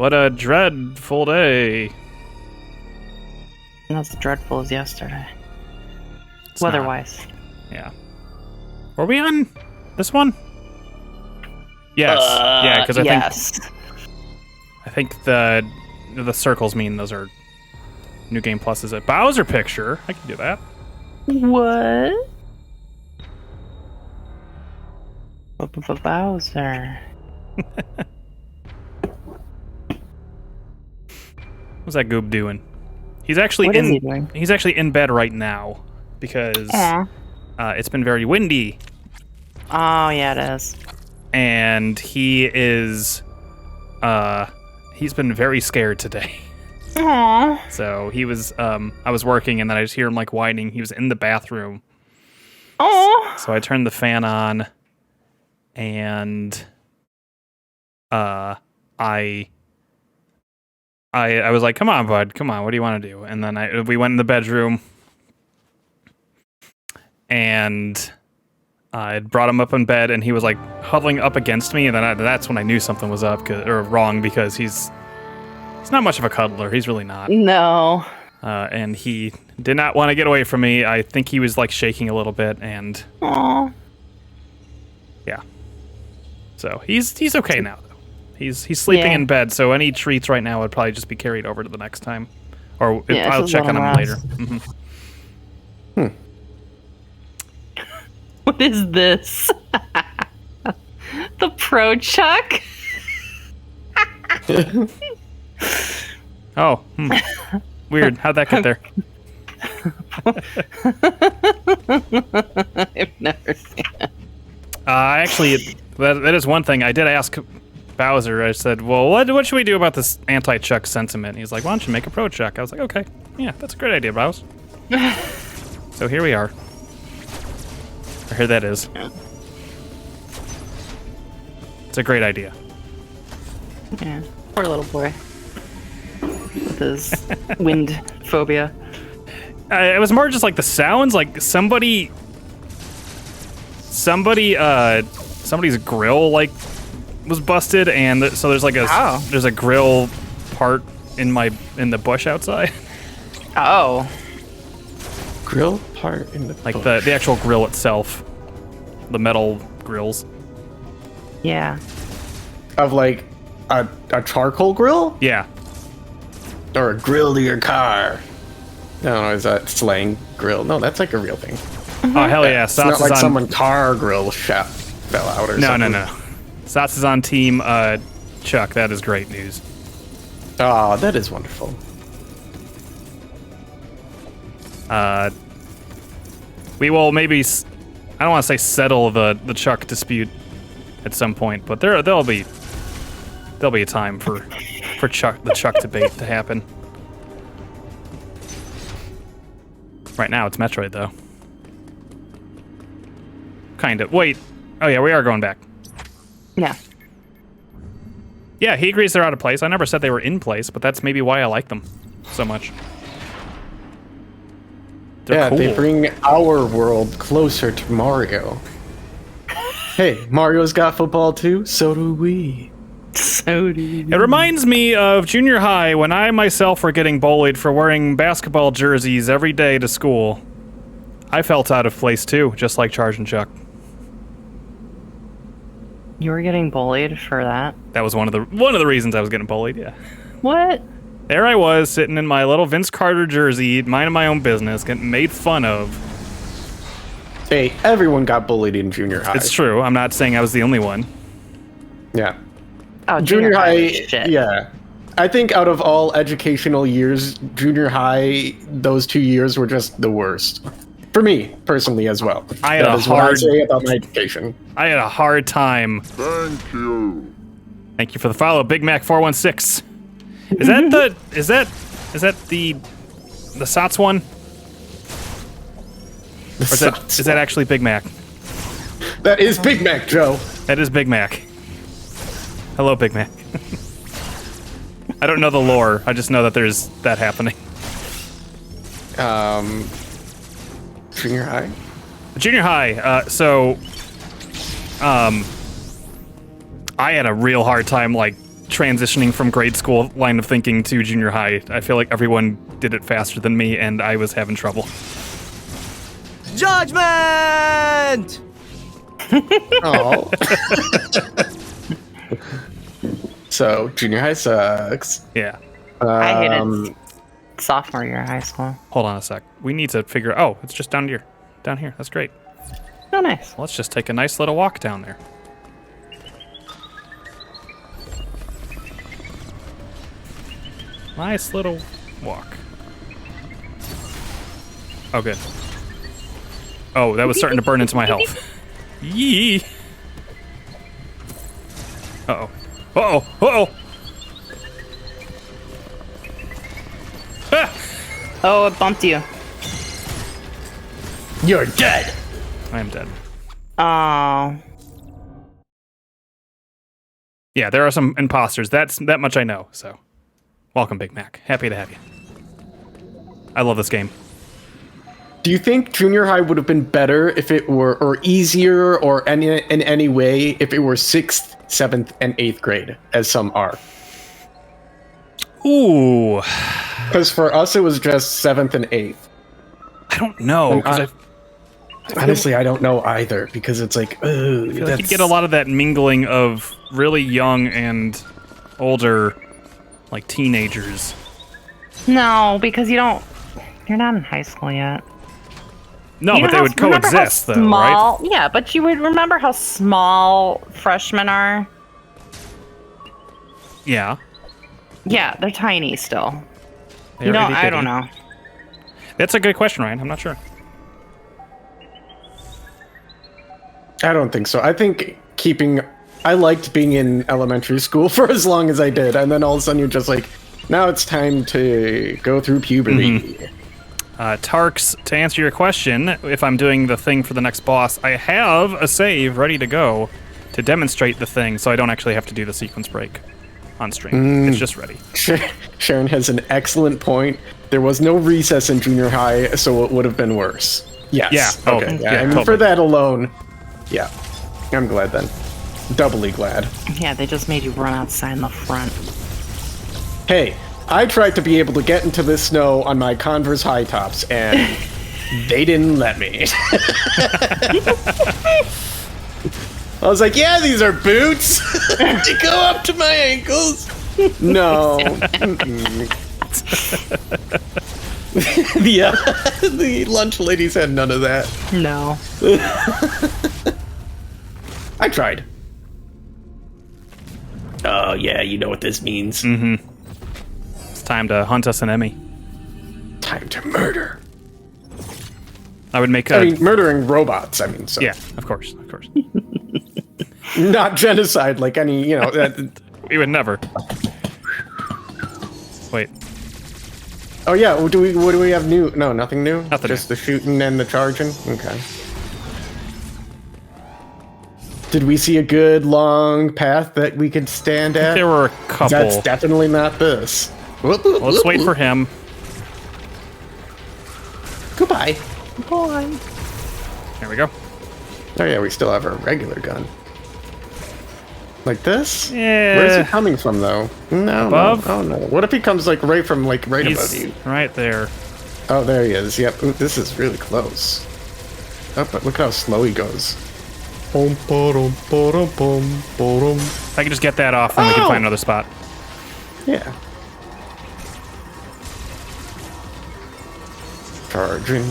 What a dreadful day. Not as dreadful as yesterday. It's Weather-wise. Yeah. Were we on this one? Yes. Yeah, because I think the circles mean those are New Game Plus is a Bowser picture. I can do that. What? Bowser. What's that goob doing? He's actually What is he doing? He's actually in bed right now because it's been very windy. Oh yeah, it is. And he is he's been very scared today. Aww. So he was I was working and then I just hear him like whining. He was in the bathroom. Oh. So I turned the fan on and I was like, "Come on, bud. Come on. What do you want to do?" And then we went in the bedroom and I brought him up in bed and he was like huddling up against me, and then that's when I knew something was up or wrong because he's not much of a cuddler. He's really not. No. And he did not want to get away from me. I think he was like shaking a little bit, and yeah. So he's okay now though. He's sleeping in bed. So any treats right now would probably just be carried over to the next time, or I'll check on him later. Mm-hmm. What is this? The Pro Chuck? Oh, weird. How'd that get there? I've never seen it. Actually, that is one thing. I did ask Bowser. I said, well, what should we do about this anti-Chuck sentiment? He's like, why don't you make a pro Chuck? I was like, okay. Yeah, that's a great idea, Bowser. So here we are. Or here that is. It's a great idea. Yeah, poor little boy. With his wind phobia. It was more just like the sounds, like somebody's grill like was busted, and so there's like there's a grill part in the bush outside. Oh. Grill part in the like bush. the actual grill itself, the metal grills. Yeah. Of like a charcoal grill? Yeah. Or a grill to your car. I don't know, is that slang grill? No, that's like a real thing. Oh, hell yeah. It's not like someone car grill shaft fell out or something. No. Sats is on team Chuck. That is great news. Oh, that is wonderful. We will maybe, I don't want to say settle the Chuck dispute at some point, but there'll be a time for the Chuck debate to happen. Right now it's Metroid though. Kind of. Wait. Oh yeah, we are going back. Yeah. Yeah, he agrees they're out of place. I never said they were in place, but that's maybe why I like them so much. They're cool. They bring our world closer to Mario. Hey, Mario's got football too, so do we. It reminds me of junior high when I myself were getting bullied for wearing basketball jerseys every day to school. I felt out of place too, just like Charge and Chuck. You were getting bullied for that? That was one of the reasons I was getting bullied, yeah. What? There I was, sitting in my little Vince Carter jersey, minding my own business, getting made fun of. Hey, everyone got bullied in junior high. It's true. I'm not saying I was the only one. Yeah. Oh, junior high shit. Yeah. I think out of all educational years, junior high, those 2 years were just the worst. For me, personally, as well. I had that is what I say about my education. I had a hard time. Thank you. Thank you for the follow, Big Mac 416. Is that the Sots one? Or is that actually Big Mac? That is Big Mac, Joe. That is Big Mac. Hello, Big Mac. I don't know the lore. I just know that there's that happening. Junior high? Junior high. I had a real hard time, like, transitioning from grade school line of thinking to junior high. I feel like everyone did it faster than me, and I was having trouble. Judgment! Oh. So, junior high sucks. Yeah. I hated sophomore year of high school. Hold on a sec. We need to figure. Oh, it's just down here. Down here. That's great. Oh, nice. Let's just take a nice little walk down there. Nice little walk. Oh, good. Oh, that was starting to burn into my health. Yee. Uh-oh. Uh-oh. Uh-oh. Ah! Oh, it bumped you. You're dead. I am dead. Oh. Yeah, there are some imposters. That much I know, so. Welcome, Big Mac. Happy to have you. I love this game. Do you think junior high would have been better if it were, or easier, or in any way, if it were 6th, 7th, and 8th grade, as some are? Ooh. Because for us, it was just 7th and 8th. I don't know. Honestly, I don't know either, because it's like, oh, I feel like you get a lot of that mingling of really young and older, like teenagers. No, because you're not in high school yet. No, but they would coexist, though, right? Yeah, but you would remember how small freshmen are? Yeah. Yeah, they're tiny still. They're itty-bitty. I don't know. That's a good question, Ryan. I'm not sure. I don't think so. I think I liked being in elementary school for as long as I did, and then all of a sudden you're just like, now it's time to go through puberty. Mm-hmm. Tarks, to answer your question, if I'm doing the thing for the next boss, I have a save ready to go to demonstrate the thing, so I don't actually have to do the sequence break on stream. It's just ready. Sharon has an excellent point. There was no recess in junior high, so it would have been worse. Yes. Yeah. Okay. Yeah, I mean, totally. for that alone, yeah. I'm glad then. Doubly glad. Yeah, they just made you run outside in the front. Hey, I tried to be able to get into the snow on my Converse high tops, and they didn't let me. I was like, yeah, these are boots. They go up to my ankles. No. The lunch ladies had none of that. No. I tried. Oh, yeah, you know what this means. Mm-hmm. It's time to hunt us an Emmy. Time to murder. I would make I mean, murdering robots, I mean, so. Yeah, of course, of course. Not genocide like any, you know. We would never. Wait. Oh, yeah, what do we have new? No, nothing new? Nothing Just new. the shooting and the charging? Okay. Did we see a good long path that we could stand at? There were a couple. That's definitely not this. Let's wait for him. Goodbye. Boy. There we go. Oh yeah, we still have our regular gun. Like this? Yeah. Where's he coming from, though? No. Above? No. Oh no. What if he comes right above He's you? right there. Oh, there he is. Yep. Ooh, this is really close. Oh, but look how slow he goes. If I can just get that off, then we can find another spot. Yeah. Charging.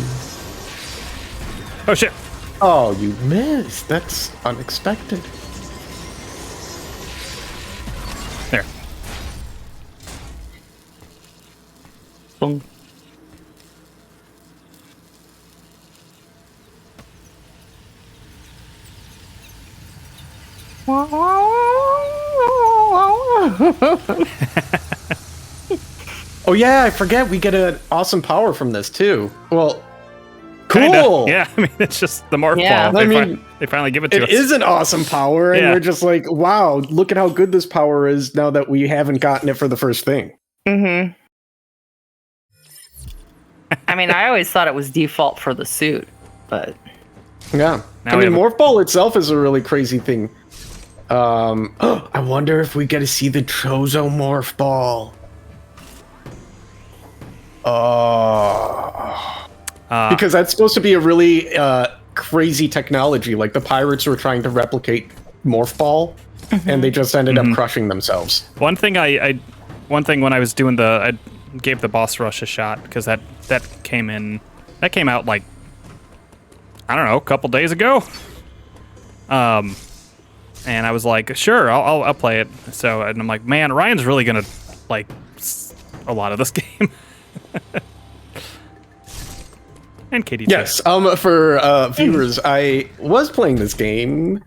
Oh shit! Oh, you missed. That's unexpected. There. Boom. Oh yeah, I forget we get an awesome power from this too. Well, cool. Kinda. Yeah, I mean it's just the morph Yeah. ball. I They, mean, they finally give it to us. It is an awesome power, and Yeah. we're just like, wow, look at how good this power is now that we haven't gotten it for the first thing. Mm-hmm. I mean, I always thought it was default for the suit, but Yeah. Now I we mean, have a- Morph Ball itself is a really crazy thing. I wonder if we get to see the Trozomorph ball. Because that's supposed to be a really crazy technology. Like the pirates were trying to replicate Morph Ball, and they just ended up crushing themselves. One thing when I was doing I gave the boss rush a shot because that came out like, I don't know, a couple days ago. And I was like, sure, I'll play it. So, and I'm like, man, Ryan's really gonna like a lot of this game. And Katie. Yes. For viewers, I was playing this game.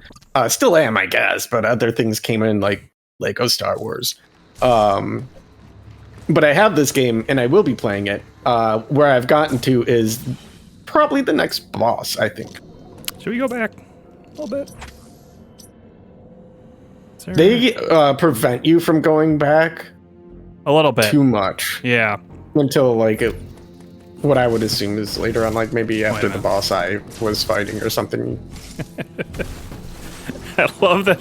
Still am, I guess, but other things came in like Lego Star Wars. But I have this game, and I will be playing it. Where I've gotten to is probably the next boss, I think. Should we go back a little bit? They prevent you from going back a little bit too much. Yeah. Until like what I would assume is later on, like maybe after the boss I was fighting or something. I love that.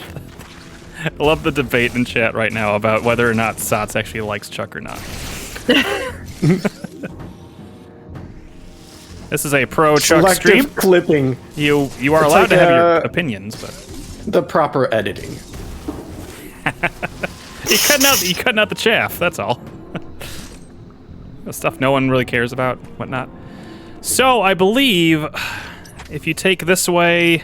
I love the debate in chat right now about whether or not Sots actually likes Chuck or not. This is a pro Chuck stream. Clipping. You are allowed to have your opinions, but the proper editing. you cutting out the chaff. That's all. The stuff no one really cares about, whatnot. So I believe if you take this way,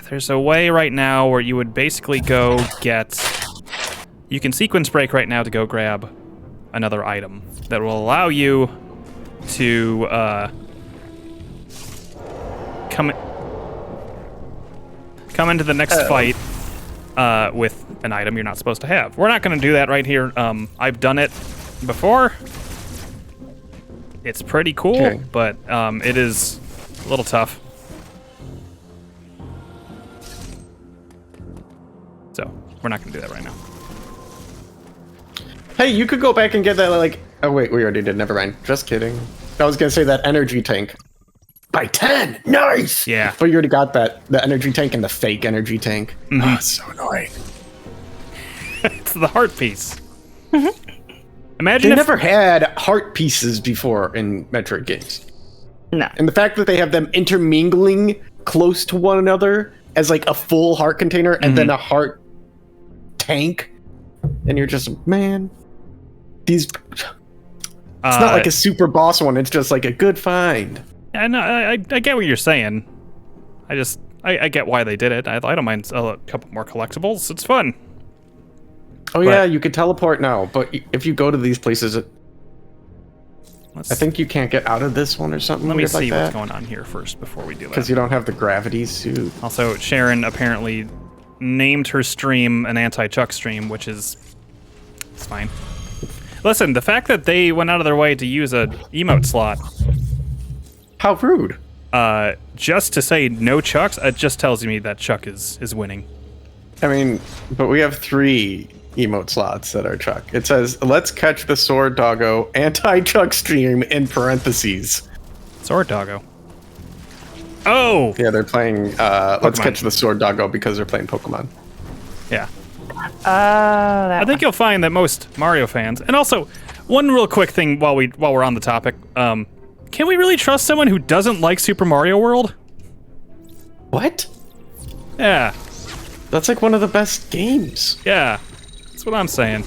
there's a way right now where you would basically go get. You can sequence break right now to go grab another item that will allow you to come into the next fight with an item you're not supposed to have. We're not going to do that right here. I've done it before. It's pretty cool, but it is a little tough. So we're not going to do that right now. Hey, you could go back and get that, like... Oh, wait, we already did. Never mind. Just kidding. I was going to say that energy tank. By 10! Nice! Yeah. But you already got that. The energy tank and the fake energy tank. Oh, it's so annoying. It's the heart piece. They Imagine if... never had heart pieces before in Metroid games. No. And the fact that they have them intermingling close to one another as like a full heart container and then a heart tank. And you're just, man... These... It's not like a super boss one, it's just like a good find. I know, I get what you're saying. I get why they did it. I don't mind a couple more collectibles. It's fun. Oh yeah, you could teleport now, but if you go to these places, I think you can't get out of this one or something. Let me see like what's going on here first before we do that. Because you don't have the gravity suit. Also, Sharon apparently named her stream an anti-Chuck stream, which is... It's fine. Listen, the fact that they went out of their way to use a emote slot... How rude. Just to say no Chucks, it just tells me that Chuck is winning. I mean, but we have 3 emote slots that are Chuck. It says, let's catch the sword doggo anti-Chuck stream in parentheses. Sword doggo. Oh! Yeah, they're playing let's catch the sword doggo because they're playing Pokemon. Yeah. I think you'll find that most Mario fans, and also one real quick thing while we're on the topic, can we really trust someone who doesn't like Super Mario World? What? Yeah. That's like one of the best games. Yeah. That's what I'm saying.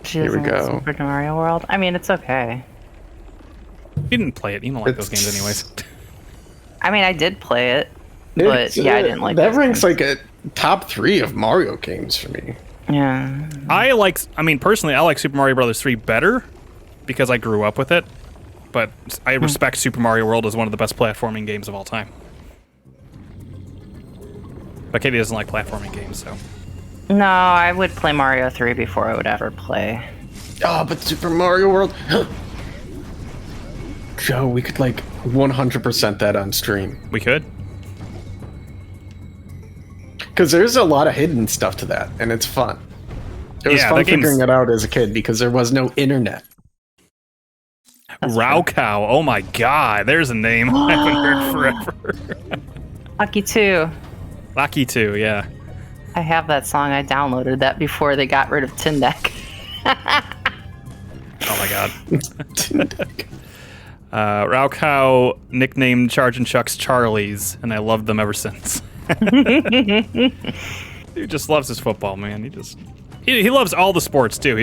Here we go. Super Mario World. I mean, it's okay. You didn't play it. You don't like those games anyways. I mean, I did play it, but yeah, I didn't like that. That ranks like a top 3 of Mario games for me. Yeah. Personally, I like Super Mario Bros. 3 better because I grew up with it, but I respect Super Mario World as one of the best platforming games of all time. But Katie doesn't like platforming games, so... No, I would play Mario 3 before I would ever play. Oh, but Super Mario World... Joe, we could like 100% that on stream. We could. Because there's a lot of hidden stuff to that, and it's fun. It was fun figuring it out as a kid because there was no internet. Raukau. Oh my god, there's a name I haven't heard forever. Lucky 2. Lucky 2, yeah. I have that song. I downloaded that before they got rid of Tindek. Oh my god. Raukau nicknamed Chargin' Chuck's Charlies, and I loved them ever since. He just loves his football, man. He loves all the sports too.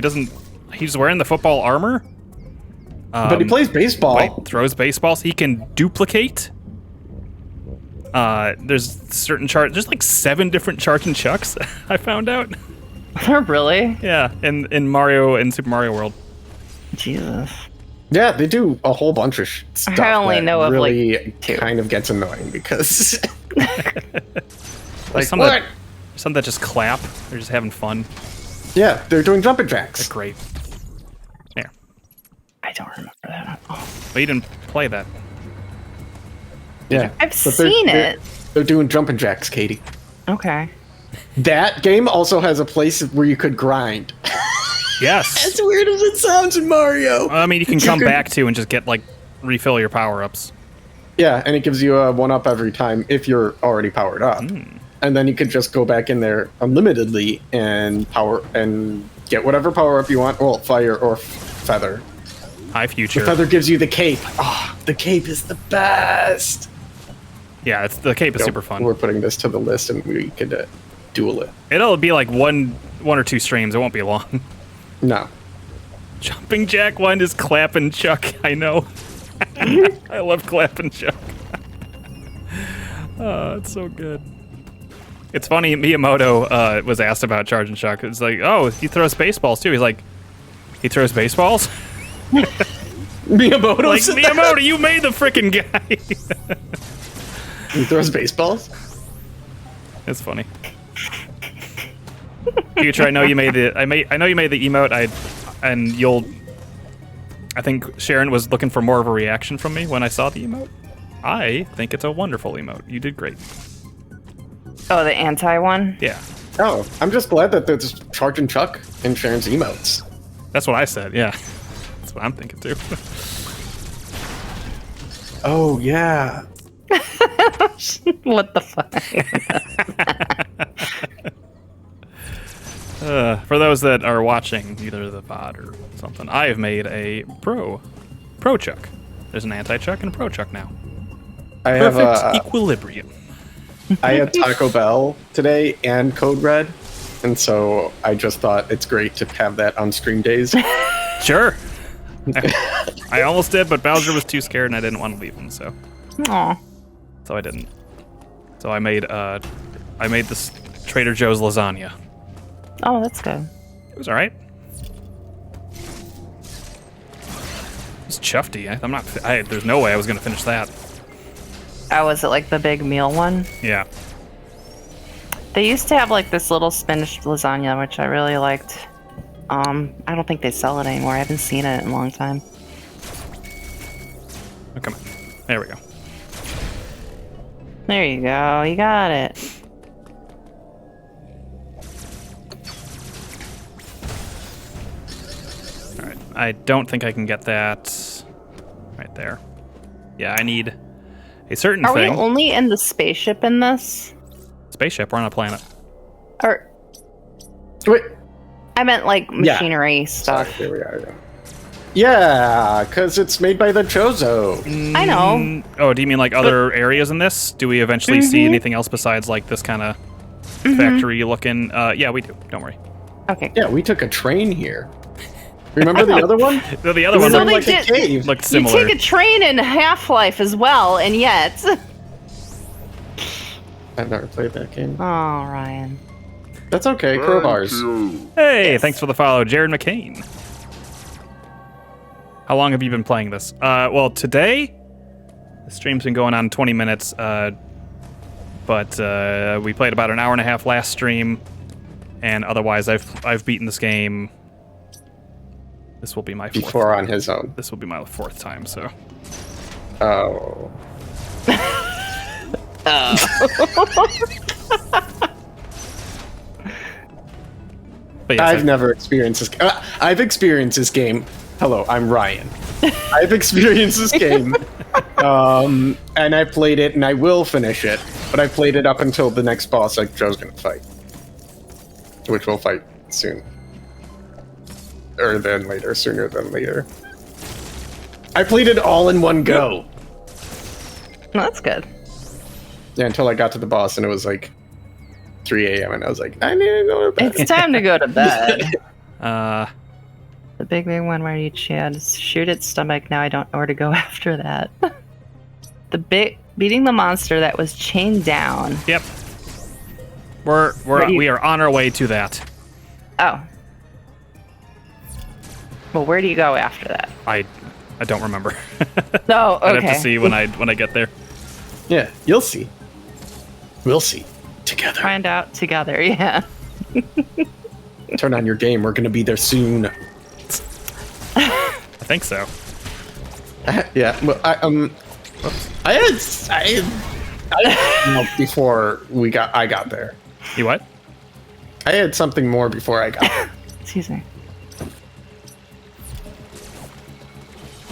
He's wearing the football armor. But he plays baseball. Throws baseballs. He can duplicate. There's certain there's like 7 different Chargin' Chucks. I found out. Really? Yeah, in Super Mario World. Jesus. Yeah, they do a whole bunch of stuff. I only know of really like 2. kind of gets annoying because Like some what? that just clap. They're just having fun. Yeah, they're doing jumping jacks. They're great. There. I don't remember that. Oh. But you didn't play that. Yeah, I've but seen it. They're doing jumping jacks, Katie. Okay. That game also has a place where you could grind. Yes. As weird as it sounds in Mario. I mean, you can come back to and just get refill your power-ups. Yeah, and it gives you a 1-up every time if you're already powered up. And then you could just go back in there unlimitedly and get whatever power-up you want. Well, fire or feather. High future. The feather gives you the cape. Oh, the cape is the best. Yeah, the cape is super fun. We're putting this to the list and we could duel it. It'll be like one or two streams. It won't be long. No. Jumping Jack 1 is Clappin' Chuck. I know. I love Clappin' Chuck. Oh, it's so good. It's funny, Miyamoto was asked about Chargin' Chuck. It's like, oh, he throws baseballs too. He's like, he throws baseballs? Miyamoto Like, said Miyamoto, you made the frickin' guy. He throws baseballs? It's funny. Future, I know you made the emote. I think Sharon was looking for more of a reaction from me when I saw the emote. I think it's a wonderful emote. You did great. Oh, the anti one? Yeah. Oh, I'm just glad that there's Chargin' Chuck in Sharon's emotes. That's what I said, yeah. That's what I'm thinking too. Oh, yeah. What the fuck? For those that are watching either the pod or something, I have made a pro Chuck. There's an anti-Chuck and a pro Chuck now. I have Perfect equilibrium. I had Taco Bell today and Code Red, and so I just thought it's great to have that on stream days. Sure. I almost did, but Bowser was too scared and I didn't want to leave him, so Aw. I didn't. So I made this Trader Joe's lasagna. Oh, that's good. It was all right. It's chufty. There's no way I was gonna finish that. Oh, was it like the big meal one? Yeah. They used to have like this little spinach lasagna, which I really liked. I don't think they sell it anymore. I haven't seen it in a long time. Oh, come on. There we go. There you go. You got it. All right. I don't think I can get that right there. Yeah, I need a certain Are we thing. only in the spaceship in this? Spaceship. We're on a planet. Or Wait. I meant like machinery Sorry, stuff. here we are. Yeah, because it's made by the Chozo. I know. Oh, do you mean like other areas in this? Do we eventually see anything else besides like this kind of factory looking? Yeah, we do. Don't worry. Okay. Yeah, we took a train here. Remember the other one? The other one So looked, they like did- a cave. looked You similar. take a train in Half-Life as well, and yet. I've never played that game. Oh, Ryan. That's okay, crowbars. Hey, thanks for the follow, Jared McCain. How long have you been playing this? Well, today, the stream's been going on 20 minutes, but we played about an hour and a half last stream, and otherwise I've beaten this game. This will be my fourth. Before on his own. This will be my fourth time, so. Oh. But yes, I've never experienced this. I've experienced this game. Hello, I'm Ryan. I've experienced this game, and I played it, and I will finish it. But I played it up until the next boss like Joe's gonna fight, which we'll fight soon, or then later, sooner than later. I played it all in one go. Well, that's good. Yeah, until I got to the boss, and it was like 3 a.m. and I was like, I need to go to bed. It's time to go to bed. Uh, The big one where you shoot its stomach. Now I don't know where to go after that. Beating the monster that was chained down. yep. We are on our way to that. Oh. Well, where do you go after that? I don't remember. No, okay. I'd have to see when I get there. Yeah, you'll see. We'll see. Together. Find out together, yeah. Turn on your game. We're gonna be there soon. I think so. Yeah. Well, I had before I got there. You what? I had something more before I got there. Excuse me.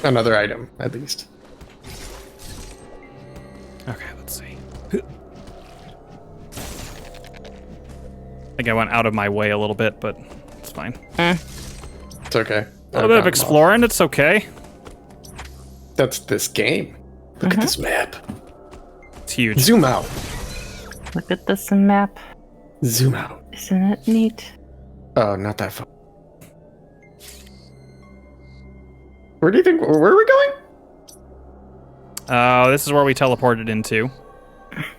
Another item, at least. Okay, let's see. I think I went out of my way a little bit, but it's fine. It's okay. A little bit of exploring, it's okay. That's this game. Look at this map. It's huge. Zoom out. Look at this map. Zoom out. Isn't it neat? Oh, not that far. Where do you think? Where are we going? This is where we teleported into.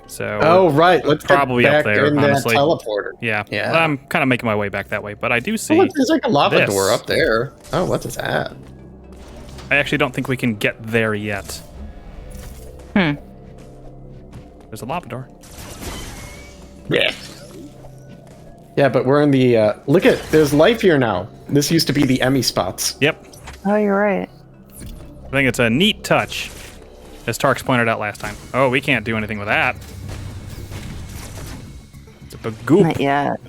So. Oh, right. Let's probably get back up there, in honestly. that teleporter. Yeah. Yeah. Well, I'm kind of making my way back that way, but I do see. Oh, look, there's like a lava this. door up there. Oh, what is that? I actually don't think we can get there yet. There's a lava door. Yeah. Yeah, but we're in the. Look at. There's life here now. This used to be the Emmy spots. Yep. Oh, you're right. I think it's a neat touch, as Tarks pointed out last time. Oh, we can't do anything with that. It's a big goop. Not yet.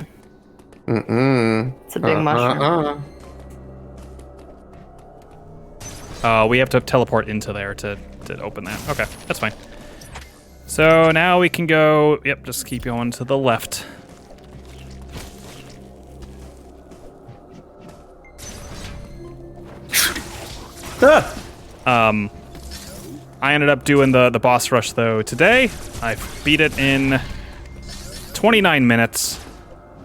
It's a big mushroom. We have to teleport into there to open that. Okay, that's fine. So now we can go. Yep, just keep going to the left. I ended up doing the boss rush though today. I beat it in 29 minutes.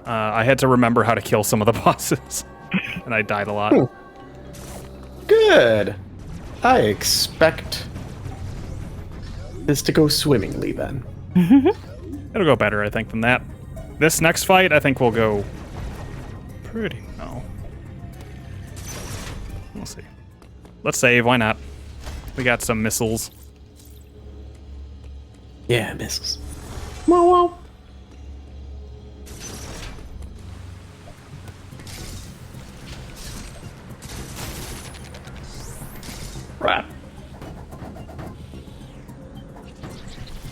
I had to remember how to kill some of the bosses, and I died a lot. Good. I expect this to go swimmingly then. It'll go better, I think, than that. This next fight, I think, will go pretty well. We'll see. Let's save. Why not? We got some missiles. Yeah, missiles. Whoa. Right.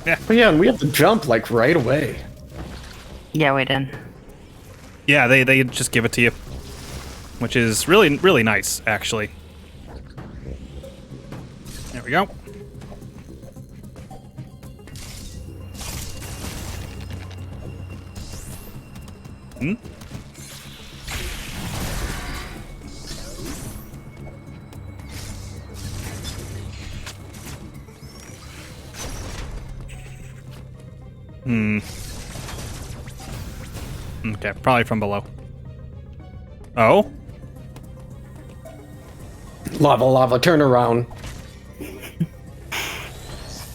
Yeah. But yeah, and we have to jump like right away. Yeah, we did. Yeah, they just give it to you, which is really, really nice, actually. There we go. Okay, probably from below. Oh? Lava, turn around.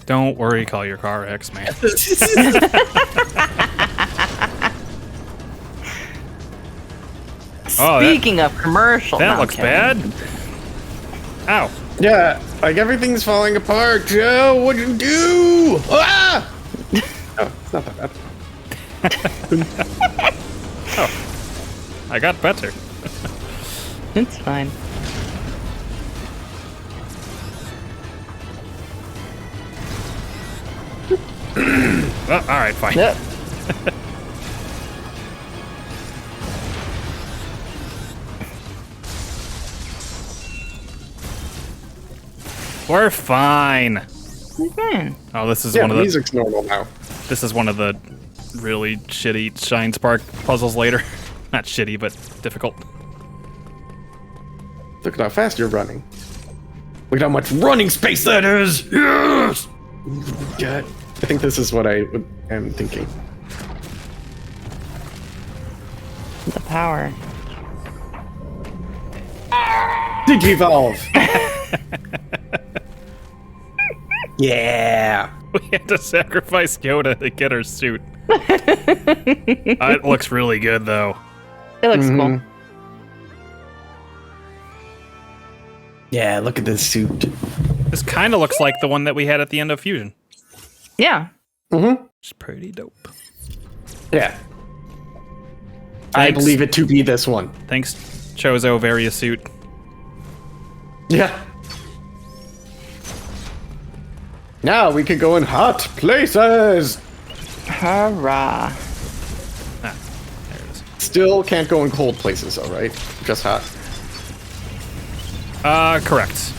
Don't worry, call your car X, man. Oh, Speaking of commercial, that no, looks I'm bad. Ow. Yeah, like everything's falling apart, Joe. What'd you do? Ah! Oh, it's not that bad. Oh, I got better. It's fine. Oh, all right, fine. Yep. We're fine. Hmm. Oh, this is Yeah, one the of the. music's normal now. This is one of the really shitty Shine Spark puzzles later. Not shitty, but difficult. Look at how fast you're running. Look at how much running space that is! Yes! God. I think this is what I am thinking. The power. Digivolve! Yeah! We had to sacrifice Yoda to get her suit. It looks really good, though. It looks cool. Yeah, look at this suit. This kind of looks like the one that we had at the end of Fusion. Yeah. Mm-hmm. It's pretty dope. Yeah. I Thanks. believe it to be this one. Thanks, Chozo Various suit. Yeah. Now we can go in hot places! Hurrah. Ah, there it is. Still can't go in cold places though, right? Just hot. Correct.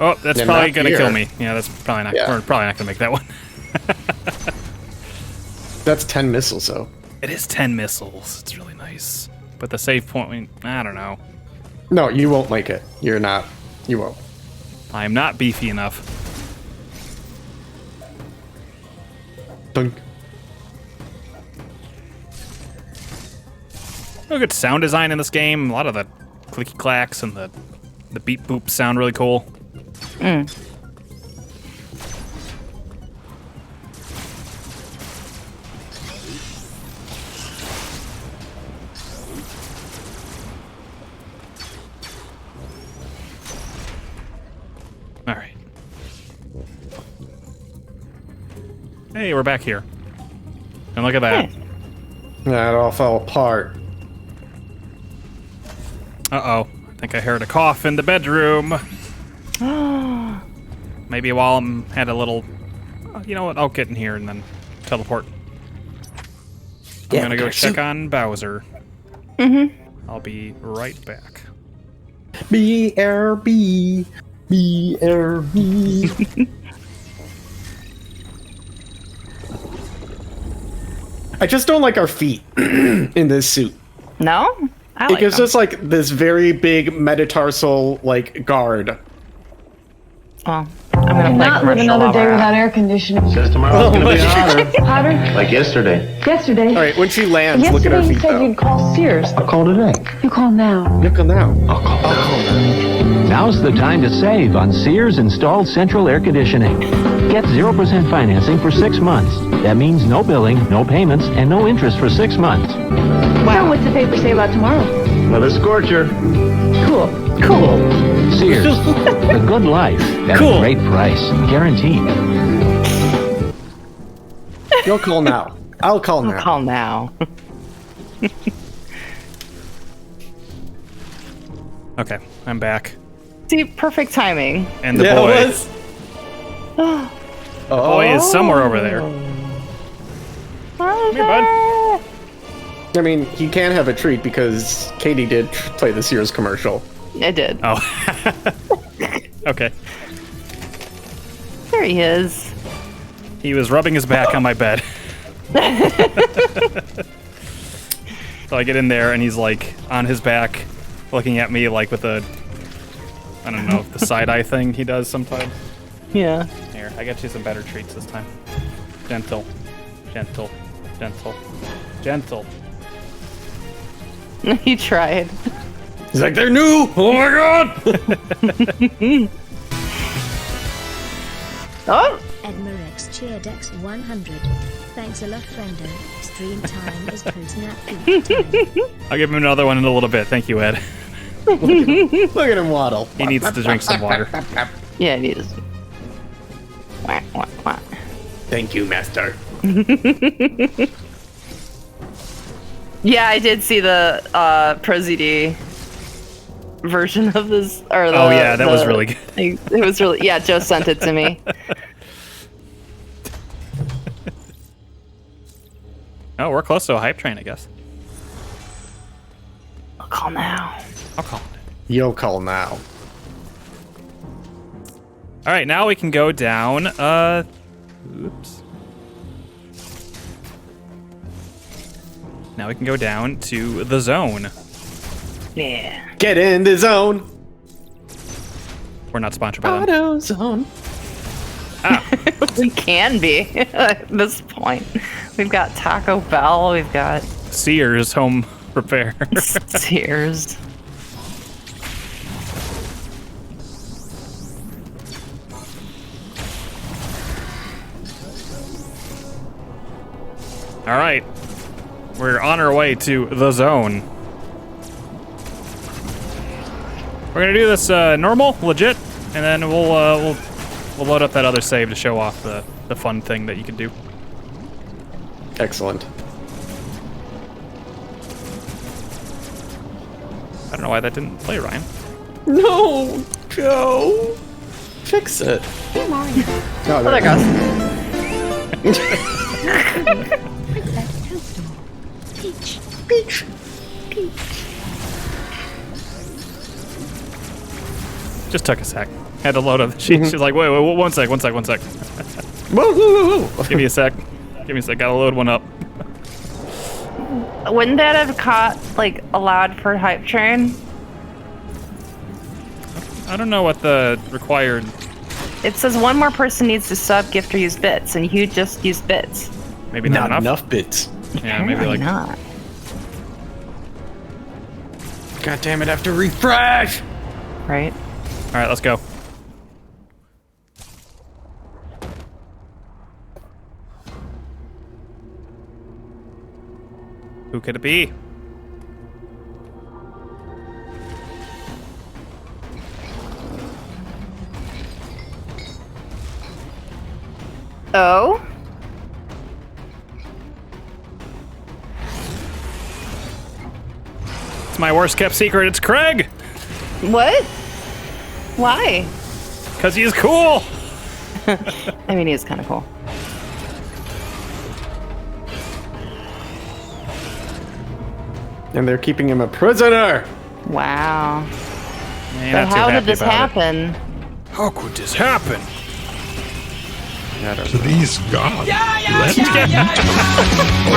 Oh, that's They're probably not gonna here. kill me. Yeah, that's probably not. Yeah. We're probably not gonna make that one. That's 10 missiles though. It is 10 missiles. It's really nice. But the save point, I don't know. No, you won't make it. You're not. You won't. I am not beefy enough. Dunk. Real good sound design in this game. A lot of the clicky clacks and the beep boops sound really cool. Mm. All right. Hey, we're back here. And look at that. Hey. Yeah, it all fell apart. Uh-oh. I think I heard a cough in the bedroom. Maybe while I'm at a little... You know what? I'll get in here and then teleport. I'm gonna go check on Bowser. Mm-hmm. I'll be right back. BRB. BRB. I just don't like our feet in this suit. No? I It like gives them. us like this very big metatarsal like guard. Well, I'm gonna play Not live commercial another day while we're without at air conditioning. Says tomorrow's gonna be hotter, Hotter? like yesterday. Yesterday. All right, when she lands, look at Yesterday her you feet said though. you'd call Sears. I'll call today. You call now. Look at now. I'll call now. Now's the time to save on Sears installed central air conditioning. Get 0% financing for 6 months. That means no billing, no payments, and no interest for 6 months. Wow. What's the paper say about tomorrow? Another scorcher. Cool. Sears, the good life at a great price, guaranteed. You'll call now. I'll call now. Call now. Okay, I'm back. See, perfect timing. And the Yeah, boy... it was. boy is somewhere over there. Come here, bud. I mean, he can have a treat because Katie did play the Sears commercial. I did. Oh. Okay. There he is. He was rubbing his back on my bed. So I get in there and he's like on his back looking at me like with a, I don't know, the side eye thing he does sometimes. Yeah. Here, I got you some better treats this time. Gentle, gentle, gentle, gentle. He tried. He's like, they're new! Oh my god! Oh! Edmarex Cheerdex 100. Thanks a lot, friendo. Stream time is post-nap food time. I'll give him another one in a little bit. Thank you, Ed. Look at him waddle. He needs to drink some water. Yeah, it is. Quack, quack, quack. Thank you, master. Yeah, I did see the ProZD version of this. Or the, Oh yeah, that was really good. It was really, yeah, Joe sent it to me. Oh, we're close to a hype train, I guess. I'll call now. I'll call it. Yo, call now. All right, now we can go down. Oops. Now we can go down to the zone. Yeah. Get in the zone. We're not sponsored by them. Auto zone. We can be at this point. We've got Taco Bell. We've got Sears Home Repair. Sears. All right, we're on our way to the zone. We're gonna do this normal, legit, and then we'll load up that other save to show off the fun thing that you can do. Excellent. I don't know why that didn't play, Ryan. No, Joe. Fix it. No, Oh, there it goes. Peach. Peach. Just took a sec. Had to load up. She's like, wait, one sec. Whoa, whoa, whoa. Give me a sec. Gotta load one up. Wouldn't that have caught like allowed for hype train? I don't know what the required. It says one more person needs to sub, gift, or use bits, and you just used bits. Maybe not enough. bits. Yeah, maybe Apparently like. not. God damn it, I have to refresh. Right? All right, let's go. Who could it be? Oh? It's my worst kept secret. It's Craig. What? Why? Because he's cool. I mean, he is kind of cool. And they're keeping him a prisoner. Wow. Yeah, But not too how happy did this about it. happen? How could this happen? Please, God, let me. All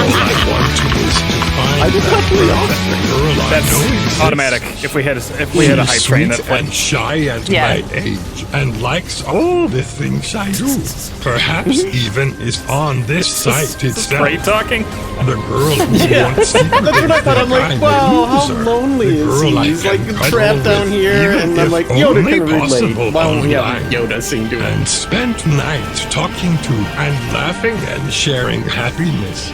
I want to is to find that girl I know That's exists. automatic. If we had a hype train, that Sweet played. and shy at Yeah. my age, and likes all the things I do. Perhaps even is on this site itself. Great talking. The girl who Yeah. wants secretly That's what I thought. I'm like, behind wow, the how loser. lonely The is girl he? I He's can like cuddle trapped down with, here, even and I'm if like, Yoda only can relate. possible Well, yeah, online. Yoda seemed to. And spent nights talking to and laughing and sharing happiness.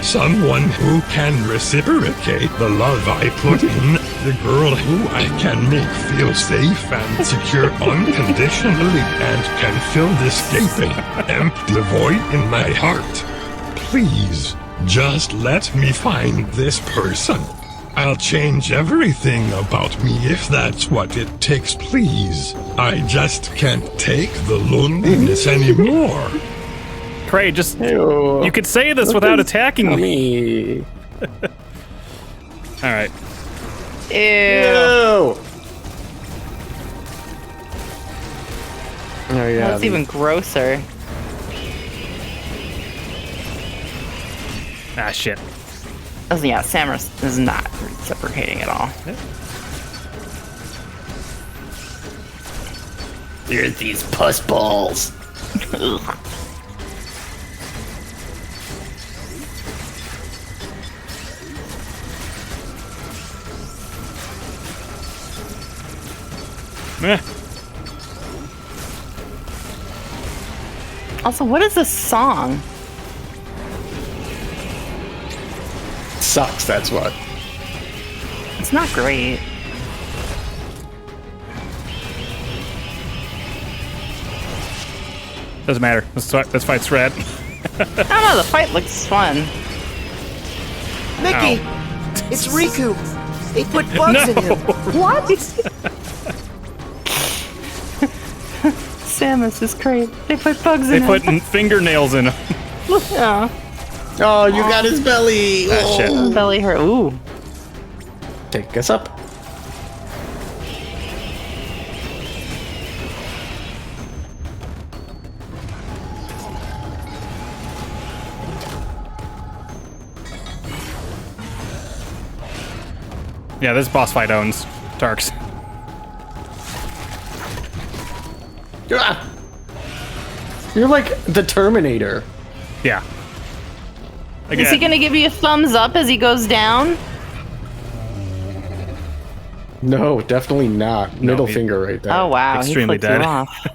Someone who can reciprocate the love I put in. The girl who I can make feel safe and secure unconditionally and can fill this gaping, empty void in my heart. Please, just let me find this person. I'll change everything about me if that's what it takes, please. I just can't take the loneliness anymore. Craig, just Ew. you could say this without attacking me. me. All right. Ew. Ew. Oh yeah. That's even grosser. Ah, shit. Yeah, Samus is not reciprocating at all. Here's these puss balls. Meh. Also, what is this song? Sucks. That's what. It's not great. Doesn't matter. This fight's rad. I don't know, the fight looks fun. Mickey, it's Riku. They put bugs in him. What? Samus is great. They put bugs They in put him. fingernails in him. Yeah. Oh, you got his belly. Ah, shit. Oh. Belly hurt. Ooh. Take us up. Yeah, this boss fight owns Tarks. Ah! You're like the Terminator. Yeah. Is he gonna give you a thumbs up as he goes down? No, definitely not. Middle finger right there. Oh wow, Extremely he flipped dead. you off.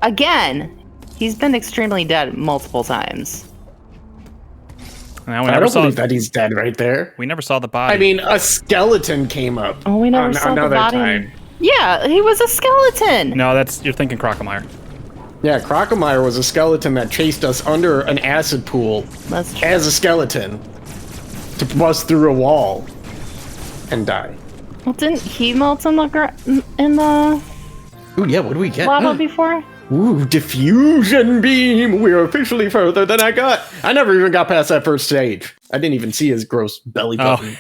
Again, he's been extremely dead multiple times. Now, we I never don't saw, believe that he's dead right there. We never saw the body. I mean, a skeleton came up. Oh, we never saw the another body. time. Yeah, he was a skeleton. No, you're thinking Crocomire. Yeah, Crocomire was a skeleton that chased us under an acid pool That's true. as a skeleton to bust through a wall and die. Well, didn't he melt in the Ooh, yeah, what do we get? lava before? Ooh, diffusion beam! We're officially further than I got. I never even got past that first stage. I didn't even see his gross belly button.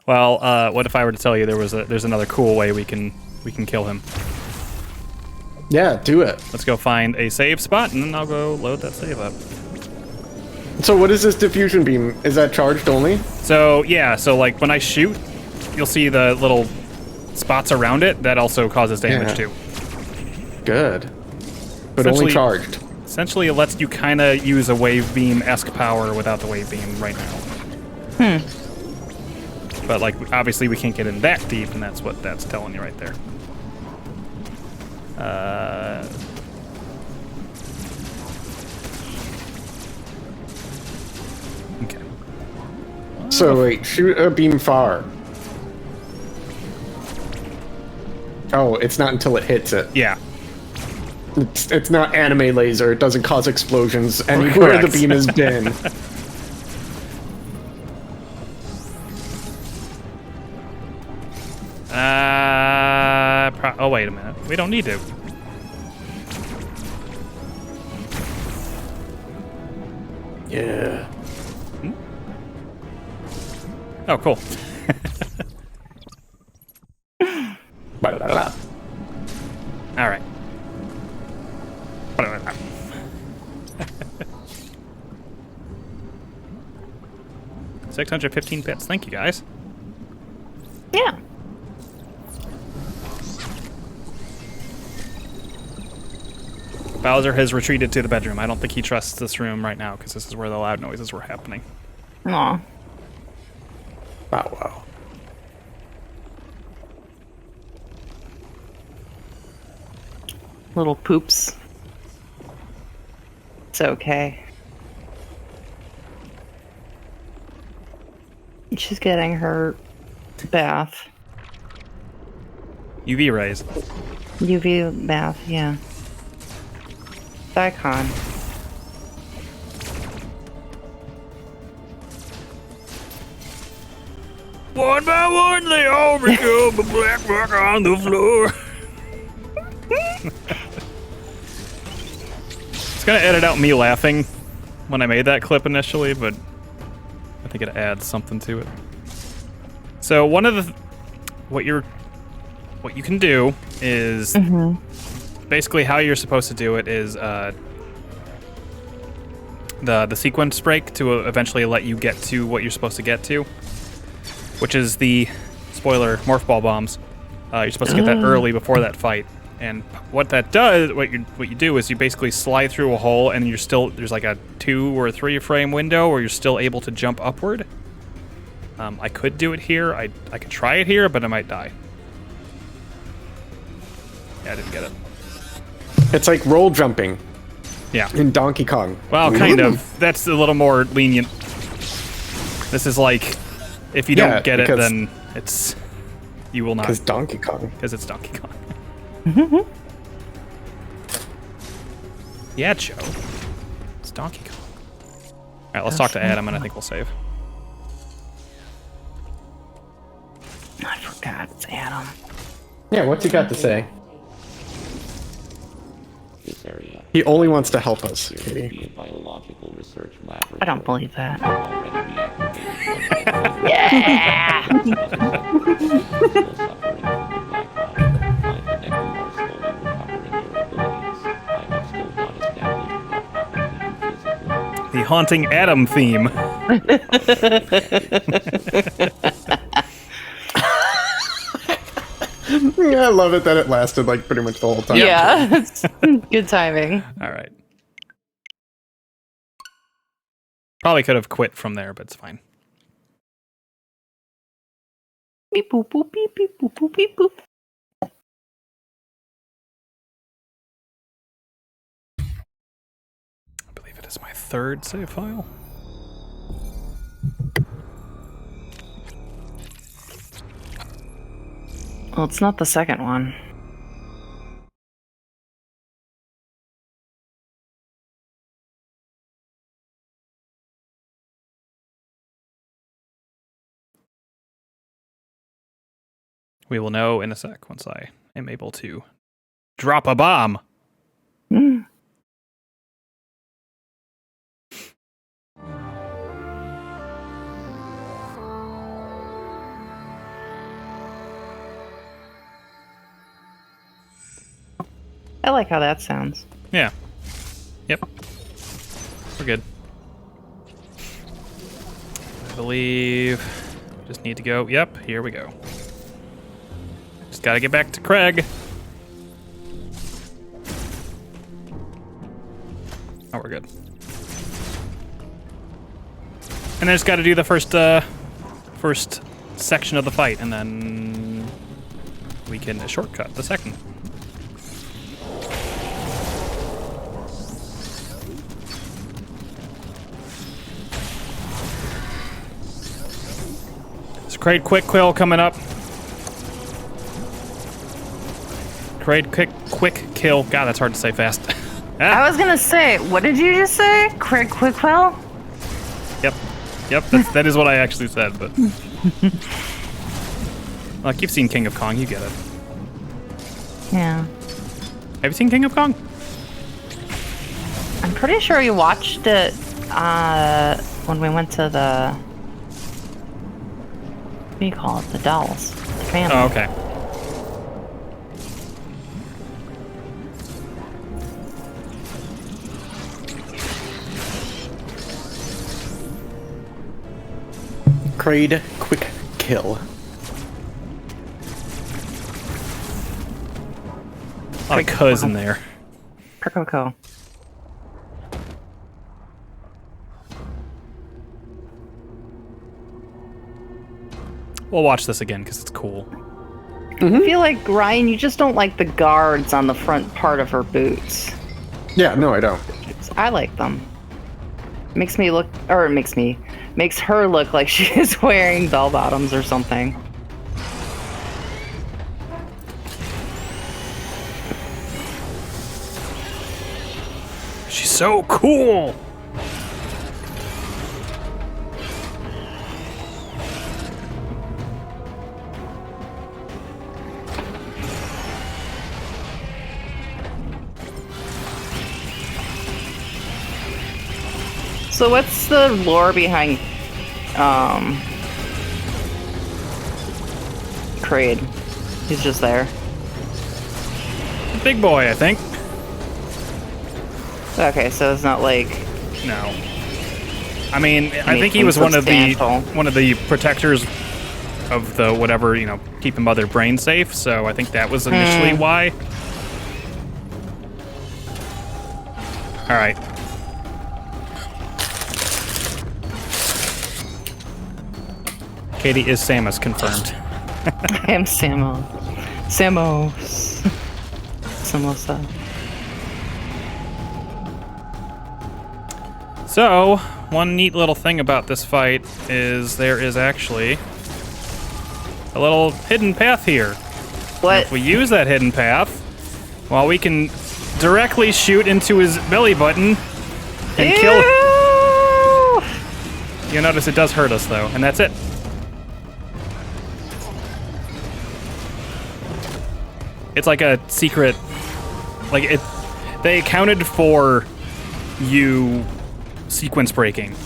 Well, what if I were to tell you there's another cool way we can kill him? Yeah, do it. Let's go find a save spot, and then I'll go load that save up. So what is this diffusion beam? Is that charged only? So yeah, so like when I shoot, you'll see the little spots around it that also causes damage Yeah. too. Good. But only Essentially- charged. Essentially, it lets you kind of use a wave beam-esque power without the wave beam right now. But like, obviously, we can't get in that deep, and that's what that's telling you right there. Okay. So wait, shoot a beam far. Oh, it's not until it hits it. Yeah. It's not anime laser. It doesn't cause explosions anywhere the Correct. beam has been. Oh wait a minute. We don't need to. Yeah. Oh, cool. Ba-da-da-da. All right. 615 bits. Thank you, guys. Yeah. Bowser has retreated to the bedroom. I don't think he trusts this room right now because this is where the loud noises were happening. Aw. Wow, wow. Little poops. It's okay. She's getting her bath. UV rays. UV bath, yeah. Icon. One by one, they all become a black rock on the floor. It's gonna edit out me laughing when I made that clip initially, but I think it adds something to it. So one of the what you can do is basically how you're supposed to do it is the sequence break to eventually let you get to what you're supposed to get to, which is the spoiler morph ball bombs. You're supposed to get that early before that fight, and what that does, what you do is you basically slide through a hole, and there's like a 2 or 3 frame window where you're still able to jump upward. I could do it here. I could try it here, but I might die. Yeah, I didn't get it. It's like roll jumping Yeah. in Donkey Kong. Well, kind of. That's a little more lenient. This is like, if you Yeah, don't get it, because- then you will not. Because Donkey Kong. Because it's Donkey Kong. Yeah, Joe. It's Donkey Kong. All right, let's talk to Adam, and I think we'll save. I forgot it's Adam. Yeah, what's he got to say? He only wants to help us, Katie. I don't believe that. The haunting Adam theme. I love it that it lasted like pretty much the whole time. Yeah, it's good timing. All right. Probably could have quit from there, but it's fine. Beep boop boop beep beep boop boop beep boop. I believe it is my third save file. Well, it's not the second one. We will know in a sec once I am able to drop a bomb. Mm. I like how that sounds. Yeah. Yep. We're good. I believe just need to go. Yep, here we go. Just gotta get back to Craig. Oh, we're good. And I just gotta do the first section of the fight, and then we can shortcut the second. Crate quick kill coming up. Crate quick kill. God, that's hard to say fast. I was gonna say, what did you just say? Craig Quickwell? Yep, that is what I actually said, but... Well, you've seen King of Kong, you get it. Yeah. Have you seen King of Kong? I'm pretty sure you watched it when we went to the... What do you call it? The dolls. The family. Oh, okay. Kraid quick kill. A lot of cuz in there. Percoco. We'll watch this again because it's cool. I feel like, Ryan, you just don't like the guards on the front part of her boots. Yeah, no, I don't. I like them. Makes her look like she is wearing bell bottoms or something. She's so cool! So what's the lore behind Kraid? He's just there. Big boy, I think. Okay, so it's not like... No. I mean, I think he was one of the protectors of the whatever, you know, keeping Mother Brain safe, so I think that was initially why. Alright. Katie is Samus, confirmed. I am Samo. Samos. Samosa. So, one neat little thing about this fight is there is actually a little hidden path here. What? And if we use that hidden path, well, we can directly shoot into his belly button and kill. You notice it does hurt us, though, and that's it. It's like a secret, like it. They accounted for you sequence breaking,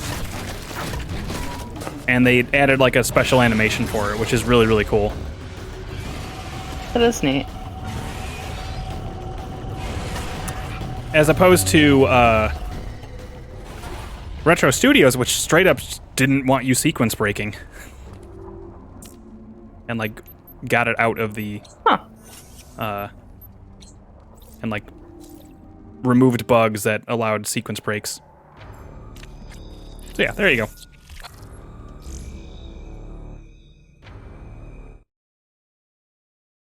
and they added like a special animation for it, which is really, really cool. That is neat. As opposed to Retro Studios, which straight up didn't want you sequence breaking, and like got it out of the and like removed bugs that allowed sequence breaks. So yeah, there you go.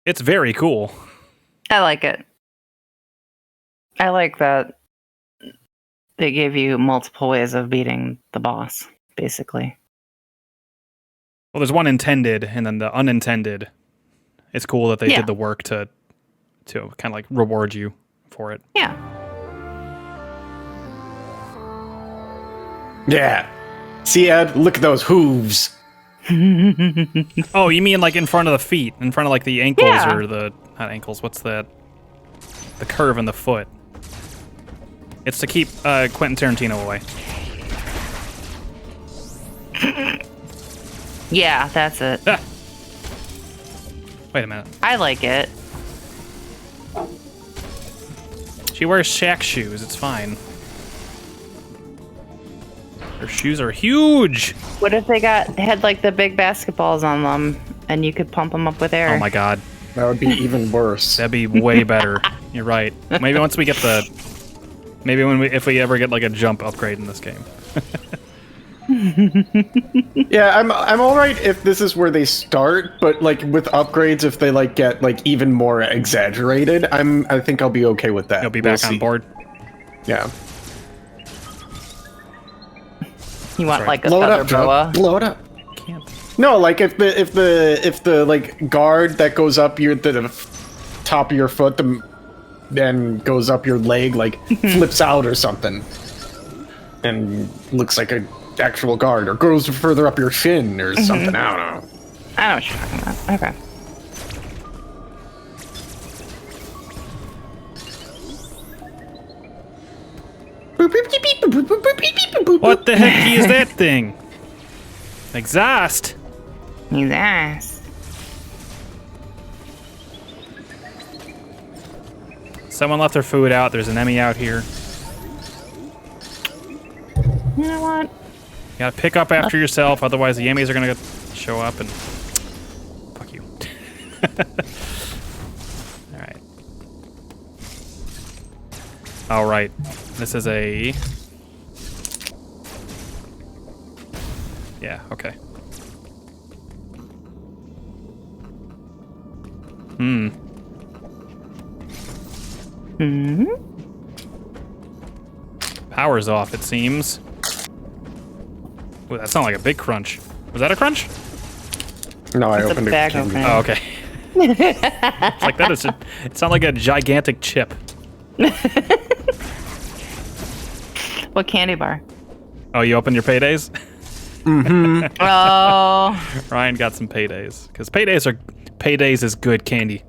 It's very cool. I like it. I like that they gave you multiple ways of beating the boss, basically. Well, there's one intended, and then the unintended. It's cool that they did the work to kind of like reward you for it. Yeah. Yeah. See, Ed, look at those hooves. Oh, you mean like in front of the feet, in front of like the ankles or the not ankles? What's that? The curve in the foot. It's to keep Quentin Tarantino away. Yeah, that's it. Ah. Wait a minute. I like it. She wears Shaq shoes. It's fine. Her shoes are huge. What if they had like the big basketballs on them, and you could pump them up with air? Oh my god. That would be even worse. That'd be way better. You're right. Maybe once we get if we ever get like a jump upgrade in this game. Yeah, I'm all right if this is where they start, but like with upgrades, if they like get like even more exaggerated, I think I'll be okay with that. You'll be back on board. Yeah. You want like a Blow it feather up, Joe. boa? Blow it up. Can't. No, like if the like guard that goes up the top of your foot, then goes up your leg, like flips out or something, and looks like a actual guard, or goes further up your shin or something. I don't know. I know what you're talking about. Okay. What the heck is that thing? Exhaust. He's ass. Someone left their food out. There's an Emmy out here. You know what? You gotta pick up after yourself, otherwise the Emmys are gonna show up and fuck you. Alright. Alright. This is a... Yeah, okay. Hmm. Power's off, it seems. Ooh, that sounded like a big crunch. Was that a crunch? No, I It's a opened it. bag opener. Oh, okay. It's like that is. It sounded like a gigantic chip. What candy bar? Oh, you opened your paydays? Oh. Ryan got some paydays because paydays is good candy.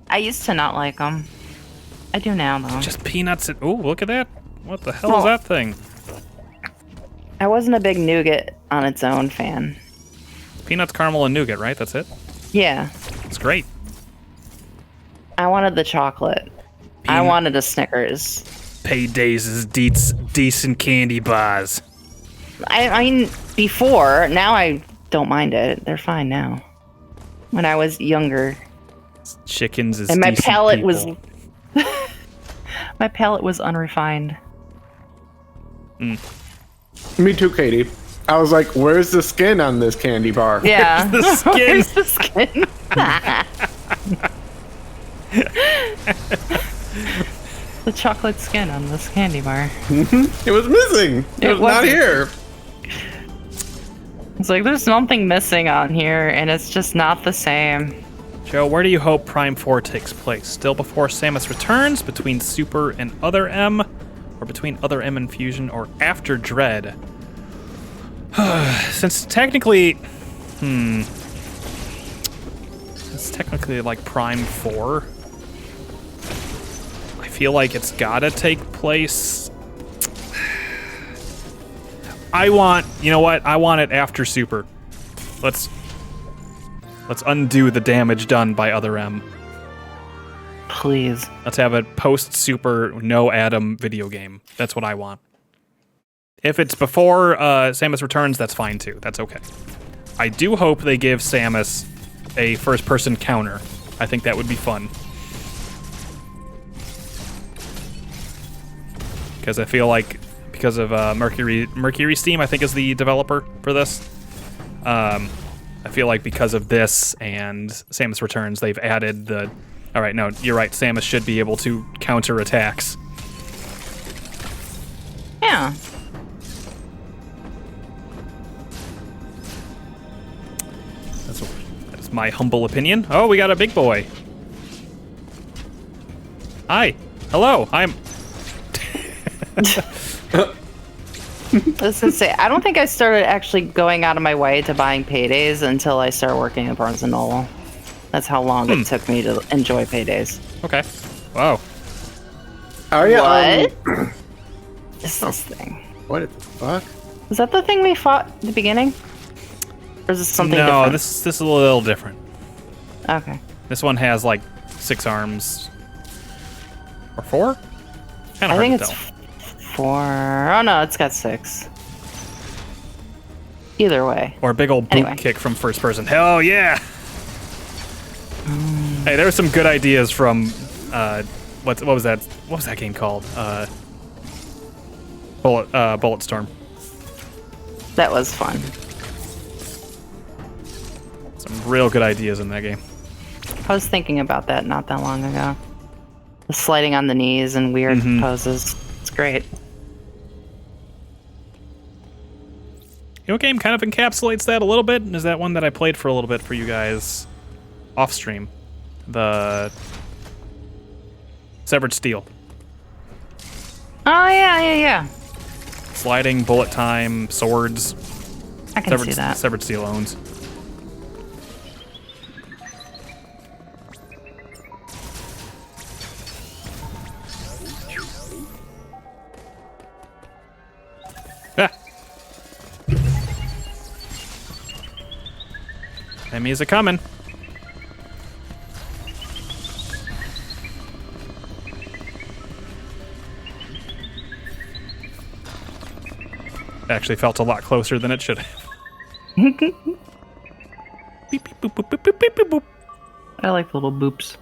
I used to not like them. I do now, though. Just peanuts and oh, look at that! What the hell is Well, that thing? I wasn't a big nougat on its own fan. Peanuts, caramel, and nougat, right? That's it. Yeah. It's great. I wanted the chocolate. I wanted a Snickers. Paydays is decent candy bars. I mean, before. Now I don't mind it. They're fine now. When I was younger. Chickens is And my decent palate people. was... my palate was unrefined. Me too, Katie. I was like, "Where's the skin on this candy bar?" Yeah. The skin. Where's the skin? The chocolate skin on this candy bar. It was missing. It was not wasn't. here. It's like there's something missing on here, and it's just not the same. Joe, where do you hope Prime 4 takes place? Still before Samus returns, between Super and Other M, or between Other M and Fusion, or after Dread? Since technically... It's technically like Prime 4. I feel like it's gotta take place... You know what? I want it after Super. Let's undo the damage done by Other M. Please. Let's have a post-Super, no Adam video game. That's what I want. If it's before Samus Returns, that's fine too. That's okay. I do hope they give Samus a first-person counter. I think that would be fun. Because I feel like, because of Mercury Steam, I think is the developer for this. I feel like because of this and Samus Returns, they've added the... All right, no, you're right. Samus should be able to counter attacks. Yeah. That's my humble opinion. Oh, we got a big boy. Hi. Hello. I'm... I was gonna say, I don't think I started actually going out of my way to buying paydays until I started working at Barnes & Noble. That's how long it took me to enjoy paydays. Okay. Wow. Oh yeah. What? Is this thing? What the fuck? Is that the thing we fought at the beginning? Or is this something different? No, this is a little different. Okay. This one has like 6 arms. Or 4? Kinda I hard think to it's tell. 4. Oh no, it's got 6. Either way. Or a big old boot Anyway. kick from first person. Hell yeah! Hey, there were some good ideas from what was that? What was that game called? Bulletstorm. That was fun. Some real good ideas in that game. I was thinking about that not that long ago. The sliding on the knees and weird poses. It's great. You know what game kind of encapsulates that a little bit? Is that one that I played for a little bit for you guys off stream? The Severed Steel. Oh yeah. Sliding, bullet time, swords. I can see that. Severed Steel owns. Ah. Enemies are coming. Actually felt a lot closer than it should have. Beep, beep, boop, boop, boop, boop, boop, boop, boop. I like the little boops.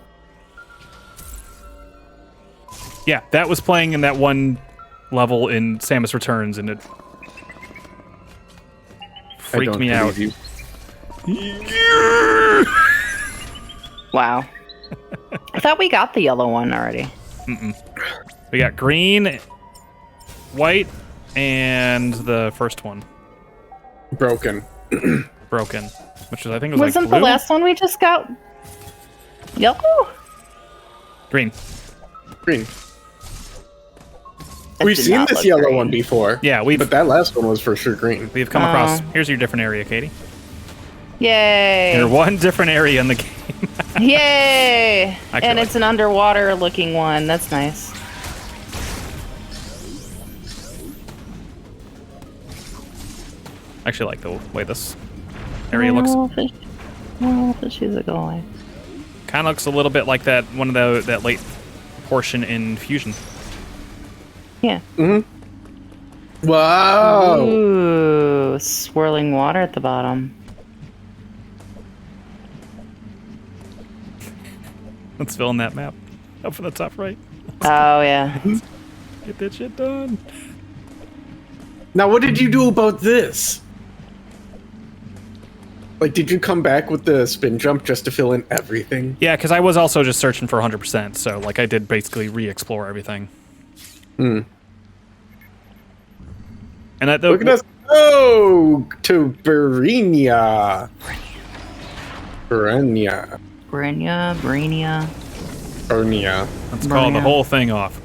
Yeah, that was playing in that one level in Samus Returns, and it freaked me out. Wow. I thought we got the yellow one already. We got green, white, and the first one. Broken. Broken. Which is, I think it was Wasn't like blue? the last one we just got yellow? Green. Green. That We've did seen not this look yellow green. one before. Yeah, But that last one was for sure green. we've come across... Here's your different area, Katie. Yay! You're one different area in the game. Yay! Actually, And like- it's an underwater looking one. That's nice. I actually like the way this area looks. Well, fishes are going. Kind of looks a little bit like that one of that late portion in Fusion. Yeah. Wow. Ooh, swirling water at the bottom. Let's fill in that map up in the top right. Oh yeah. Get that shit done. Now, what did you do about this? Like, did you come back with the spin jump just to fill in everything? Yeah, because I was also just searching for 100%, so like I did basically re-explore everything. Hmm. And that Look at us go to Berinia. Berinia. Berinia. Let's call the whole thing off.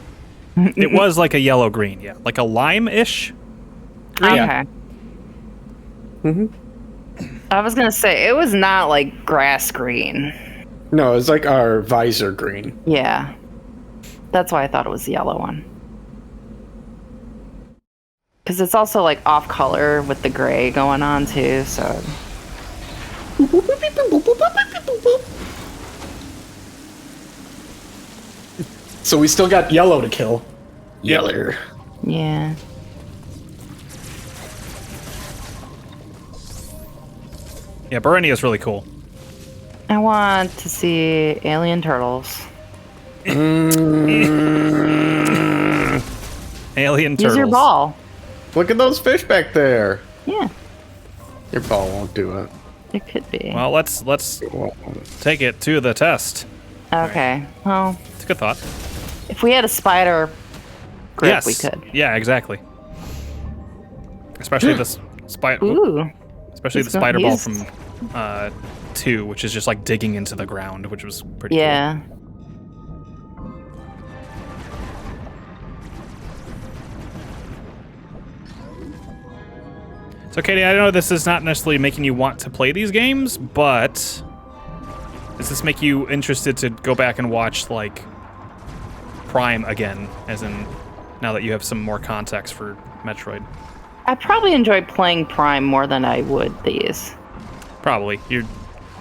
It was like a yellow green, yeah, like a lime-ish green. Okay. I was gonna say it was not like grass green. No, it's like our visor green. Yeah. That's why I thought it was the yellow one. Because it's also like off color with the gray going on too, so. So we still got yellow to kill. Yeller. Yeah. Yeah, Berenia is really cool. I want to see alien turtles. Alien Use turtles. your ball. Look at those fish back there. Yeah, Your ball won't do it. it could be. Well, let's take it to the test. Okay. Well, It's a good thought. if we had a spider grip, Yes. we could. Yeah, exactly. Especially this spider. Ooh. Especially the He's gonna spider ball use- from 2, which is just like digging into the ground, which was pretty Yeah. cool. So, Katie, I know this is not necessarily making you want to play these games, but does this make you interested to go back and watch, like, Prime again, as in now that you have some more context for Metroid? I probably enjoy playing Prime more than I would these. Probably.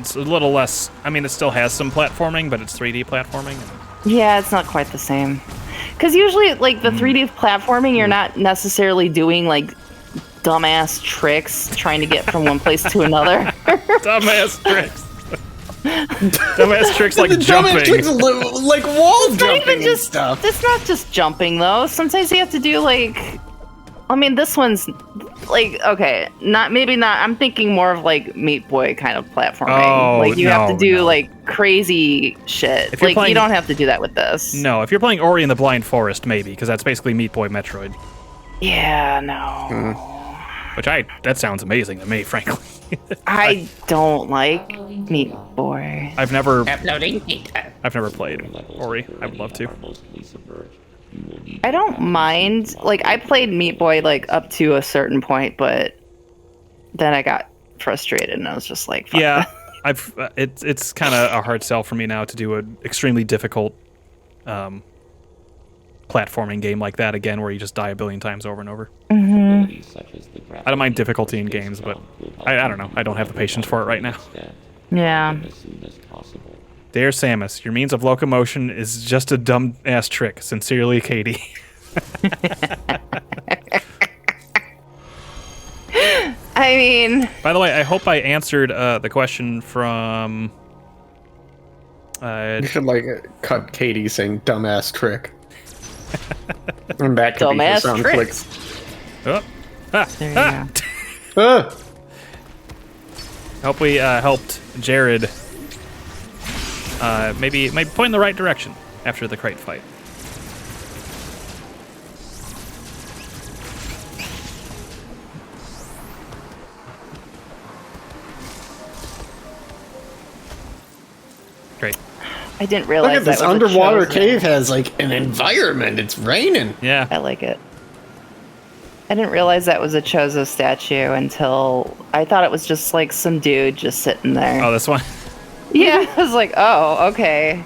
It's a little less. I mean, it still has some platforming, but it's 3D platforming. Yeah, it's not quite the same. Because usually, like, the 3D platforming, you're not necessarily doing, like, dumbass tricks trying to get from one place to another. Dumbass tricks. Dumbass tricks like The jumping. dumbass tricks like wall Not jumping even and just stuff. It's not just jumping though. Sometimes you have to do like. I mean, this one's like okay, maybe not. I'm thinking more of like Meat Boy kind of platforming. Oh, like you have to no, do no. like crazy shit. If you're Like playing- you don't have to do that with this. No, if you're playing Ori and the Blind Forest, maybe, because that's basically Meat Boy Metroid. Yeah, no. Which that sounds amazing to me, frankly. I don't like Meat Boy. I've never played Ori. I would love to. I don't mind. Like I played Meat Boy like up to a certain point, but then I got frustrated and I was just like, fuck Yeah, that. it's kind of a hard sell for me now to do an extremely difficult platforming game like that again, where you just die a billion times over and over. I don't mind difficulty in games, but I don't know. I don't have the patience for it right now. Yeah. Dear Samus, your means of locomotion is just a dumb-ass trick. Sincerely, Katie. I mean, By the way, I hope I answered the question from... You should like cut Katie saying dumbass trick. And that could be her Dumbass sound tricks. Oh. Ah, there you ah. go. Ah! Hope we helped Jared maybe point in the right direction after the crate fight. Great. I didn't Look realize at this that was a underwater chosen. cave has like an environment. It's raining. Yeah. I like it. I didn't realize that was a Chozo statue until I thought it was just like some dude just sitting there. Oh, this one? Yeah, I was like, oh, okay.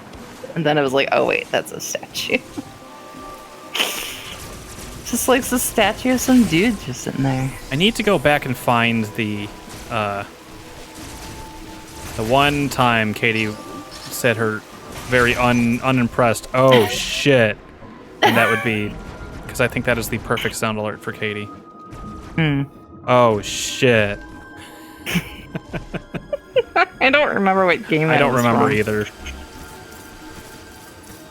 And then I was like, oh wait, that's a statue. Just like the statue of some dude just sitting there. I need to go back and find the one time Katie said her very unimpressed, oh shit. And that would be, because I think that is the perfect sound alert for Katie. Hmm. Oh shit. I don't remember what game I don't was remember from. either.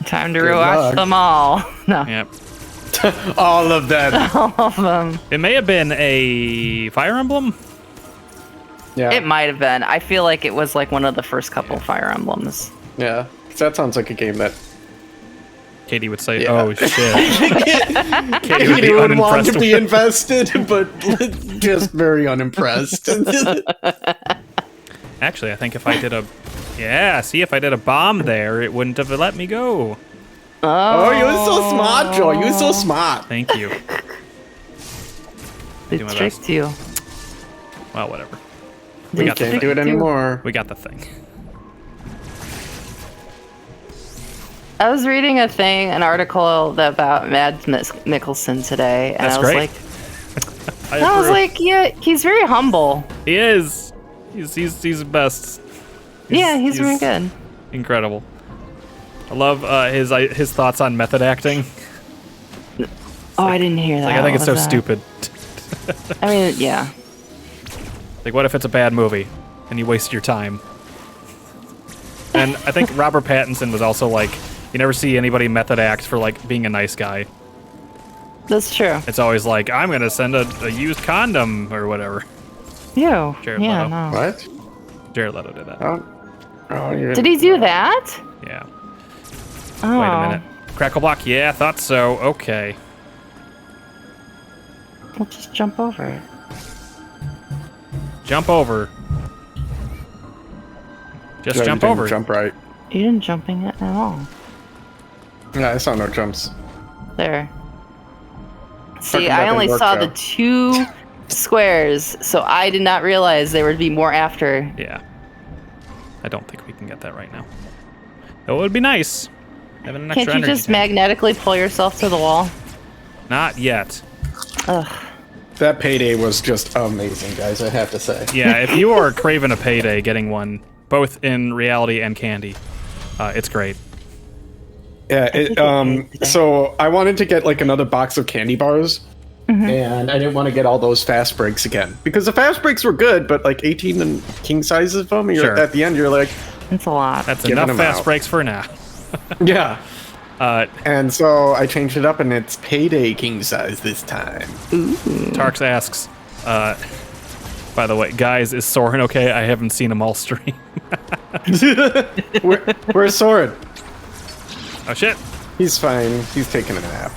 Time to Good rewatch luck. them all. No, Yep. All of them. all of them. It may have been a Fire Emblem. Yeah. It might have been. I feel like it was like one of the first couple Fire Emblems. Yeah. 'Cause that sounds like a game that Katie would say, Yeah. oh shit. Katie would be Katie would want unimpressed to be with. invested, but just very unimpressed. Actually, I think if I did if I did a bomb there, it wouldn't have let me go. Oh, you were so smart, Joe. You were so smart. Thank you. They Do my tricked best. you. Well, whatever. They got the Can't thing. do it anymore. We got the thing. I was reading an article about Mads Mikkelsen today, and That's I was great. like, I I was approve. like, yeah, he's very humble. He is. He's the best. Yeah, he's very good. Incredible. I love his thoughts on method acting. Oh, I didn't hear that. Like, I think it's so What was that? stupid. I mean, yeah. Like, what if it's a bad movie? and you wasted your time. And I think Robert Pattinson was also like, you never see anybody method act for like being a nice guy. That's true. It's always like, I'm gonna send a used condom or whatever. You. Jared Yeah, Leto. no. What? Jared Leto did that. Oh, yeah. Did he do that? Yeah. Oh. Wait a minute. Crackle block? Yeah, I thought so. Okay. We'll just jump over it. Jump over. Just No, you jump didn't over. Jump right. You didn't jumping it at all. Yeah, I saw no jumps. There. See, Fucking I that only didn't saw work, the 2 squares, so I did not realize there would be more after. Yeah. I don't think we can get that right now. It would be nice. Having an Can't extra you energy just tank. magnetically pull yourself to the wall? Not yet. Ugh. That payday was just amazing, guys, I have to say. Yeah, if you are craving a payday, getting one, both in reality and candy, it's great. Yeah, so I wanted to get like another box of candy bars, and I didn't want to get all those fast breaks again. Because the fast breaks were good, but like 18 and king sizes of them, and Sure. at the end you're like, It's a lot. That's Giving enough them fast out. breaks for now. yeah. Uh, And so I changed it up, and it's payday king size this time. Tarks asks, by the way, guys, is Soren okay? I haven't seen him all stream. Where's Sword? Oh, shit. He's fine. He's taking a nap.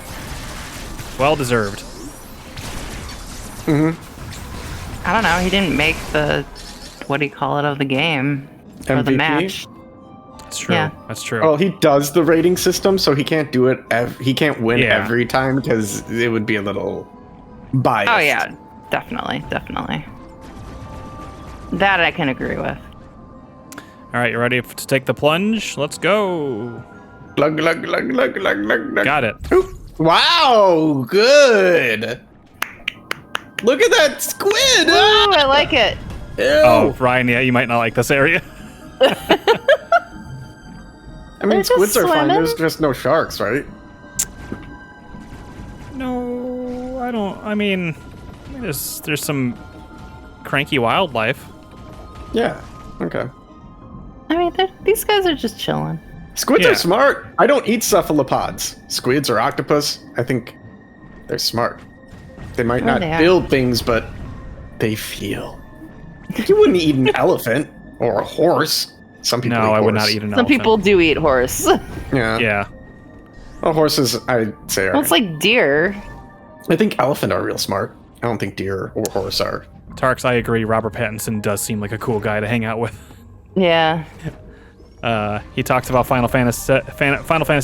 Well deserved. I don't know. He didn't make the, what do you call it, of the game. Or the MVP? match. It's true. Yeah. That's true. Well, he does the rating system, so he can't do it. He can't win Yeah. every time because it would be a little biased. Oh, yeah. Definitely. Definitely. That I can agree with. All right, you ready to take the plunge? Let's go. Glug, glug, glug, glug, glug, glug, glug. Got it. Oop. Wow, good. Look at that squid. Ooh, I like it. Ew. Oh, Ryan, yeah, you might not like this area. I mean, They're just squids are fine. swimming. There's just no sharks, right? No, I don't. I mean, there's some cranky wildlife. Yeah. Okay. I mean, these guys are just chilling. Squids Yeah. are smart. I don't eat cephalopods. Squids or octopus. I think they're smart. They might not they are. build things, but they feel. You wouldn't eat an elephant or a horse. Some people. No, eat I would horse. not eat an Some elephant. people do eat horse. Yeah. Yeah. Well, horses, I'd say are. Well, it's like deer. I think elephant are real smart. I don't think deer or horse are. Tarks, I agree. Robert Pattinson does seem like a cool guy to hang out with. Yeah. He talks about Final Fantasy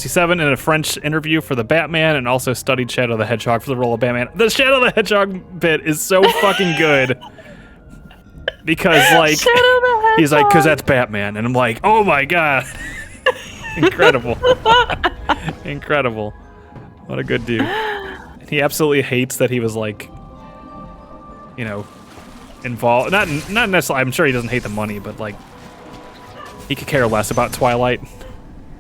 VII in a French interview for the Batman, and also studied Shadow the Hedgehog for the role of Batman. The Shadow the Hedgehog bit is so fucking good because, like, Shadow the he's like, Hedgehog. "Cause that's Batman," and I'm like, "Oh my god, incredible, incredible! What a good dude." He absolutely hates that he was like, you know, involved. Not necessarily. I'm sure he doesn't hate the money, but like. He could care less about Twilight.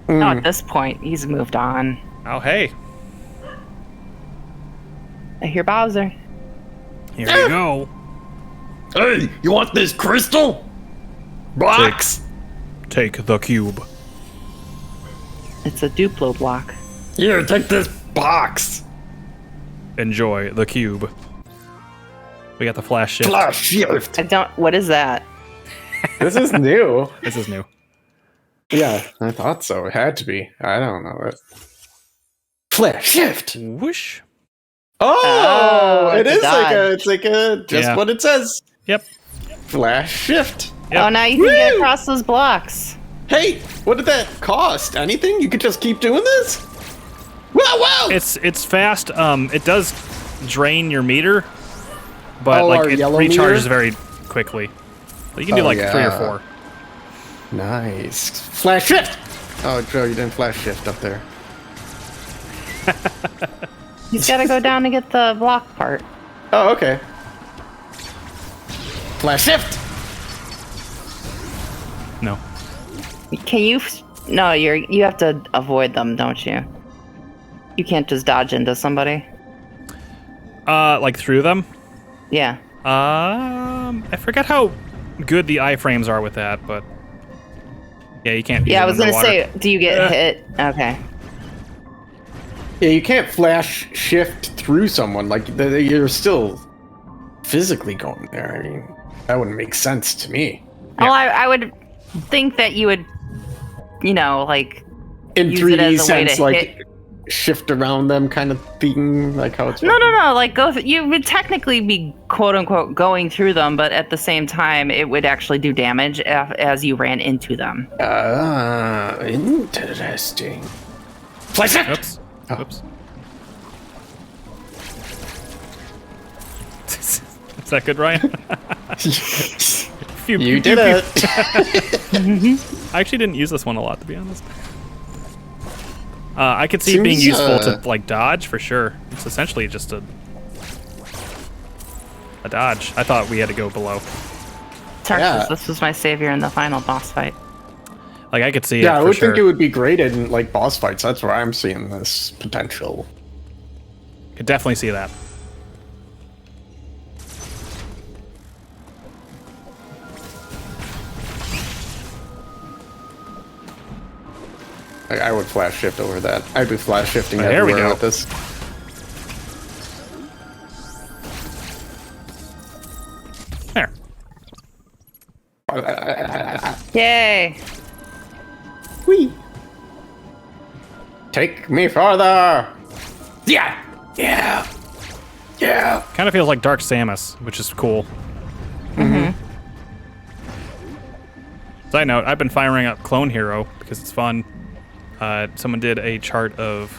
No, at this point, he's moved on. Oh, hey. I hear Bowser. Here you go. Hey, you want this crystal? Box. Take the cube. It's a Duplo block. Here, take this box. Enjoy the cube. We got the flash shift. Flash shift. I don't. What is that? This is new. This is new. Yeah, I thought so. It had to be. I don't know it. Flash shift. Whoosh. Oh, it it's a is like dodge. it's like a just Yeah. what it says. Yep. Flash shift. Yep. Oh, now you can get Woo! across those blocks. Hey, what did that cost? Anything? You could just keep doing this? Wow, wow! It's fast. It does drain your meter, but Oh, like our it yellow recharges meter? very quickly. So you can do Oh, like 3 or yeah. 4. Nice. Flash shift! Oh, Joe, you didn't flash shift up there. He's got to go down to get the block part. Oh, okay. Flash shift! No. Can you? No, you have to avoid them, don't you? You can't just dodge into somebody. Like through them. Yeah. I forget how good the iframes are with that, but yeah, you can't. Yeah, I was gonna underwater. say, do you get hit? Okay. Yeah, you can't flash shift through someone. Like, you're still physically going there. I mean, that wouldn't make sense to me. Well, I would think that you would, like, In use 3D it as a way sense, to like, hit. shift around them kind of thing, like how it's No. Like, you would technically be quote unquote going through them, but at the same time, it would actually do damage as you ran into them. Interesting. Flash it! Oops. Oops. Is that good, Ryan? You did it. I actually didn't use this one a lot, to be honest. I could see it being Seems, useful to like dodge for sure. It's essentially just a dodge. I thought we had to go below. Tarkus, this was my savior in the final boss fight. Like I could see it. Yeah, I for would sure. think it would be great in like boss fights. That's where I'm seeing this potential. Could definitely see that. I would flash shift over that. I'd be flash shifting There we everywhere go. with this. There. Yay! Whee! Take me farther! Yeah! Yeah! Yeah! Kind of feels like Dark Samus, which is cool. Side note, I've been firing up Clone Hero because it's fun. Someone did a chart of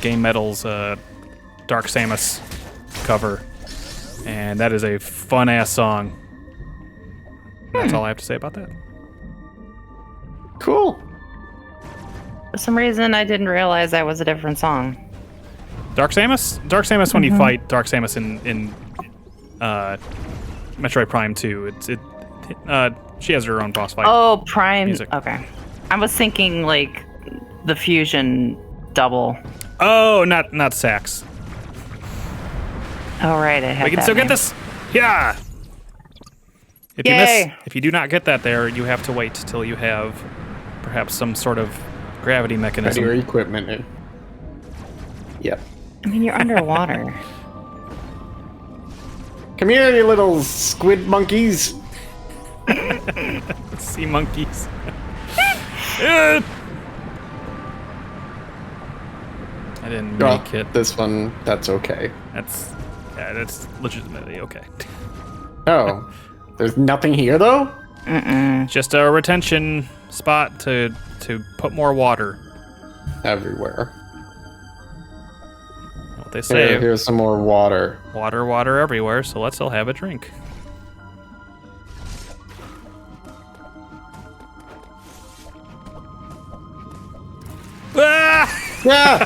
Game Metal's Dark Samus cover, and that is a fun-ass song. That's all I have to say about that. Cool. For some reason, I didn't realize that was a different song. Dark Samus? Dark Samus when you fight Dark Samus in Metroid Prime 2. She has her own boss fight. Oh, Prime. Music. Okay. I was thinking like the fusion double. Oh, not Sax. Oh, right. It had We can that still get name. this. Yeah. If you Yay. if you do not get that there, you have to wait till you have perhaps some sort of gravity mechanism. Your equipment. Yep. I mean, you're underwater. Come here, you little squid monkeys. Sea monkeys. I didn't Well, make it. this one, that's okay. That's legitimately okay. Oh, there's nothing here though? Just a retention spot to put more water. Everywhere. What they say, Here's some more water. water everywhere. So let's all have a drink. Ah! Yeah!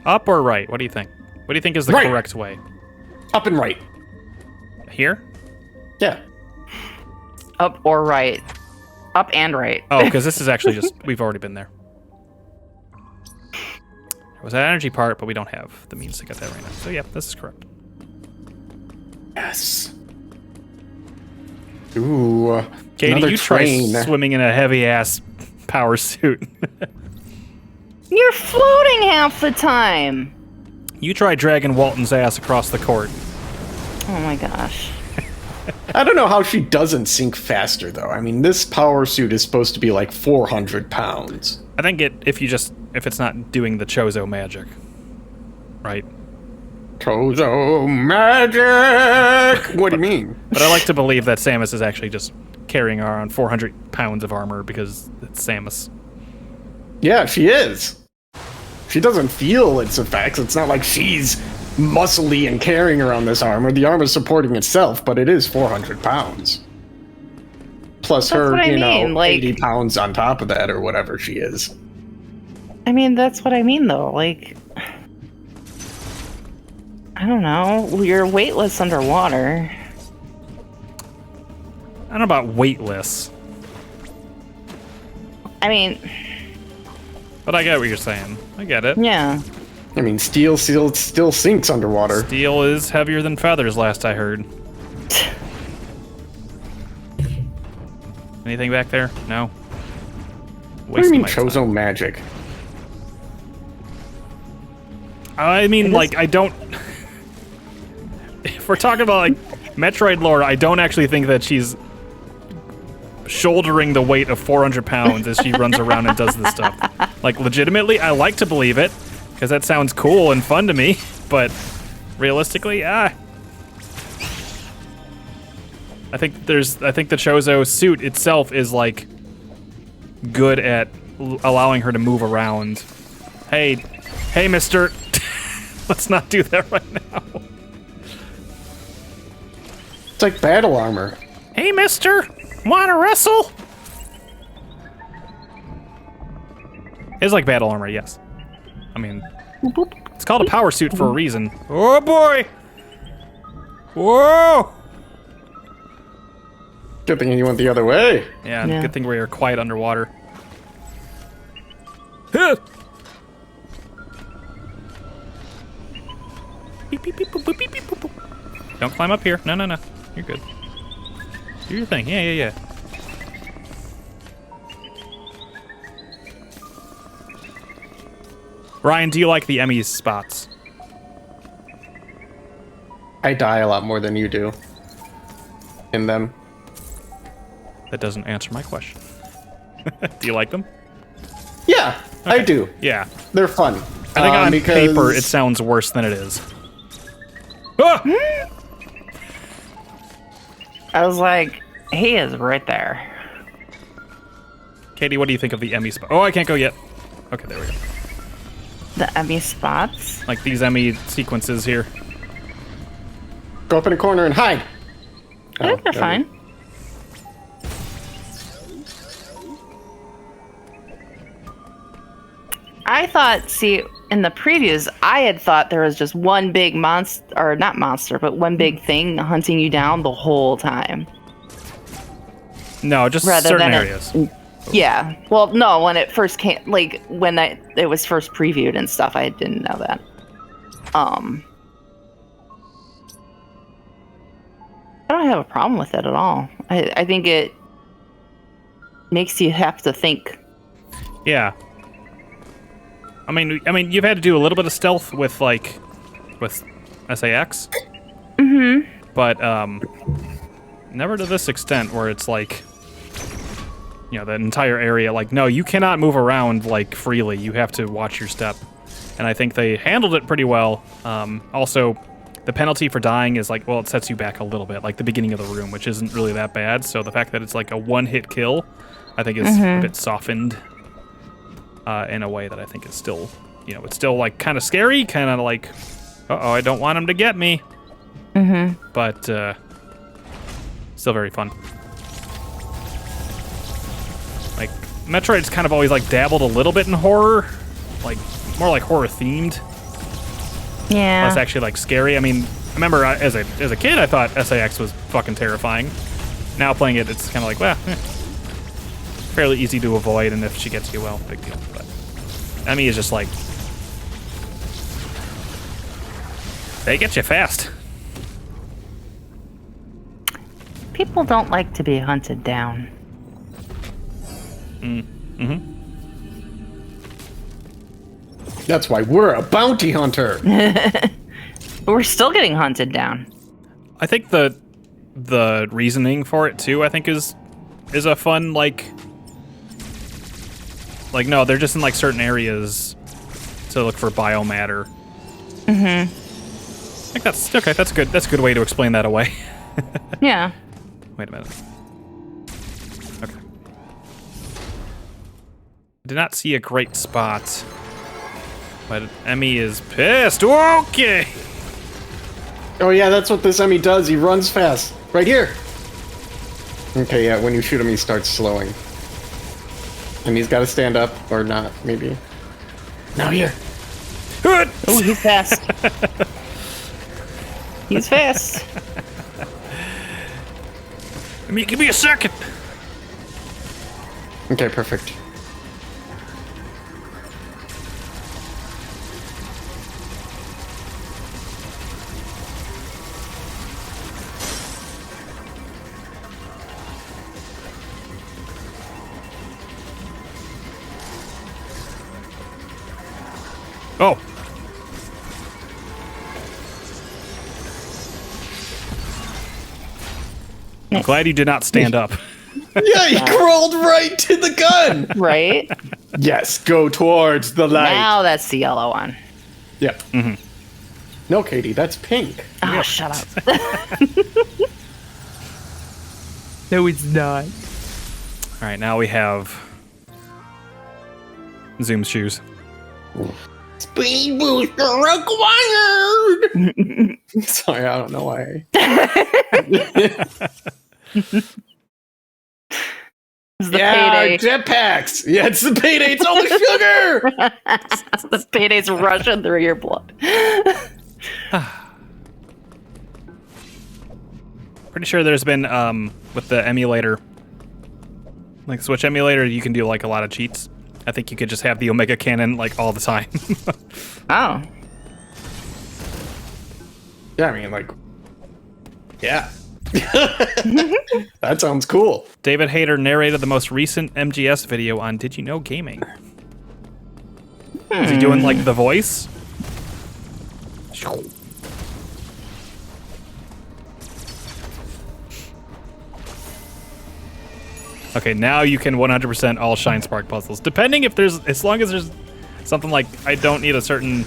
Up or right? What do you think? What do you think is the Right. correct way? Up and right. Here? Yeah. Up or right? Up and right. Oh, because this is actually just, we've already been there. There was that energy part, but we don't have the means to get that right now. So yeah, this is correct. Yes. Ooh. Katie, another you try train. swimming in a heavy-ass power suit. You're floating half the time. You try dragging Walton's ass across the court. Oh my gosh. I don't know how she doesn't sink faster though. I mean, this power suit is supposed to be like 400 pounds. I think if it's not doing the Chozo magic, right? Chozo magic! What do you mean? But I like to believe that Samus is actually just carrying around 400 pounds of armor because it's Samus. Yeah, she is. She doesn't feel its effects. It's not like she's muscly and carrying around this armor. The armor's supporting itself, but it is 400 pounds. Plus That's her, what I mean, like- 80 pounds on top of that or whatever she is. I mean, that's what I mean, though. Like, I don't know. You're weightless underwater. I don't know about weightless. I mean, But I get what you're saying. I get it. yeah. I mean, steel still sinks underwater. Steel is heavier than feathers, last I heard. Anything back there? No. What do you mean, Wasting my time. Chozo magic? I mean, like, I don't... If we're talking about, like, Metroid lore, I don't actually think that she's shouldering the weight of 400 pounds as she runs around and does this stuff. Like, legitimately, I like to believe it, because that sounds cool and fun to me, but realistically, I think the Chozo suit itself is, like, good at allowing her to move around. Hey, mister! Let's not do that right now. It's like battle armor. Hey, mister! Wanna wrestle? It's like battle armor, yes. I mean, it's called a power suit for a reason. Oh boy! Whoa! Good thing you went the other way. Yeah, Yeah. good thing we are quiet underwater. Huh. Beep, beep, beep, boop, boop, beep, beep, boop, boop. Don't climb up here. No. You're good. Do your thing. Yeah. Ryan, do you like the Emmy spots? I die a lot more than you do. In them. That doesn't answer my question. Do you like them? Yeah, I do. Yeah. They're fun. I think on because- paper it sounds worse than it is. Ah! I was like, he is right there. Katie, what do you think of the Emmy spot? Oh, I can't go yet. Okay, there we go. The Emmy spots. Like these Emmy sequences here. Go up in a corner and hide. I think they're okay. fine. I thought, see, in the previews, I had thought there was just one big monster, or not monster, but one big thing hunting you down the whole time. No, just Rather certain than areas. Yeah. Well, no, when it first came, like, when it was first previewed and stuff, I didn't know that. I don't have a problem with it at all. I think it makes you have to think. Yeah. I mean, you've had to do a little bit of stealth with SAX. Mm-hmm. But never to this extent where it's like, you know, the entire area. Like, no, you cannot move around like freely. You have to watch your step. And I think they handled it pretty well. Also, the penalty for dying is like, well, it sets you back a little bit, like the beginning of the room, which isn't really that bad. So the fact that it's like a one-hit kill, I think is a bit softened in a way that I think is still, you know, it's still like kind of scary, kind of like, uh-oh, I don't want him to get me. Mm-hmm. But still very fun. Like, Metroid's kind of always like dabbled a little bit in horror, like more like horror themed. Yeah. Less actually like scary. I mean, I remember as a kid, I thought SAX was fucking terrifying. Now playing it, it's kind of like, well, fairly easy to avoid, and if she gets you, well, big deal. But Emmy is just like, they get you fast. People don't like to be hunted down. Mm-hmm. That's why we're a bounty hunter. But we're still getting hunted down. I think the reasoning for it too, I think is a fun like no, they're just in like certain areas to look for biomatter. Mm-hmm. I think that's okay. That's a good way to explain that away. Yeah. Wait a minute. Okay. I did not see a great spot, but Emmy is pissed. Okay. Oh yeah, that's what this Emmy does. He runs fast. Right here. Okay, yeah, when you shoot him, he starts slowing. And he's got to stand up, or not, maybe. Now here. Oh, he's fast. He's fast. Give me a second. Okay, perfect. I'm glad you did not stand up. Yeah, he crawled right to the gun. Right? Yes, go towards the light. Now that's the yellow one. Yeah. No, Katie, that's pink. Oh, shut up. No, it's not. All right, now we have Zoom's shoes. Speed booster required. Sorry, I don't know why. It's the payday. Jetpacks. Yeah, it's the payday. It's all the sugar. The payday's rushing through your blood. Pretty sure there's been with the emulator, like Switch emulator, you can do like a lot of cheats. I think you could just have the Omega Cannon like all the time. Oh. Yeah, I mean, like, yeah. That sounds cool. David Hayter narrated the most recent MGS video on Did You Know Gaming. Is he doing like the voice? Okay, now you can 100% all Shine Spark puzzles. Depending if there's, as long as there's something like, I don't need a certain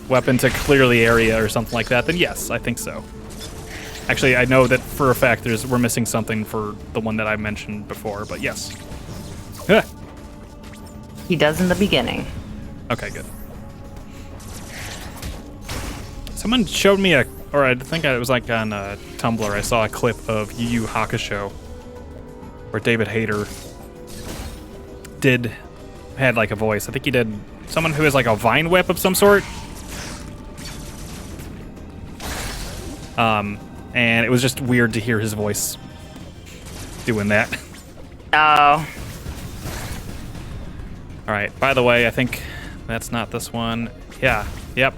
weapon to clear the area or something like that, then yes, I think so. Actually, I know that for a fact we're missing something for the one that I mentioned before, but yes. Ah. He does in the beginning. Okay, good. Someone showed me or I think it was like on Tumblr, I saw a clip of Yu Yu Hakusho where David Hayter had like a voice. I think he did someone who has like a vine whip of some sort. And it was just weird to hear his voice doing that. Oh. All right, by the way, I think that's not this one. Yeah, yep.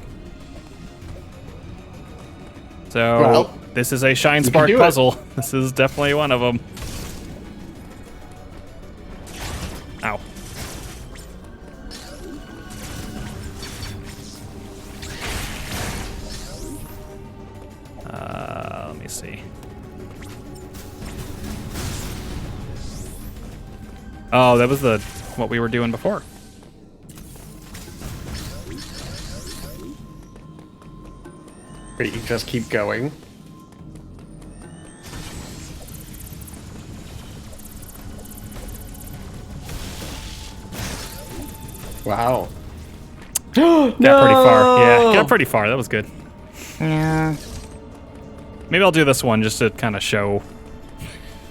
So, Well, this is a Shine can Spark do it. puzzle. This is definitely one of them. Ow. Let me see. Oh, that was what we were doing before. Wait, you just keep going. Wow. Got pretty far. Yeah, got pretty far. That was good. Yeah. Maybe I'll do this one just to kind of show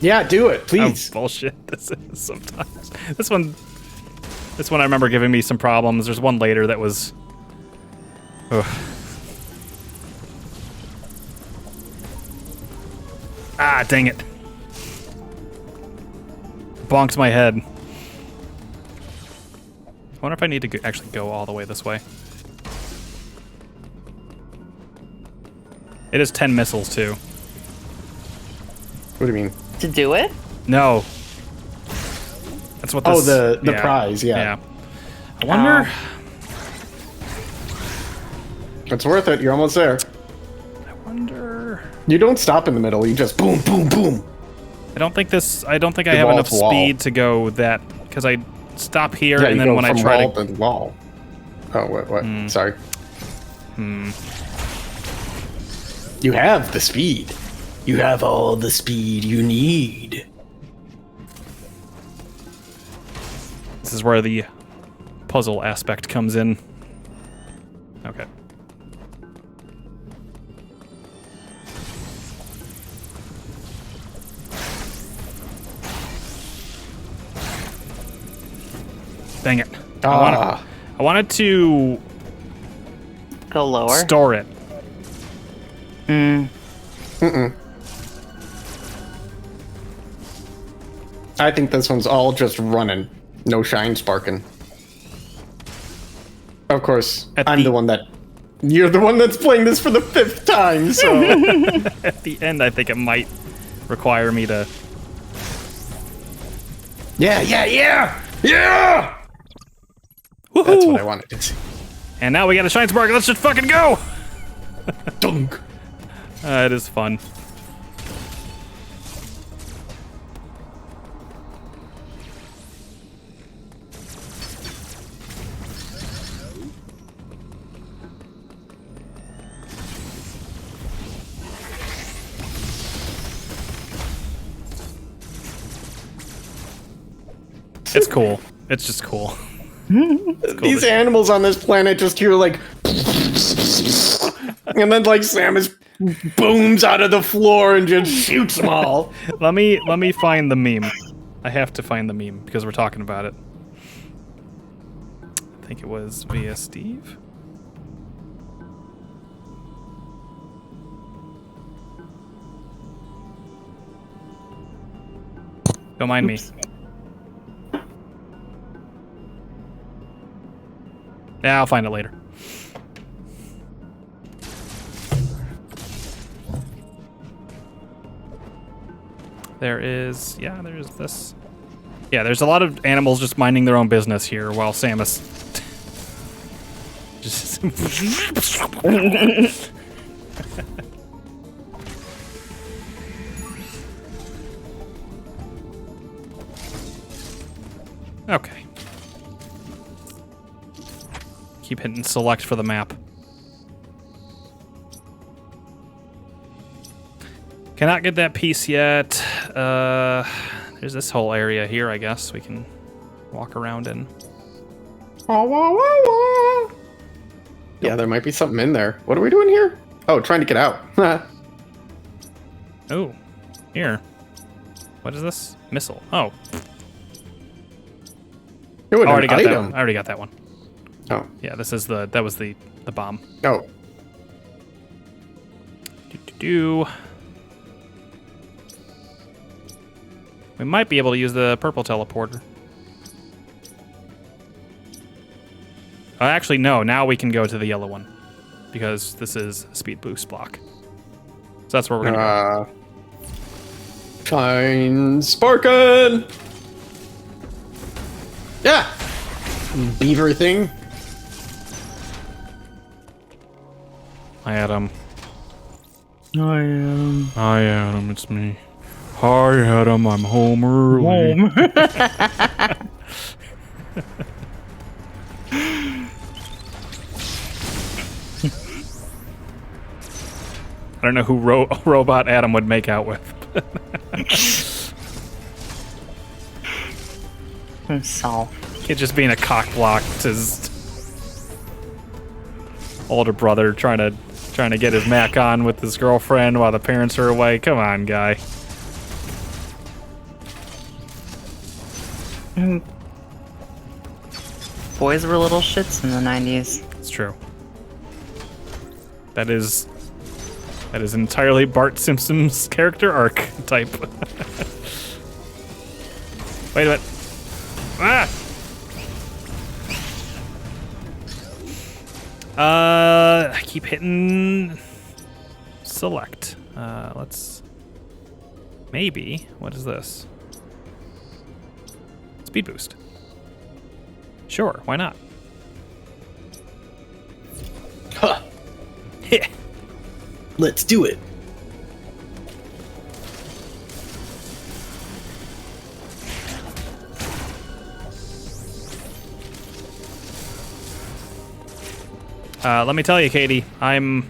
Yeah, do it, how please. bullshit this is sometimes. This one I remember giving me some problems. There's one later that was... Ugh. Ah, dang it. Bonked my head. I wonder if I need to actually go all the way this way. It is 10 missiles, too. What do you mean? To do it? No. That's what this... Oh, the prize, yeah. I wonder... It's worth it. You're almost there. I wonder... You don't stop in the middle. You just boom, boom, boom. I don't think I have wall enough to wall. speed to go that... Because I stop here, Yeah, and you then go when I from try wall to... to wall. Oh, what? Sorry. You have the speed. You have all the speed you need. This is where the puzzle aspect comes in. Okay. Dang it. I wanted to Go lower. store it. I think this one's all just running. No shine sparking. Of course, you're the one that's playing this for the 5th time, so... At the end, I think it might require me to... Yeah! Woohoo! That's what I wanted to see. And now we got a Shine Spark. Let's just fucking go! Dunk! It is fun. It's cool. It's just cool. It's cool These animals on this planet just hear like, and then like Samus booms out of the floor and just shoots them all. Let me find the meme. I have to find the meme because we're talking about it. I think it was via Steve. Don't mind me. Yeah, I'll find it later. There's this. Yeah, there's a lot of animals just minding their own business here while Samus just Okay. Keep hitting select for the map. Cannot get that piece yet. There's this whole area here, I guess, we can walk around in. Yeah, there might be something in there. What are we doing here? Oh, trying to get out. Oh, here. What is this? Missile. Oh. I already got that one. I already got that one. Oh. Yeah, this is that was the bomb. Oh. Do. We might be able to use the purple teleporter. Actually, no. Now we can go to the yellow one because this is a speed boost block. So that's where we're gonna go. Shine sparkin'. Yeah. Beaver thing. Hi, Adam. Hi, Adam. Hi, Adam. It's me. Hi, Adam. I'm home early. I don't know who Robot Adam would make out with. Himself. It just being a cock block to his older brother trying to get his Mac on with his girlfriend while the parents are away. Come on, guy. Boys were little shits in the 90s. It's true. That is entirely Bart Simpson's character arc type. Wait a minute. Ah! I keep hitting select. Let's maybe. What is this? Speed boost. Sure, why not? Huh. Let's do it. Let me tell you, Katie, I'm...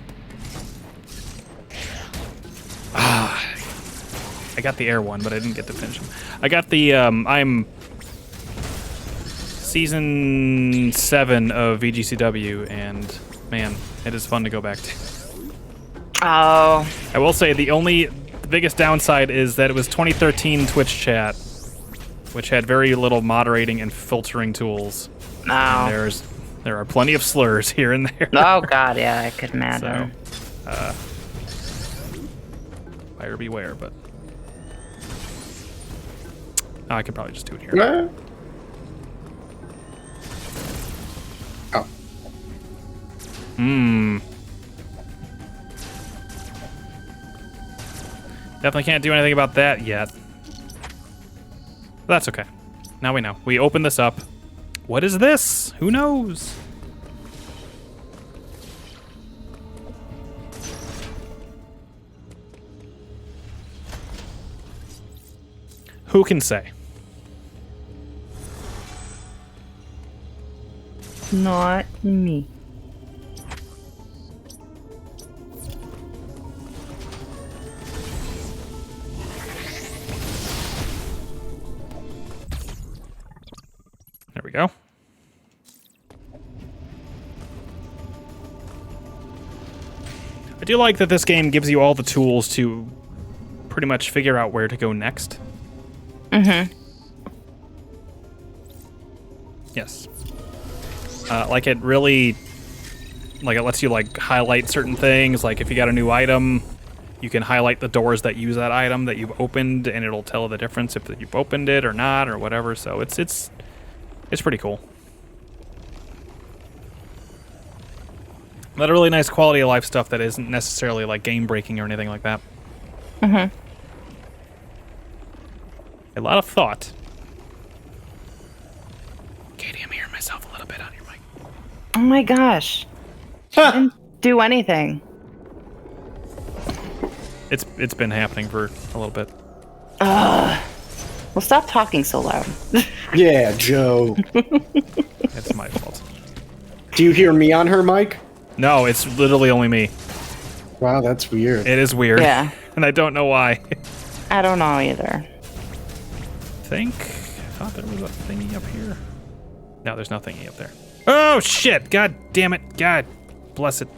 I got the air one, but I didn't get to finish him. I got the, I'm... Season 7 of VGCW, and, man, it is fun to go back to. Oh. I will say the biggest downside is that it was 2013 Twitch chat, which had very little moderating and filtering tools. No. And there are plenty of slurs here and there. Oh god, yeah, I could imagine. So, buyer beware, but I could probably just do it here. Oh. Definitely can't do anything about that yet. But that's okay. Now we know. We open this up. What is this? Who knows? Who can say? Not me. I do like that this game gives you all the tools to pretty much figure out where to go next. Mm-hmm. Yes. Like it really, like it lets you like highlight certain things. Like if you got a new item, you can highlight the doors that use that item that you've opened, and it'll tell the difference if you've opened it or not or whatever. So it's pretty cool. A lot of really nice quality of life stuff that isn't necessarily like game breaking or anything like that. Mm-hmm. A lot of thought. Katie, I'm hearing myself a little bit on your mic. Oh my gosh. I didn't do anything. It's been happening for a little bit. Well, stop talking so loud. Yeah, Joe. It's my fault. Do you hear me on her mic? No, it's literally only me. Wow, that's weird. It is weird. Yeah. And I don't know why. I don't know either. I thought there was a thingy up here. No, there's no thingy up there. Oh shit! God damn it! God bless it.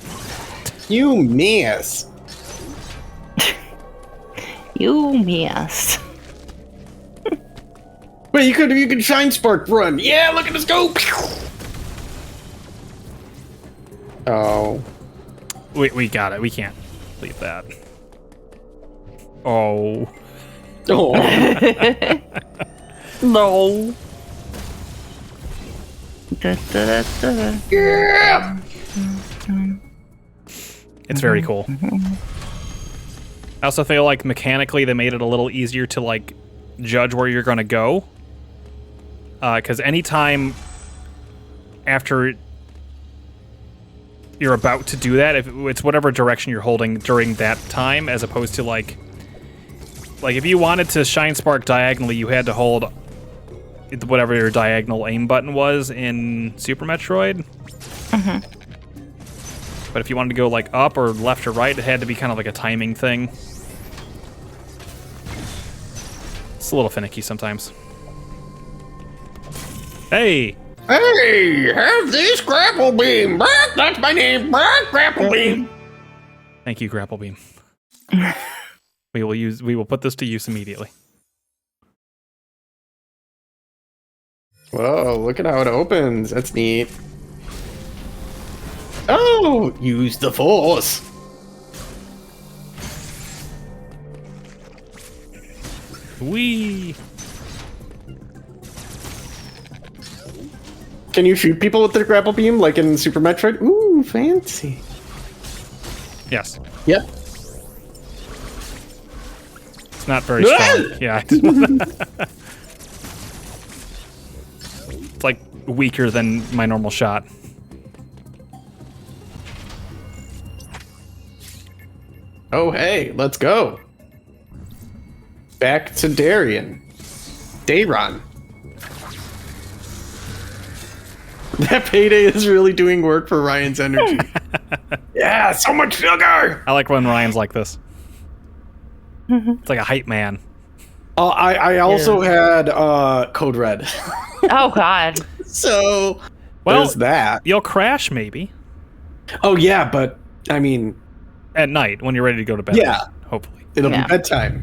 You miss. You missed. Wait, you could shine spark run. Yeah, look at us go. Oh. We got it. We can't leave that. Oh. Oh. No. Yeah. It's very cool. I also feel like mechanically they made it a little easier to like judge where you're gonna go. Because anytime after you're about to do that, if it's whatever direction you're holding during that time, as opposed to like if you wanted to shine spark diagonally, you had to hold whatever your diagonal aim button was in Super Metroid. Mm-hmm. But if you wanted to go like up or left or right, it had to be kind of like a timing thing. It's a little finicky sometimes. Hey! Hey, have this grapple beam. That's my name. Grapple beam. Thank you, Grapple Beam. We will put this to use immediately. Whoa, look at how it opens. That's neat. Oh, use the force. Whee! Can you shoot people with the grapple beam like in Super Metroid? Ooh, fancy. Yes. Yep. It's not very strong. Yeah. It's like weaker than my normal shot. Oh, hey, let's go. Back to Darien. Dayron. That payday is really doing work for Ryan's energy. Yeah, so much sugar! I like when Ryan's like this. It's like a hype man. Oh, I also had Code Red. Oh, God. So, Well, there's that. You'll crash maybe Oh, yeah, but, I mean, at night when you're ready to go to bed. Yeah. Hopefully. it'll Yeah. be bedtime.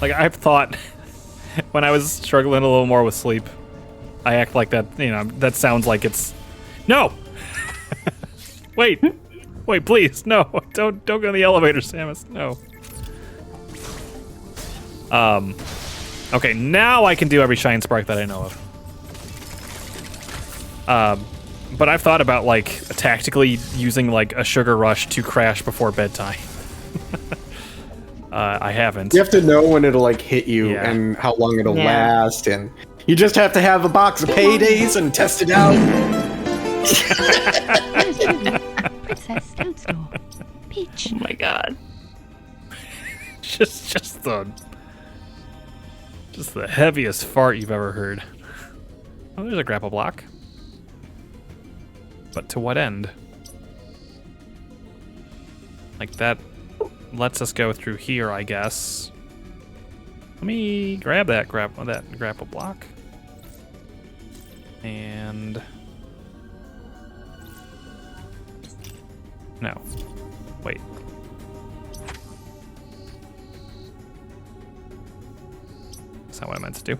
Like I've thought when I was struggling a little more with sleep, I act like that, that sounds like it's no. Wait, please, no, don't go in the elevator, Samus, no. Okay, now I can do every shine spark that I know of. But I've thought about like tactically using like a sugar rush to crash before bedtime. I haven't. You have to know when it'll like hit you Yeah. and how long it'll Yeah. last, and you just have to have a box of paydays and test it out. Princess, don't snore. Peach. Oh, my God. just the heaviest fart you've ever heard. Oh, there's a grapple block. But to what end? Like that lets us go through here, I guess. Let me grab that grapple block. And No. Wait. That's not what I meant to do.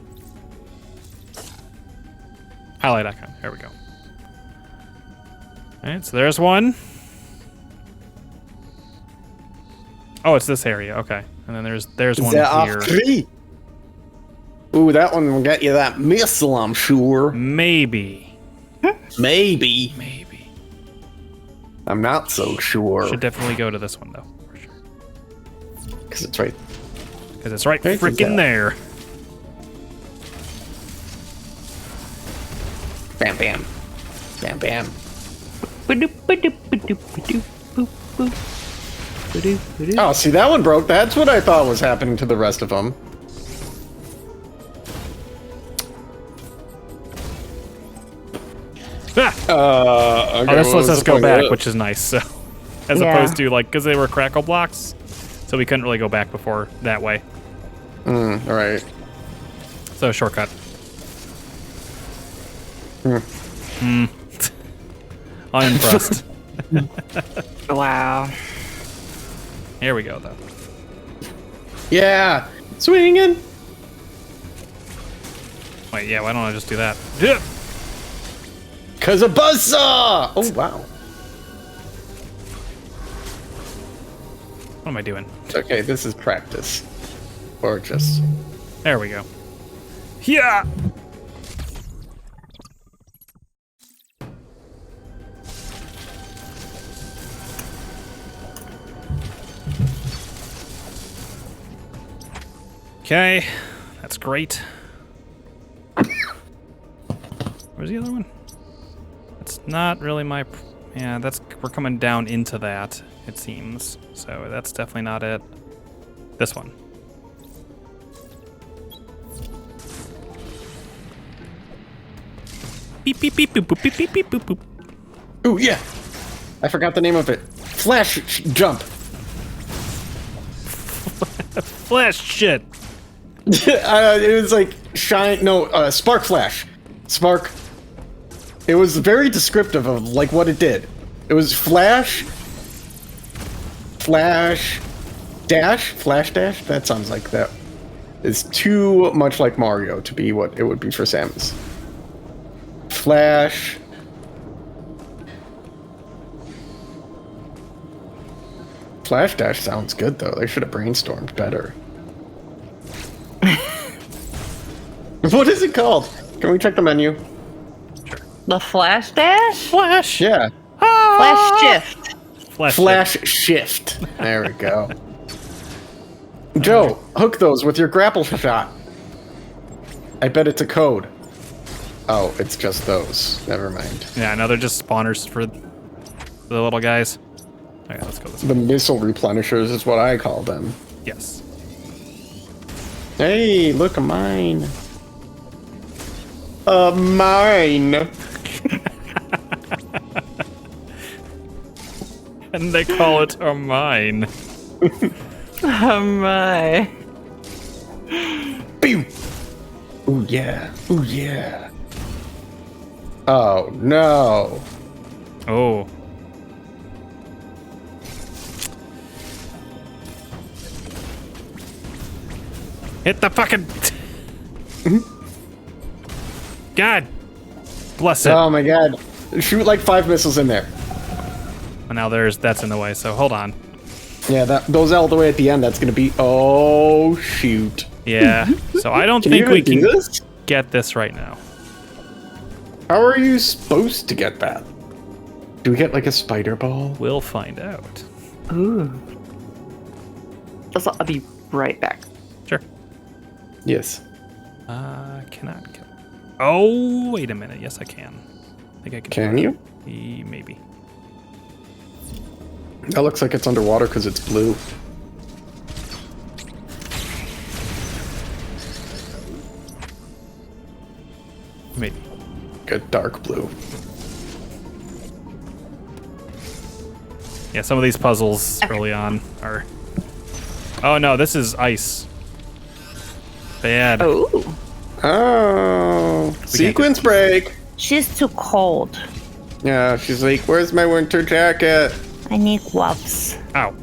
Highlight icon. There we go. Alright, so there's one. Oh, it's this area. Okay. And then there's one There are here. 3. Ooh, that one will get you that missile, I'm sure. Maybe. Maybe. Maybe. I'm not so sure. Should definitely go to this one, though. For sure. Because it's right. Because it's right Right freaking there. there. Bam, bam. Bam, bam. Oh, see, that one broke. That's what I thought was happening to the rest of them. Ah! Okay, Oh, this what lets was us the go point of back, this? which is nice. So, as Yeah. opposed to, like, because they were crackle blocks, so we couldn't really go back before that way. Alright. So, shortcut. I'm impressed. Wow. Here we go, though. Yeah! Swinging! Wait, yeah, why don't I just do that? Yeah. Cause a buzzsaw! Oh, wow. What am I doing? Okay, this is practice. Or just... There we go. Yeah! Okay, that's great. Where's the other one? It's not really my... Yeah, that's... We're coming down into that, it seems. So that's definitely not it. This one. Beep, beep, beep, boop, boop, beep, beep, beep, boop, boop. Ooh, yeah! I forgot the name of it. Flash jump! Flash shit! It was like spark flash. Spark. It was very descriptive of like what it did. It was flash dash. That sounds like that is too much like Mario to be what it would be for Samus. Flash dash sounds good though. They should have brainstormed better. What is it called? Can we check the menu? The flash dash? Flash! Yeah. Flash shift. Flash shift. There we go. Joe, hook those with your grapple shot. I bet it's a code. Oh, it's just those. Never mind. Yeah, no, they're just spawners for the little guys. Okay, let's go this way. The missile replenishers is what I call them. Yes. Hey, look, a mine. A mine. And they call it a mine. Oh my. Boom. Ooh, yeah. Ooh, yeah. Oh, no. Oh. Hit the fucking... God. Bless it. Oh my god. Shoot like 5 missiles in there. And now that's in the way, so hold on. Yeah, that goes all the way at the end. That's gonna be... Oh, shoot. Yeah. So I don't Can think you we even can do this? get this right now. How are you supposed to get that? Do we get like a spider ball? We'll find out. Ooh. I'll be right back. Sure. Yes. Cannot kill. Oh, wait a minute. Yes, I can. I think I can. Can you? Maybe. That looks like it's underwater because it's blue. Maybe. Good dark blue. Yeah, some of these puzzles early on are... Oh no, this is ice. Bad. Oh. Oh. Sequence break. She's too cold. Yeah, she's like, where's my winter jacket? I need gloves. Ow.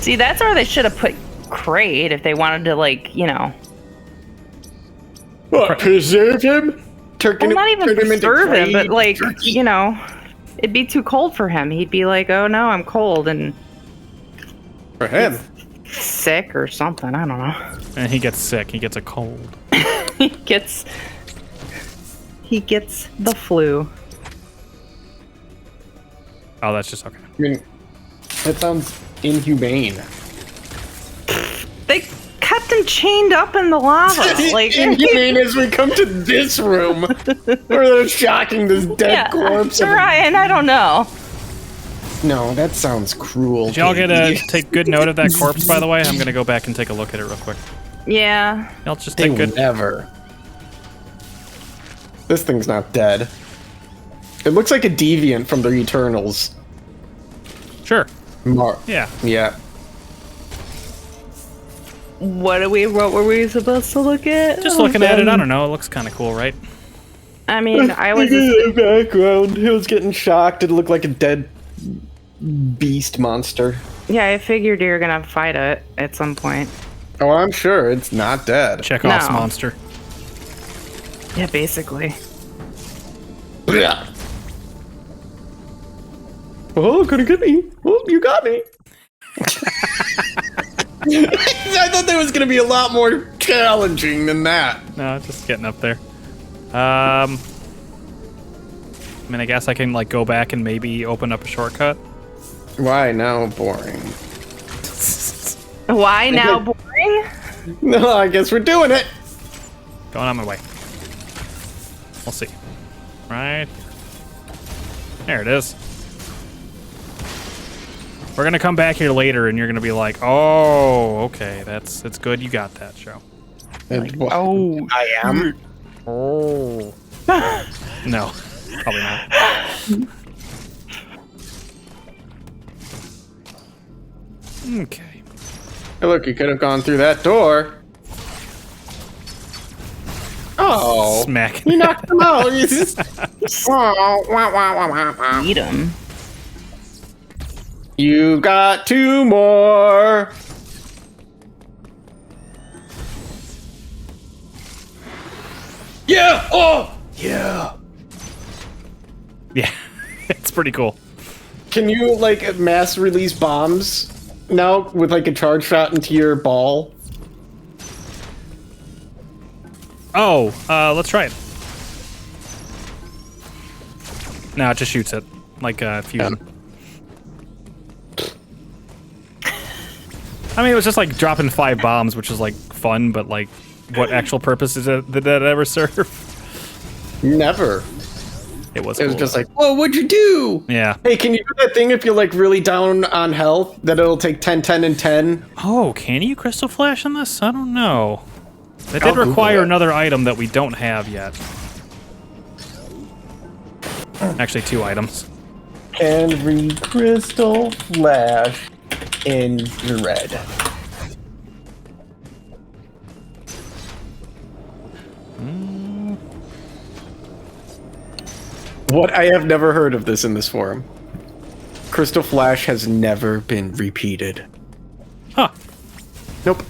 See, that's where they should have put Crate if they wanted to, like, you know. What, preserve him? Well, not even turn him into preserve him, but, Crate? like, you know, it'd be too cold for him. He'd be like, oh no, I'm cold and For him. sick or something. I don't know. And he gets sick. He gets a cold. He gets the flu. Oh, that's just okay. I mean, that sounds inhumane. They kept him chained up in the lava. Like, Inhumane as we come to this room where they're shocking this dead corpse. of a- Ryan, I don't know. No, that sounds cruel. Did y'all get Katie. to take good note of that corpse, by the way? I'm gonna go back and take a look at it real quick. Yeah. Y'all just They take will good. never. This thing's not dead. It looks like a deviant from the Eternals. Sure. Mar- Yeah. yeah. What were we supposed to look at? Just looking at it, I don't know. It looks kind of cool, right? I mean, I was In the just, background, it was getting shocked. It looked like a dead beast monster. yeah, I figured you were gonna fight it at some point. Oh, I'm sure it's not dead. Chekhov's No. monster. Yeah, basically. Oh, couldn't get me. Oh, you got me. I thought that was going to be a lot more challenging than that. No, just getting up there. I mean, I guess I can like go back and maybe open up a shortcut. Why now? Boring. Why now boring? No, I guess we're doing it. Going on my way. We'll see. Right. There it is. We're gonna come back here later, and you're gonna be like, "Oh, okay, it's good. You got that, show." Oh, I am. Oh. No, probably not. Okay. Hey, look, you could have gone through that door. Oh, Smack. you knocked him out. You just- Eat him. You got 2 more. Yeah. Oh, yeah. Yeah, it's pretty cool. Can you like mass release bombs now with like a charge shot into your ball? Oh, let's try it. No, it just shoots it like fusion. I mean, it was just like dropping 5 bombs, which is like fun, but like, what actual purpose did that ever serve? Never. It was. It was Cool, just though. like, whoa, what'd you do? Yeah. Hey, can you do that thing if you're like really down on health? That it'll take 10, 10, and 10? Oh, can you crystal flash in this? I don't know. It I'll did Google require it. another item that we don't have yet. Actually, 2 items. Can we crystal flash in the red? What? I have never heard of this in this forum. Crystal Flash has never been repeated. Huh. Nope.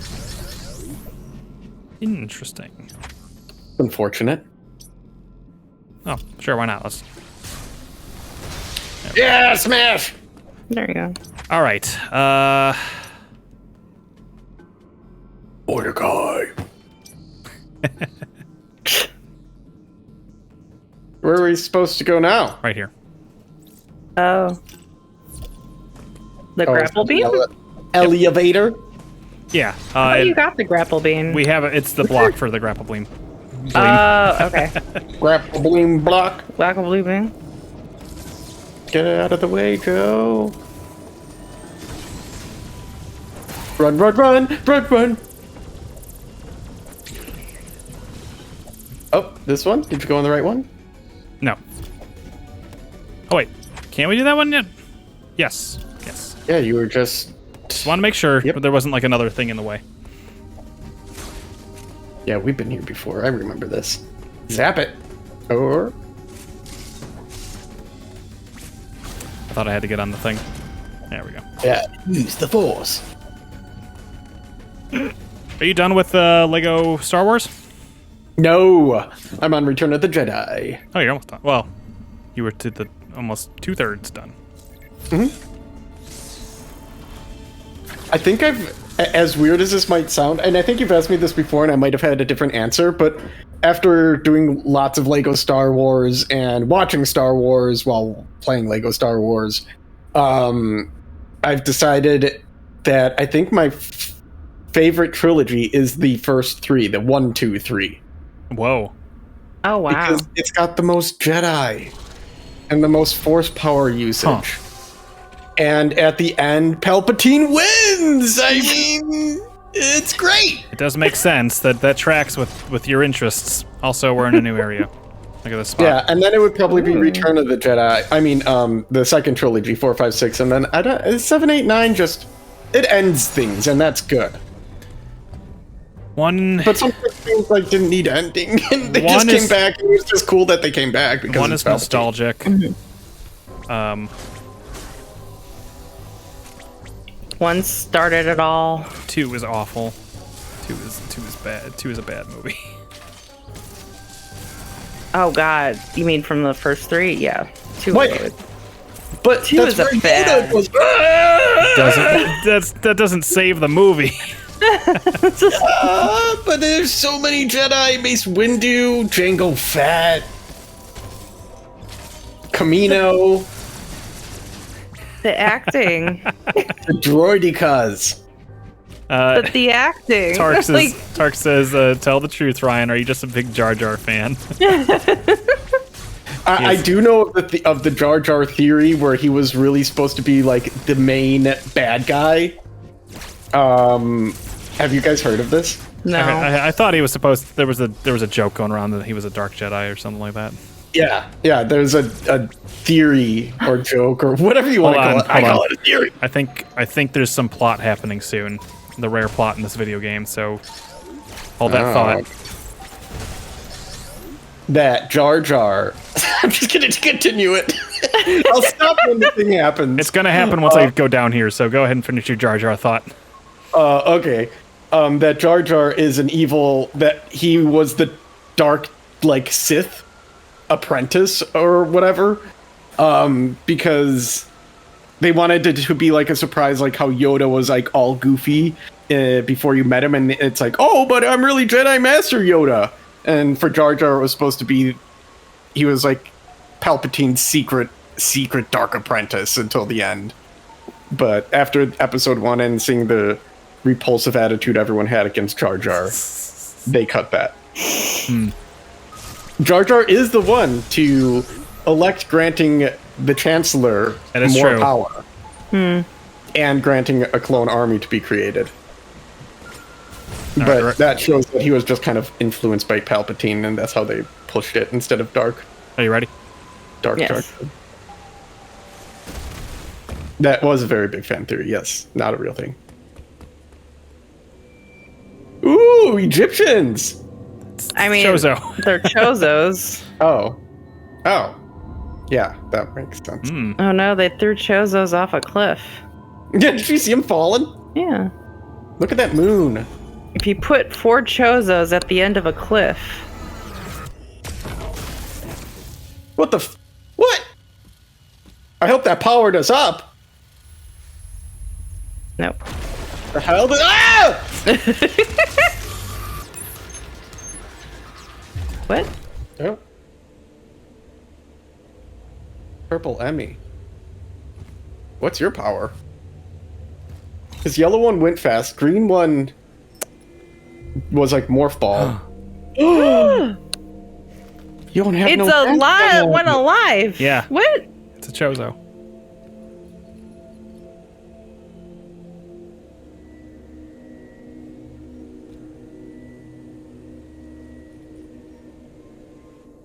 Interesting. Unfortunate. Oh, sure, why not? Let's. Yeah, smash! There you go. All right. Mordecai. Where are we supposed to go now? Right here. Oh. The grapple beam? Elevator? Yeah. Oh, you got the grapple beam. We have it. It's the block for the grapple beam. Oh, okay. Grapple beam block. Grapple beam. Get out of the way, Joe. Run, run, run, run, run. Oh, this one? Did you go on the right one? No. Oh wait, can't we do that one yet? Yes. Yes. Yeah, you were just... Just want to make sure there wasn't like another thing in the way. Yeah, we've been here before. I remember this. Zap it. Or... thought I had to get on the thing. There we go. Yeah, use the Force. Are you done with Lego Star Wars? No, I'm on Return of the Jedi. Oh, you're almost done. Well, you were to the almost 2/3 done. I think as weird as this might sound, and I think you've asked me this before and I might have had a different answer, but after doing lots of Lego Star Wars and watching Star Wars while playing Lego Star Wars, I've decided that I think my favorite trilogy is the first three, the 1, 2, 3. Whoa. Oh, wow. Because it's got the most Jedi and the most Force power usage. And at the end, Palpatine wins! I mean, it's great! It does make sense. That tracks with your interests. Also, we're in a new area. Look at this spot. Yeah, and then it would probably be Return of the Jedi. I mean, the second trilogy, 4, 5, 6, and then 7, 8, 9 just... It ends things, and that's good. But some things like didn't need ending, and they just came back, and it was just cool that they came back. Because one is nostalgic. One started it all. 2 is awful. 2 is bad. 2 is a bad movie. Oh God, you mean from the first 3? Yeah, 2 was good. But 2 is a bad. That doesn't save the movie. But there's so many Jedi: Mace Windu, Jango Fett, Camino, The acting. the droidicas. But the acting. Tark says, tell the truth, Ryan. Are you just a big Jar Jar fan? I do know of the Jar Jar theory where he was really supposed to be like the main bad guy. Have you guys heard of this? No. I thought he was supposed. There was a joke going around that he was a Dark Jedi or something like that. Yeah. There's a theory or joke or whatever you want to call it. I call it a theory. I think there's some plot happening soon. The rare plot in this video game. So hold that thought. That Jar Jar. I'm just gonna continue it. I'll stop when the thing happens. It's gonna happen once I go down here. So go ahead and finish your Jar Jar thought. Okay. That Jar Jar is an evil. That he was the dark, like Sith apprentice or whatever. Because they wanted it to be like a surprise, like how Yoda was like all goofy before you met him, and it's like, oh, but I'm really Jedi Master Yoda. And for Jar Jar, it was supposed to be he was like Palpatine's secret dark apprentice until the end. But after episode 1 and seeing the repulsive attitude everyone had against Jar Jar, they cut that. Jar Jar is the one to elect granting the Chancellor more power. And granting a clone army to be created. But that shows that he was just kind of influenced by Palpatine, and that's how they pushed it instead of Dark. Are you ready? Dark. That was a very big fan theory, yes. Not a real thing. Ooh, Egyptians! I mean, Chozo. They're Chozos. Oh. Yeah, that makes sense. Oh no, they threw Chozos off a cliff. Did you see him falling? Yeah. Look at that moon. If you put 4 Chozos at the end of a cliff. What the what? I hope that powered us up. Nope. The hell did What? Oh. Purple Emmy. What's your power? This yellow one went fast. Green one was like morph ball. You don't have It's one alive. Yeah. What? It's a Chozo.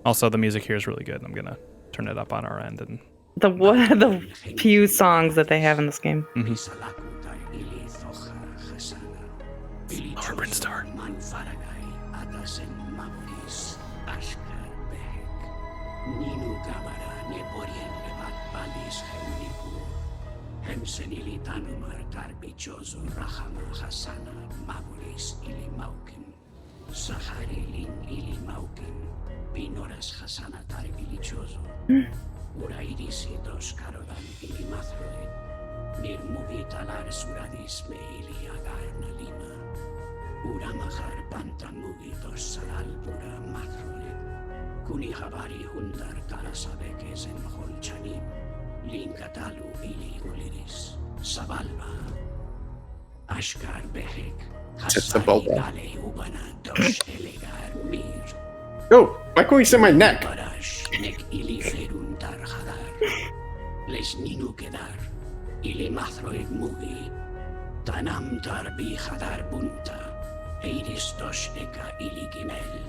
Also, the music here is really good. I'm gonna turn it up on our end and The few songs that they have in this game. Harbin Star. Iris Hemniku, Hemsenilitanumar Tarbichozo Rahama Hasana Mabulis Ilimaukin, Saharilin Ilimaukin, Pinoras Hasana Tarbilichozo, Urairisi dos Karodan Ilimathroid, Nirmugitalar Suradis Me Iliagar Nalima, Uramahar Pantamugi dos Saral Pura Mathroid, Kunihabari Hundar Tarasabekes en Holchanim, Linkatalu Ili Uliris, Sabalba, Ashkar Behek, Hasari Gale Ubana dos Elegar Mir. Oh, why can't we see my neck? Barash Nek Ili Ferun Dar Hadar, Les Ninu Kedar, Ili Mathroid Mugi, Tanam Darbi Hadar Bunta, Eiris dos Eka Ili Gimel.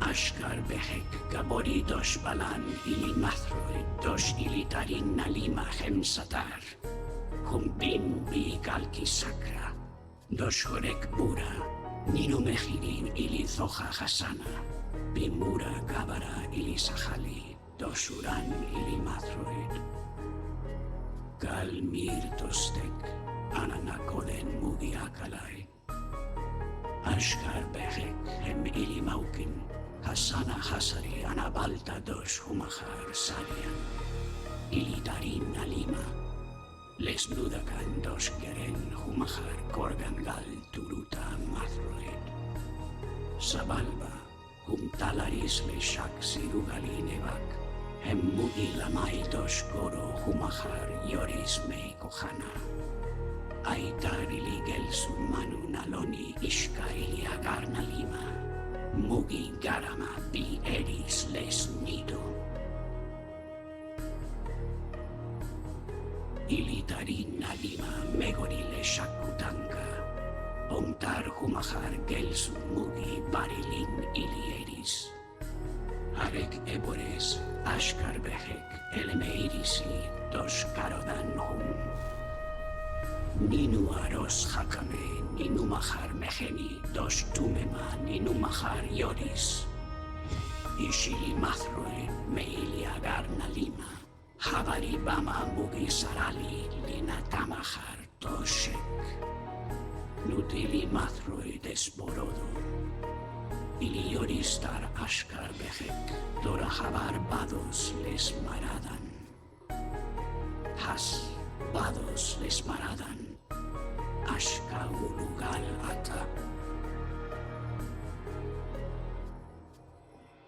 Ashkar Behek Gabori dos Balan Ili Mathroid dos Ilitarin Nalima Hemsatar Humbin Bi Galki Sakra dos Horek Bura Ninu Mehirin Ili Zoha Hasana Bimura Gabara Ili Sahali dos Uran Ili Mathroid Gal Mir Tostek Ananakoden Mugi Akalai Ashkar Behek Hem Ili Maukin Hasana Hasari Anabalta dos Humahar Sarian Ilitarin Alima Les Nudakan dos Geren Humahar Korgangal Turuta Mathroid Sabalba Humtalaris Leshak Sirugali Nevak Hemmugi Lamai dos Goro Humahar Yoris Mei Kohana Aitar Iligel Sumanu Naloni Ishka Iliagar Nalima Mugi Garama Bi Eris Les Nido Ilitarin Nalima Megori Le Shakutanka Omtar Humahar Gelsu Mugi Barilin Ilieris Arek Ebores Ashkar Behek Elemeirisi Dos Karodan Hum Ninu Aros Hakame Ninu Mahar Meheni Dos Tumema Ninu Mahar Yoris Ishili Mathroid Meiliagar Nalima Habari Bama Mugi Sarali Lina Tamahar Toshek Nutili Mathroid Esporodo Ili Yoristar Ashkar Behek Dora Habar Bados Les Maradan Has Bados Les Maradan Ashka Ulugal Ata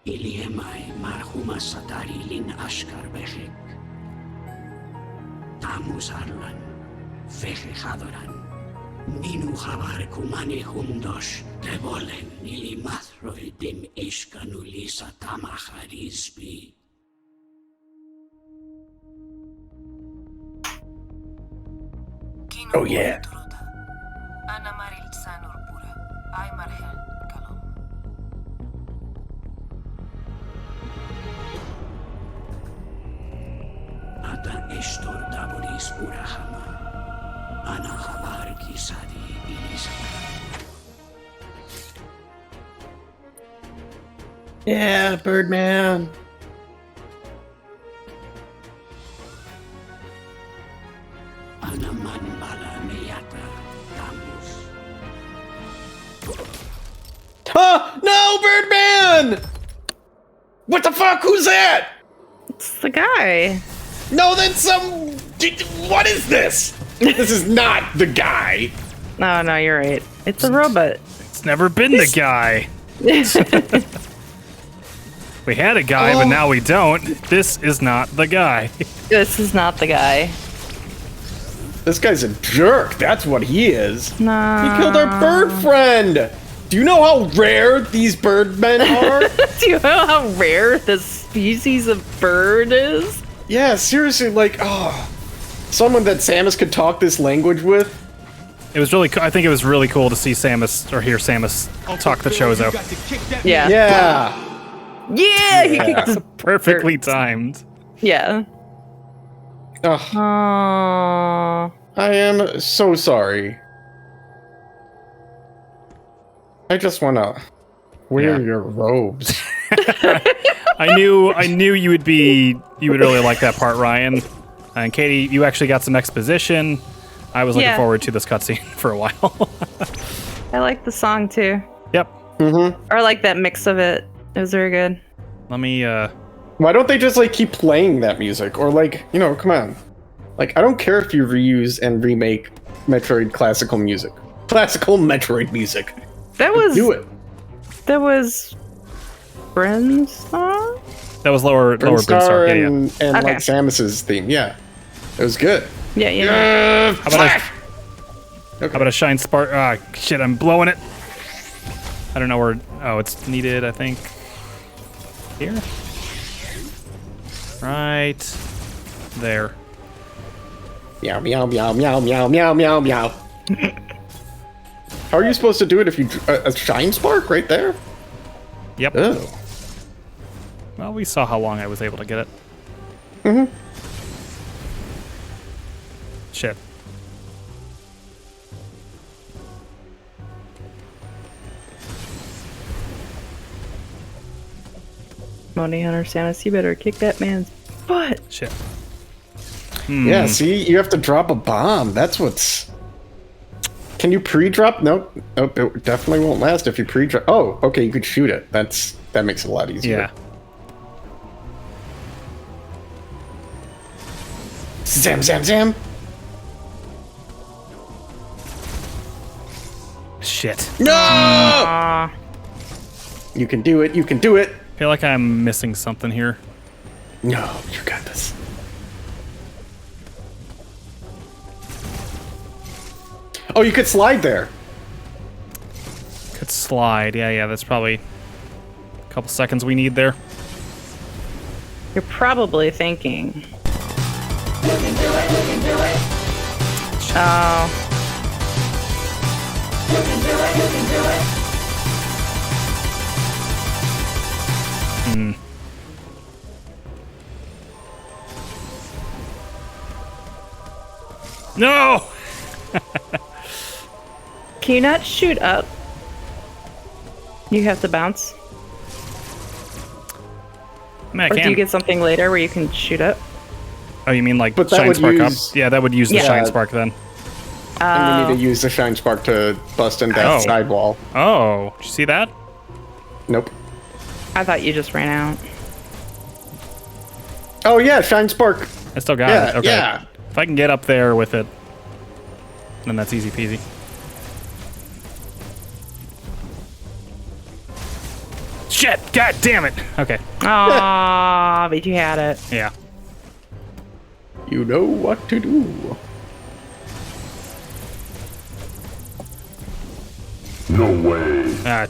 Iliemai Marhuma Satari Lin Ashkar Behek Tamus Arlan Feje Hadoran Ninu Habar Kumani Humdosh Tebolen Ili Mathroidim Ishkanulisa Tamaharisbi Oh yeah. Ata Estor Daboris Urahama Ana Habar Kisadi Ilisata Yeah, Birdman. Anaman Bala Meyata Tamus Huh? No, Birdman! What the fuck? Who's that? It's the guy. No, that's some. What is this? This is not the guy. No, you're right. It's a robot. It's never been the guy. We had a guy, but now we don't. This is not the guy. This is not the guy. This guy's a jerk. That's what he is. Nah. He killed our bird friend. Do you know how rare these birdmen are? Do you know how rare this species of bird is? Yeah, seriously, like, someone that Samus could talk this language with. It was really. I think it was really cool to see Samus or hear Samus talk the Chozo. Yeah. Yeah. He kicked his Perfectly timed. Yeah. Ugh, Aww. I am so sorry. I just wanna wear your robes. I knew you would really like that part, Ryan. And Katie, you actually got some exposition. I was looking Yeah. forward to this cutscene for a while. I like the song too. Yep. Mm-hmm. Or like that mix of it. It was very good. Let me, Why don't they just like keep playing that music? Or like, you know, come on. Like, I don't care if you reuse and remake Metroid classical music. Classical Metroid music. That was Do it. That was Bryn's song? that was lower Brinstar Yeah, yeah. and Okay. like Samus's theme. Yeah. It was good. Yeah, yeah. How about a shine spark? Ah, shit, I'm blowing it. I don't know where. Oh, it's needed, I think. Here? Right there. Meow, meow, meow, meow, meow, meow, meow, meow. How are you supposed to do it if you... a shine spark right there? Yep. Oh. Well, we saw how long I was able to get it. Mm-hmm. Shit. Money Hunter Samus, you better kick that man's butt. Shit. Yeah, see? You have to drop a bomb. That's what's... Can you pre-drop? Nope. Nope, it definitely won't last if you pre-drop... Oh, okay, you could shoot it. That makes it a lot easier. Yeah. Zam, zam, zam! Shit. No! Aw. You can do it, you can do it! I feel like I'm missing something here. No, you got this. Oh, you could slide there. Could slide. Yeah, that's probably a couple seconds we need there. You're probably thinking. Oh. No! Can you not shoot up? You have to bounce? I mean, I Or do can. you get something later where you can shoot up? Oh, you mean like But that shine would spark use- up? Yeah, that would use the Yeah. shine spark then. And you need to use the shine spark to bust in that Oh. sidewall. Oh, did you see that? Nope. I thought you just ran out. Oh yeah, shine spark. I still got Yeah, it. Okay. yeah. If I can get up there with it, then that's easy peasy. Shit! God damn it! Okay. Aw, but you had it. Yeah. You know what to do. No way. Ah,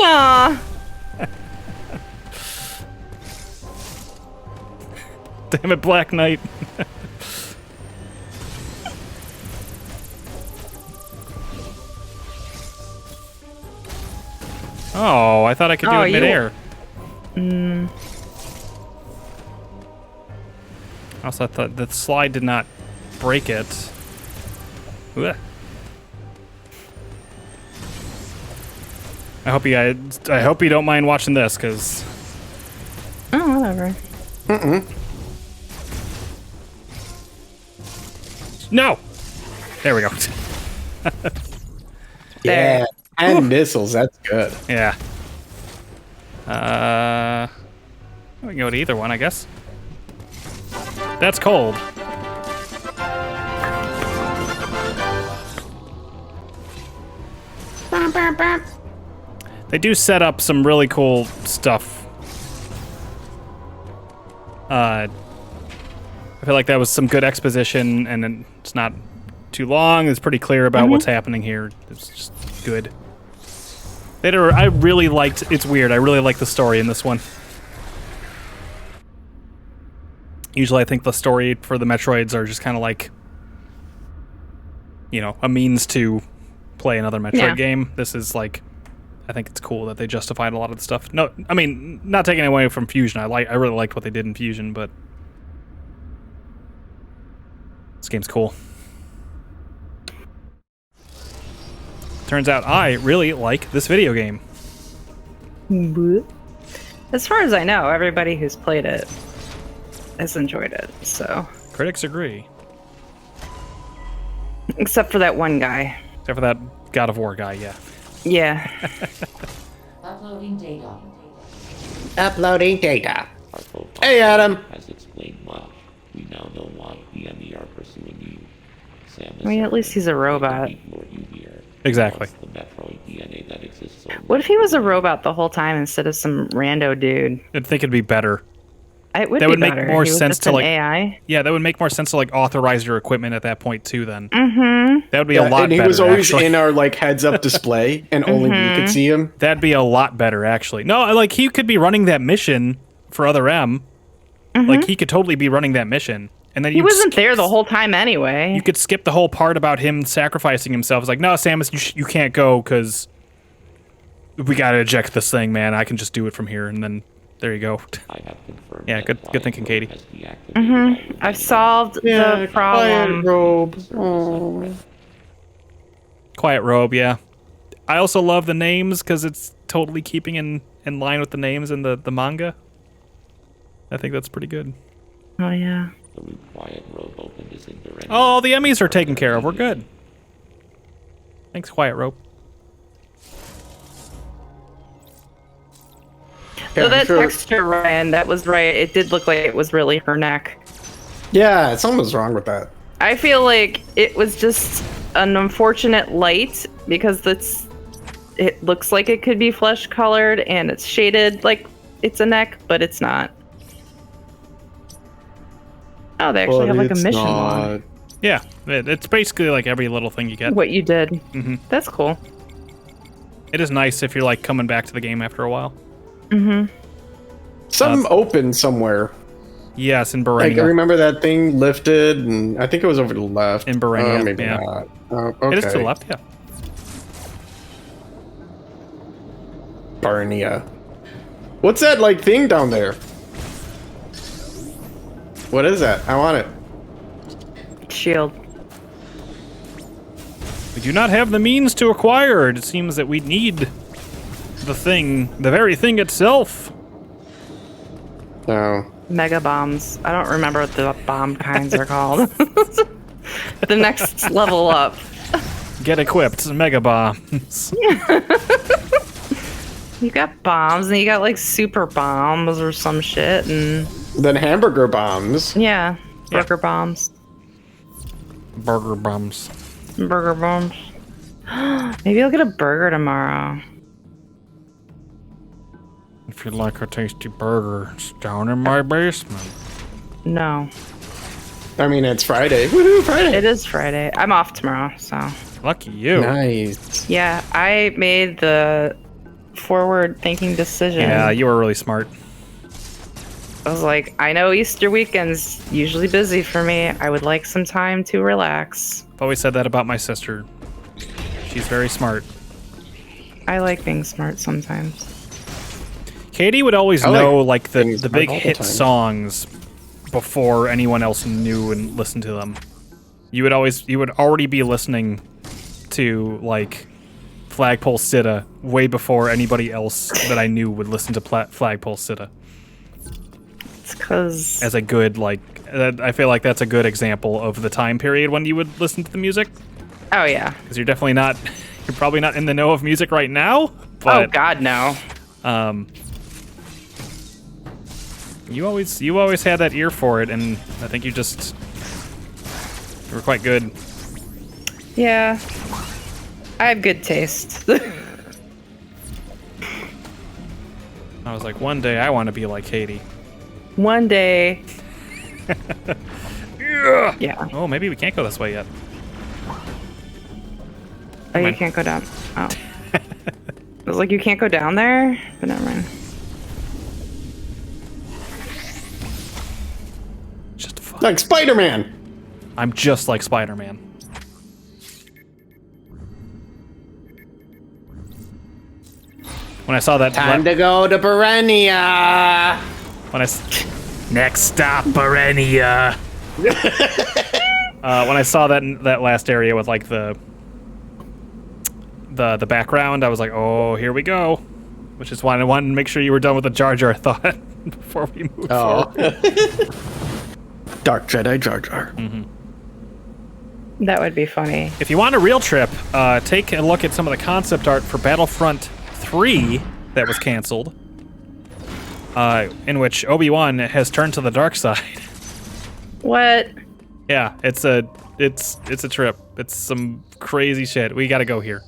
Aw. damn it, Black Knight. Oh, I thought I could do Oh, it you- midair. Also, I thought the slide did not break it. Ugh. I hope you don't mind watching this, cause Oh, whatever. no. There we go. Yeah. And missiles, that's good. Yeah. We can go to either one, I guess. That's cold. They do set up some really cool stuff. I feel like that was some good exposition, and then it's not too long. It's pretty clear about what's happening here. It's just good. I really liked. It's weird. I really like the story in this one. Usually, I think the story for the Metroids are just kind of like, you know, a means to play another Metroid game. This is like, I think it's cool that they justified a lot of the stuff. No, I mean, not taking away from Fusion. I really liked what they did in Fusion, but this game's cool. Turns out I really like this video game. As far as I know, everybody who's played it has enjoyed it. So, Critics agree. except for that one guy. Except for that God of War guy, yeah. Yeah. Uploading data. Uploading data. Hey, Adam. Has explained much. We now know why the enemy are pursuing you. Samus, I mean, at least he's a robot. Exactly. The Metroid DNA that exists only. What if he was a robot the whole time instead of some rando dude? I think it'd be better. It would That be would make better. more He was sense just to an like AI. Yeah, that would make more sense to like authorize your equipment at that point too then. Mm-hmm. That would be a lot And he better. was always actually. in our like heads-up display, and only we could see him. That'd be a lot better actually. No, like he could be running that mission for Other M. Like he could totally be running that mission. And then He wasn't there the whole time anyway. You could skip the whole part about him sacrificing himself. It's like, no, Samus, you can't go because we gotta eject this thing, man. I can just do it from here, and then there you go. I have confirmed. Yeah, good thinking, Katie. I've solved the problem. Quiet robe. Oh. Quiet Robe, yeah. I also love the names because it's totally keeping in line with the names in the manga. I think that's pretty good. Oh yeah. The Quiet Robe opened is in the Oh, the Emmys are taken care of. We're good. Thanks, Quiet Rope. So that texture, Ryan, that was right. It did look like it was really her neck. Yeah, something's wrong with that. I feel like it was just an unfortunate light because it looks like it could be flesh colored and it's shaded like it's a neck, but it's not. Oh, they actually have like a mission log. Yeah, it's basically like every little thing you get. What you did. Mm-hmm. That's cool. It is nice if you're like coming back to the game after a while. Mm-hmm. Something open somewhere. Yes, in Berenia. Like, I remember that thing lifted, and I think it was over to the left. In Berenia, maybe yeah. not. Okay. It is to the left, yeah. Berenia. What's that, like, thing down there? What is that? I want it. Shield. We do not have the means to acquire it. It seems that we need the thing, the very thing itself. No. Mega bombs. I don't remember what the bomb kinds are called. The next level up. Get equipped, mega bombs. You got bombs, and you got like super bombs or some shit, and then hamburger bombs. Yeah, burger bombs. Burger bombs. Burger bombs. Maybe I'll get a burger tomorrow. If you like a tasty burger, it's down in my basement. No. I mean, it's Friday. Woohoo, Friday. It is Friday. I'm off tomorrow, so. Lucky you. Nice. Yeah, I made the forward-thinking decision. Yeah, you were really smart. I was like, I know Easter weekend's usually busy for me. I would like some time to relax. I've always said that about my sister. She's very smart. I like being smart sometimes. Katie would always know like the smart big all the hit time. songs before anyone else knew and listened to them. You would already be listening to like Flagpole Sitta way before anybody else that I knew would listen to Flagpole Sitta. It's because As a good I feel like that's a good example of the time period when you would listen to the music. Oh yeah. Because you're definitely not, you're probably not in the know of music right now. But, oh God, no. You always had that ear for it, and I think you were quite good. Yeah. I have good taste. I was like, one day I want to be like Katie. One day. Yeah. Yeah. Oh, maybe we can't go this way yet. Oh, you can't go down. Oh. I was like, you can't go down there? But never mind. Like Spider-Man. I'm just like Spider-Man. When I saw that Time to go to Berenia. Next stop, Berenia. When I saw that last area with like the background, I was like, oh, here we go. Which is why I wanted to make sure you were done with the Jar Jar thought. before we move Oh. forward. Dark Jedi Jar Jar. That would be funny. If you want a real trip, take a look at some of the concept art for Battlefront 3 that was canceled, in which Obi-Wan has turned to the dark side. What? Yeah, it's a trip. It's some crazy shit. We got to go here.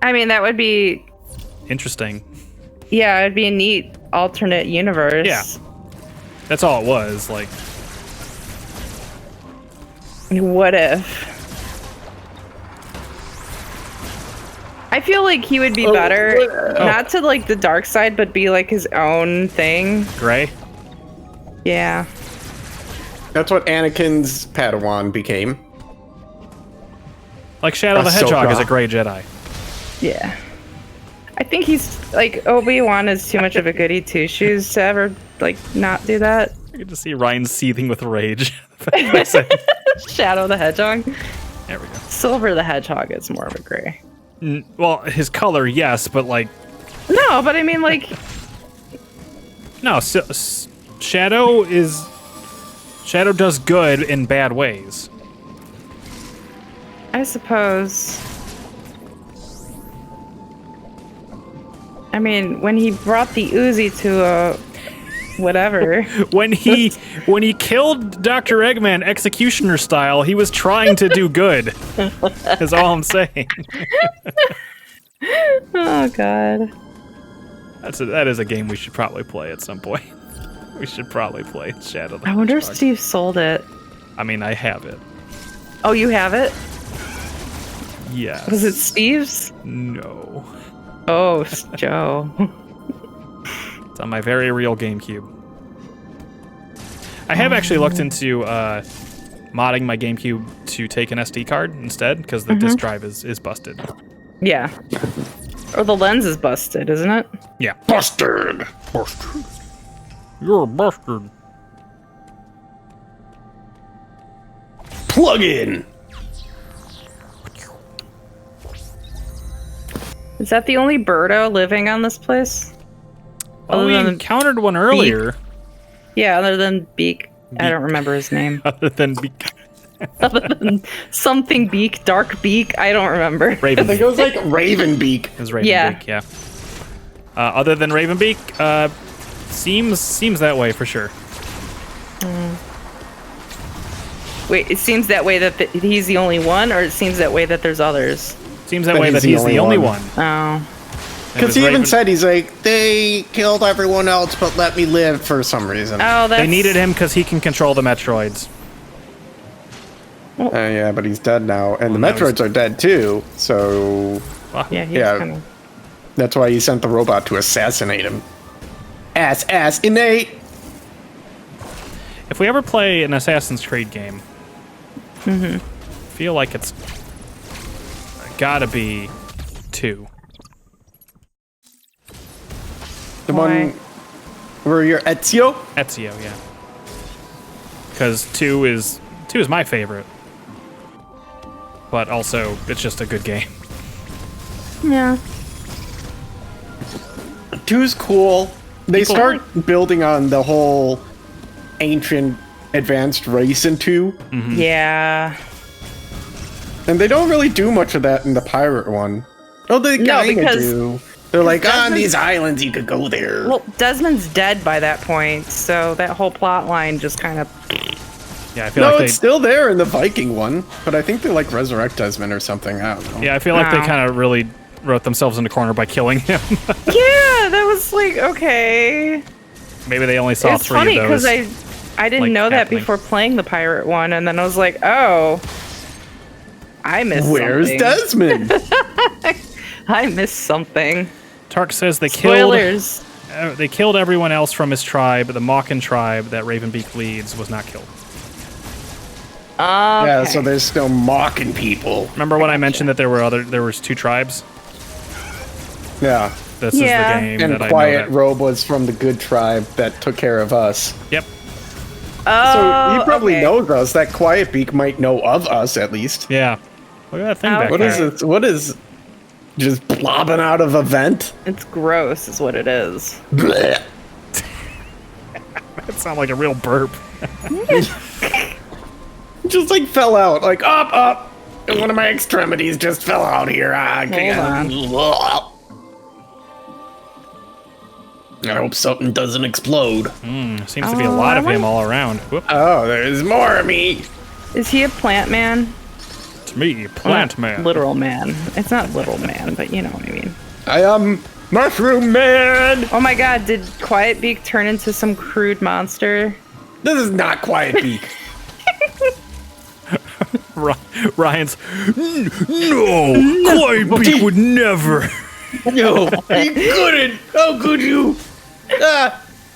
I mean, that would be... Interesting. Yeah, it'd be a neat alternate universe. Yeah. That's all it was. Like, What if? I feel like he would be better, not to like the dark side, but be like his own thing. Gray? Yeah. That's what Anakin's Padawan became. Like Shadow the Hedgehog Ahsoka. is a gray Jedi. Yeah. I think he's like Obi-Wan is too much of a goody two shoes to ever like not do that. I get to see Ryan seething with rage. Shadow the Hedgehog. There we go. Silver the Hedgehog is more of a gray. Well, his color, yes, but like... No, but I mean like... No, Shadow is... Shadow does good in bad ways. I suppose. I mean, when he brought the Uzi to a whatever. when he killed Dr. Eggman executioner style, he was trying to do good. Is all I'm saying. Oh god. That is a game we should probably play at some point. We should probably play Shadow the I wonder if Hedgehog. Steve sold it. I mean, I have it. Oh, you have it? Yes. Was it Steve's? No. Oh, Joe. It's on my very real GameCube. I have actually looked into modding my GameCube to take an SD card instead, because the disk drive is busted. Yeah. Or the lens is busted, isn't it? Yeah. Busted. Busted. You're a bastard. Plug in. Is that the only birdo living on this place? Well, we encountered one earlier. Yeah, other than Beak. I don't remember his name. Other than Beak. Other than something Beak, Dark Beak. I don't remember. Raven I think it was like Ravenbeak. It was Ravenbeak, yeah. Other than Ravenbeak, seems that way for sure. Wait, it seems that way that he's the only one, or it seems that way that there's others? Seems that way that he's the only one. Oh. Because he even said, he's like, they killed everyone else, but let me live for some reason. Oh, that's... They needed him because he can control the Metroids. Yeah, but he's dead now, and the Metroids are dead too. So Yeah, he's yeah, kind of... that's why he sent the robot to assassinate him. Innate. If we ever play an Assassin's Creed game, I feel like it's gotta be 2. The one where you're Ezio? Ezio, yeah. Because 2 is my favorite. But also, it's just a good game. Yeah. 2's cool. They People- start building on the whole ancient advanced race in 2. Yeah. And they don't really do much of that in the pirate one. Oh, they No, kinda because- do. They're like, on Desmond- these islands, you could go there. Well, Desmond's dead by that point, so that whole plot line just kind of... Yeah, I feel No, like it's still there in the Viking one, but I think they like resurrect Desmond or something. I don't know. Yeah, I feel like they Wow. kind of really wrote themselves in the corner by killing him. Yeah, that was like, okay. Maybe they only saw It's 3 funny of those. because I didn't like, know that happening. before playing the pirate one, and then I was like, oh, I missed Where's something. Desmond? I missed something. Tark says they Spoilers. killed everyone else from his tribe. The Maukan tribe that Ravenbeak leads was not killed. Yeah, so there's still mocking people. Remember when I mentioned that there was 2 tribes? Yeah. This is the game And that I Quiet know that. Robe was from the good tribe that took care of us. Yep. So he probably okay. knows us. That Quiet Beak might know of us at least. Yeah. Look at that thing back What there. is it? What is just blobbing out of a vent? It's gross, is what it is. Blech. Sound like a real burp. Just like fell out, like up. And one of my extremities just fell out here. I hope something doesn't explode. Seems to be a lot of him all around. Whoop. Oh, there's more of me. Is he a plant man? It's me, plant man. Literal man. It's not literal man, but you know what I mean. I am Mushroom Man. Oh my god, did Quiet Beak turn into some crude monster? This is not Quiet Beak. Ryan's. No! Quiet Beak would never! No, he couldn't. How could you?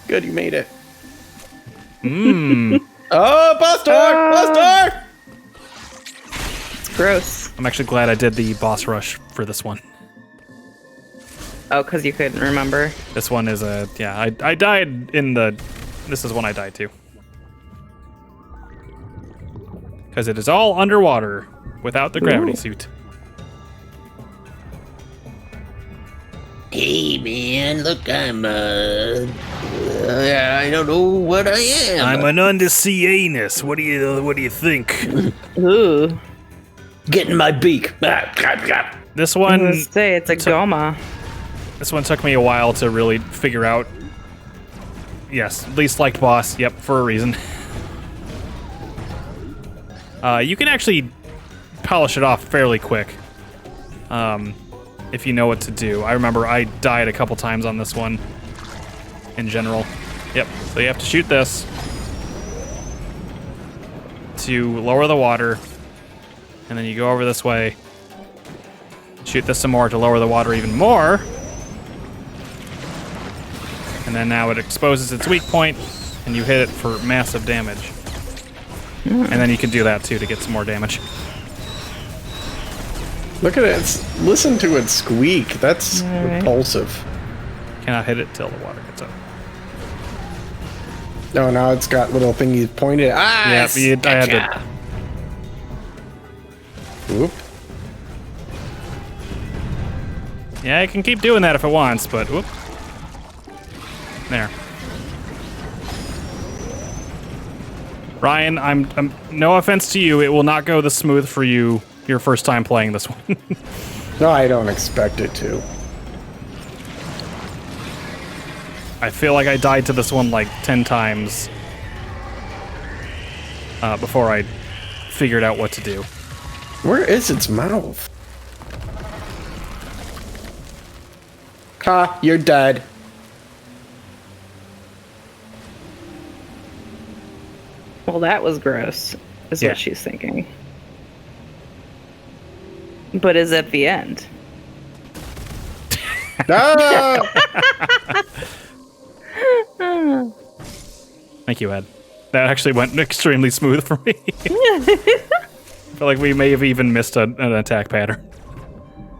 Good, you made it. Oh, boss door! It's gross. I'm actually glad I did the boss rush for this one. Oh, because you couldn't remember? This one is a... Yeah, I died in the... This is one I died to. Because it is all underwater without the gravity suit. Hey man, look, I'm I don't know what I am. I'm an undersea anus. What do you think? Ooh. Get in my beak. This one... Let's say it's a goma. This one took me a while to really figure out. Yes, least liked boss. Yep, for a reason. You can actually polish it off fairly quick. If you know what to do. I remember I died a couple times on this one. In general. Yep, so you have to shoot this to lower the water. And then you go over this way. Shoot this some more to lower the water even more. And then now it exposes its weak point, and you hit it for massive damage. And then you can do that too to get some more damage. Look at it. Listen to it squeak. That's repulsive. Cannot hit it till the water gets up. No, now it's got little thingies pointed. Yeah, I had to. Whoop. Yeah, I can keep doing that if it wants, but whoop. There. Ryan, I'm no offense to you, it will not go this smooth for you your first time playing this one. No, I don't expect it to. I feel like I died to this one like 10 times before I figured out what to do. Where is its mouth? Ha, you're dead. Well, that was gross, is what she's thinking. But is at the end. No! Thank you, Ed. That actually went extremely smooth for me. I feel like we may have even missed an attack pattern.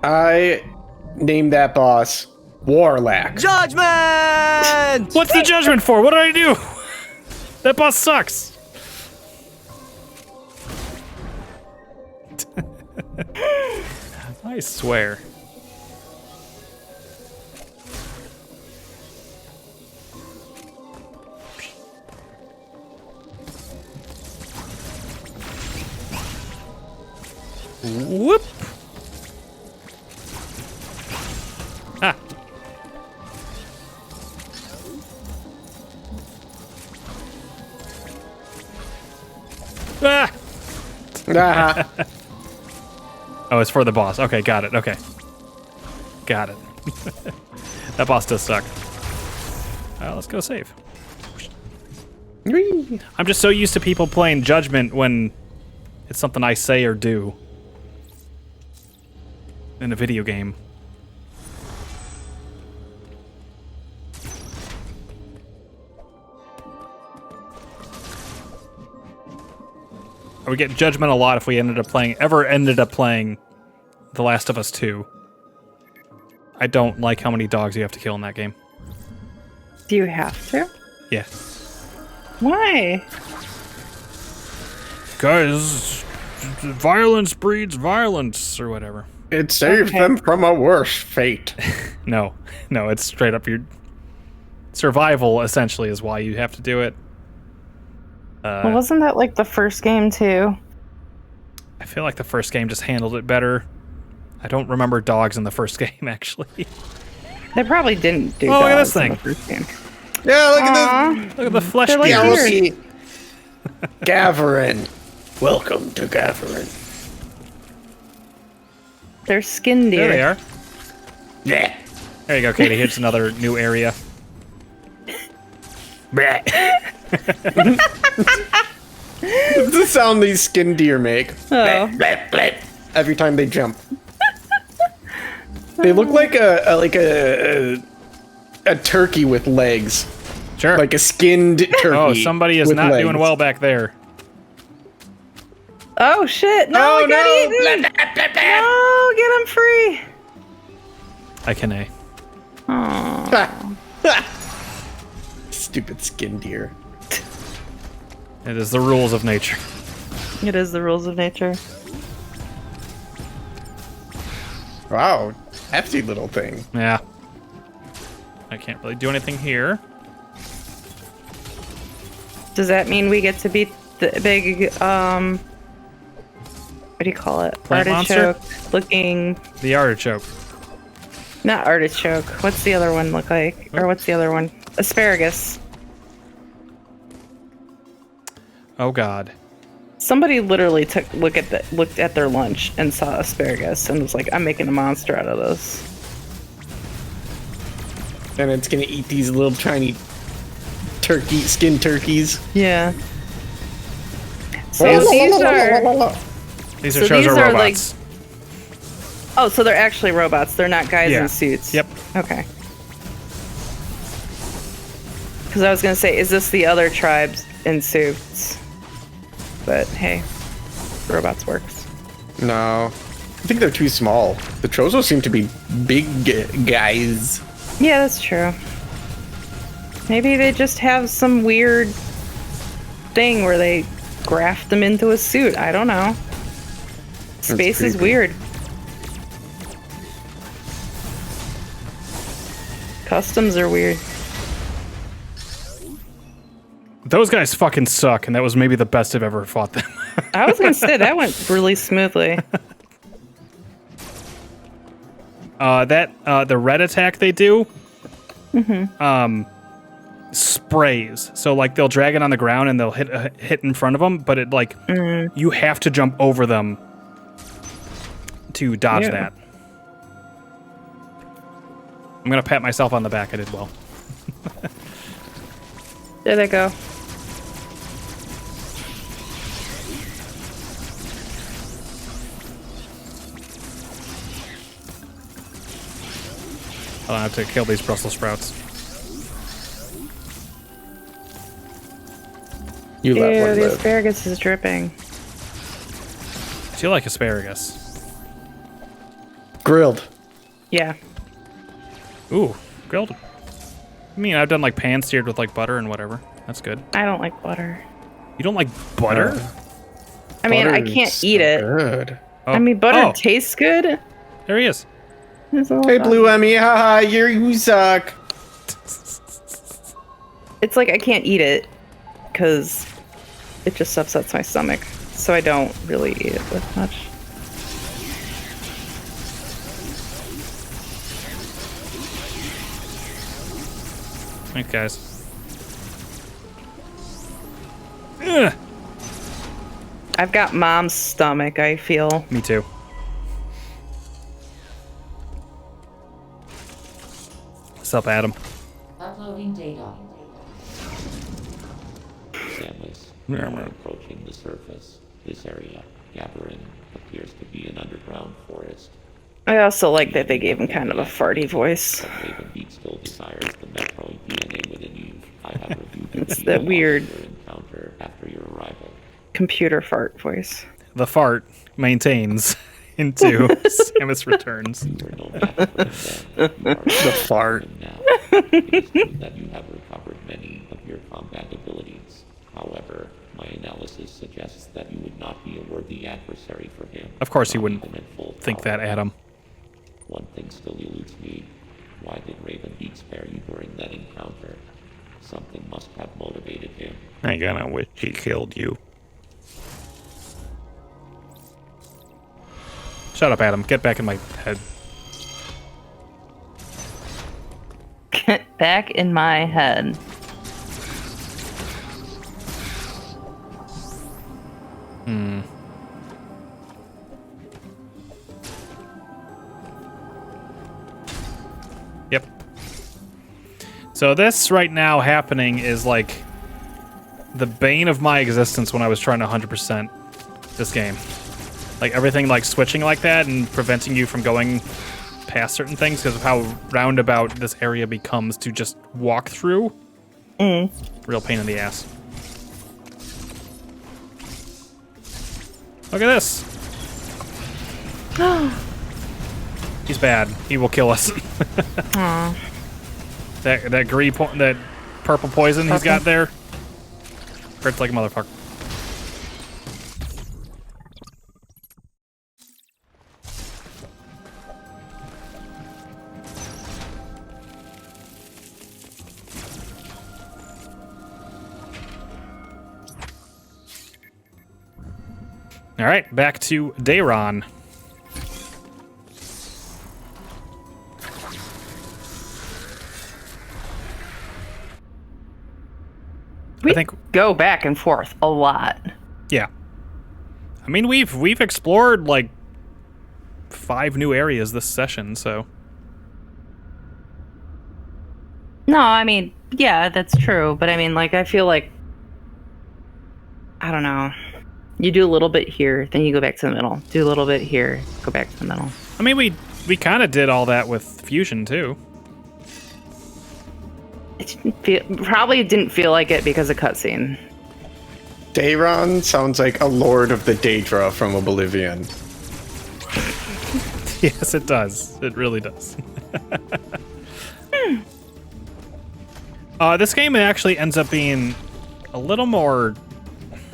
I named that boss Warlack. Judgment! What's the judgment for? What did I do? That boss sucks. I swear. Whoop. Ah. Ah. Oh, it's for the boss. Okay, got it. Okay. Got it. That boss does suck. Let's go save. I'm just so used to people playing Judgment when it's something I say or do in a video game. I would get Judgment a lot if we ever ended up playing The Last of Us 2. I don't like how many dogs you have to kill in that game. Do you have to? Yeah. Why? Because violence breeds violence, or whatever. It saves them from a worse fate. No, it's straight up your survival, essentially, is why you have to do it. Well, wasn't that like the first game too? I feel like the first game just handled it better. I don't remember dogs in the first game, actually. They probably didn't do. Oh, look at dogs this in the thing. first game. Yeah, look at Aw. Look at the flesh They're like gears. ears. Gavarin. Welcome to Gavarin. They're skin deer. There they are. Yeah. There you go, Katie. Here's another new area. What's the sound these skin deer make? Oh. Bleh, bleh, every time they jump. They look like a turkey with legs. Sure. Like a skinned turkey. Oh, somebody is with not legs. doing well back there. Oh shit! No, Oh, I got no. eaten. No, get him free. I can A. Stupid skin deer. It is the rules of nature. It is the rules of nature. Wow, hefty little thing. Yeah. I can't really do anything here. Does that mean we get to beat the big what do you call it? Plant monster? Artichoke looking. The artichoke. Not artichoke. What's the other one look like? Or what's the other one? Asparagus. Oh god. Somebody literally looked at their lunch and saw asparagus and was like, "I'm making a monster out of this." And it's gonna eat these little tiny skin turkeys. Yeah. So these are. These So are shows these are are, robots. Oh, so they're actually robots. They're not guys Yeah. in suits. Yep. Okay. Because I was gonna say, is this the other tribes in suits? But hey, robots works. No, I think they're too small. The Trozo seem to be big guys. Yeah, that's true. Maybe they just have some weird thing where they graft them into a suit. I don't know. Space is creepy. weird. Customs are weird. Those guys fucking suck, and that was maybe the best I've ever fought them. I was gonna say that went really smoothly. The red attack they do, sprays. So like they'll drag it on the ground and they'll hit in front of them, but it like you have to jump over them to dodge that. I'm gonna pat myself on the back. I did well. There they go. I'll have to kill these Brussels sprouts. You let Ew, one the live. asparagus is dripping. I feel like asparagus. Grilled. Yeah. Ooh, grilled. I mean, I've done like pan seared with like butter and whatever. That's good. I don't like butter. You don't like butter? I mean, I Butter's can't so eat it. Good. Oh. I mean, butter Oh, tastes good. there he is. It's all Hey, about- Blue Emmy, haha, you suck. It's like I can't eat it because it just upsets my stomach. So I don't really eat it with much. Thanks, guys. Ugh. I've got mom's stomach, I feel. Me too. What's up, Adam? Uploading data. Samus, we are approaching the surface. This area, Gavarin, appears to be an underground forest. I also like that they gave him kind of a farty voice. Ravenbeak still desires the Metroid DNA within you. I have reviewed the It's video that weird- of your encounter after your arrival. Computer fart voice. The fart maintains into Samus Returns. You were no match for him then. You are The fart. him now. It is true that you have recovered many of your combat abilities. However, my analysis suggests that you would not be a worthy adversary for him. Of course you not wouldn't even in full think power. that, Adam. One thing still eludes me. Why did Ravenbeak spare you during that encounter? Something must have motivated him. I kinda wish he killed you. Shut up, Adam. Get back in my head. Get back in my head. Yep. So this right now happening is like the bane of my existence when I was trying to 100% this game. Like everything like switching like that and preventing you from going past certain things because of how roundabout this area becomes to just walk through. Real pain in the ass. Look at this. He's bad. He will kill us. That green that purple poison he's got there hurts like a motherfucker. All right, back to Dayron. I think go back and forth a lot. Yeah. I mean, we've explored like 5 new areas this session, so. No, I mean, yeah, that's true. But I mean, like, I feel like, I don't know. You do a little bit here, then you go back to the middle. Do a little bit here, go back to the middle. I mean, we kind of did all that with Fusion, too. Probably didn't feel like it because of cutscene. Dayron sounds like a lord of the Daedra from Oblivion. Yes, it does. It really does. This game actually ends up being a little more, I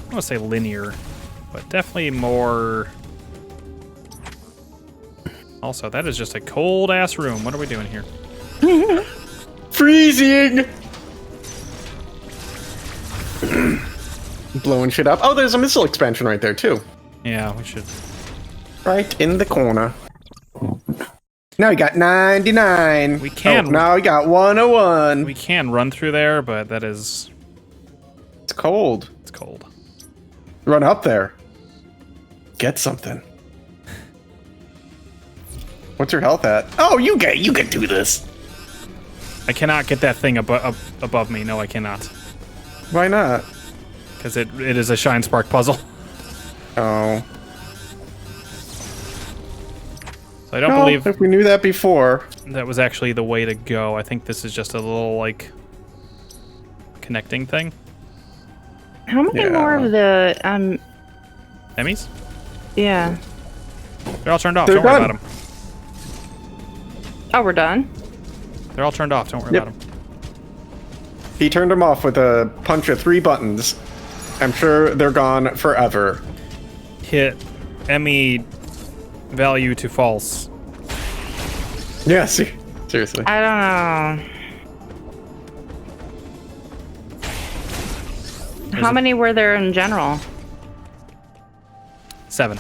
don't want to say linear, but definitely more. Also, that is just a cold ass room. What are we doing here? Freezing! Blowing shit up. Oh, there's a missile expansion right there, too. Yeah, we should. Right in the corner. Now we got 99. We can. Oh, now we got 101. We can run through there, but that is. It's cold. It's cold. Run up there. Get something. What's your health at? Oh, you can do this. I cannot get that thing above me. No, I cannot. Why not? Because it is a Shine Spark puzzle. Oh. So I don't believe if we knew that before. That was actually the way to go. I think this is just a little, like, connecting thing. How many more of the, Emmys? Yeah. They're all turned off. They're Don't worry done. about them. Oh, we're done? They're all turned off. Don't worry about them. He turned them off with a punch of 3 buttons. I'm sure they're gone forever. Hit Emmy value to false. Yeah, seriously. I don't know. How many were there in general? 7.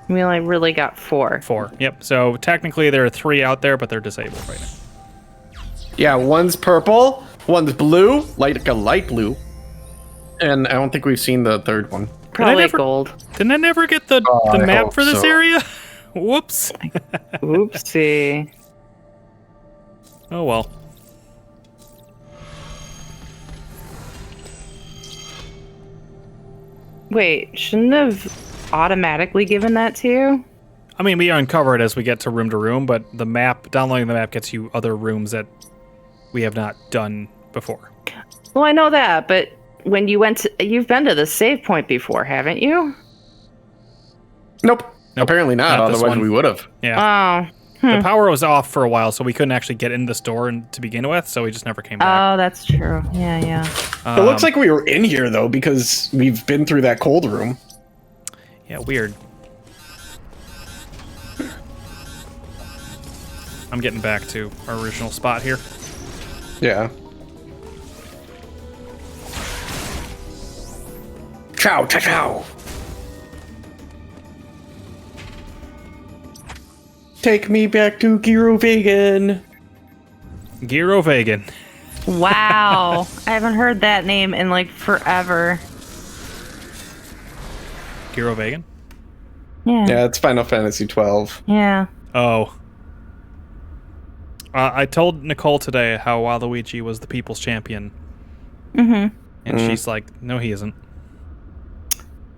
We only really got 4. 4. Yep. So technically there are 3 out there, but they're disabled right now. Yeah, one's purple, one's blue, like a light blue. And I don't think we've seen the third one. Probably gold. Didn't I never get the I map hope for this so. area? Whoops. Oopsie. Oh well. Wait, shouldn't have automatically given that to you? I mean, we uncover it as we get to room, but the map, downloading the map gets you other rooms that we have not done before. Well, I know that, but when you went to, you've been to the save point before, haven't you? Nope. Apparently not, Not this otherwise one. we would have. Yeah. Oh. The power was off for a while, so we couldn't actually get in the store to begin with, so we just never came back. Oh, that's true. Yeah. It looks like we were in here, though, because we've been through that cold room. Yeah, weird. I'm getting back to our original spot here. Yeah. Chow, chow, chow. Take me back to Giro Vegan. Giro Vegan. Wow. I haven't heard that name in like forever. Giro Vegan? Yeah. Yeah, it's Final Fantasy 12. Yeah. Oh. I told Nicole today how Waluigi was the people's champion. Mm-hmm. And she's like, no, he isn't.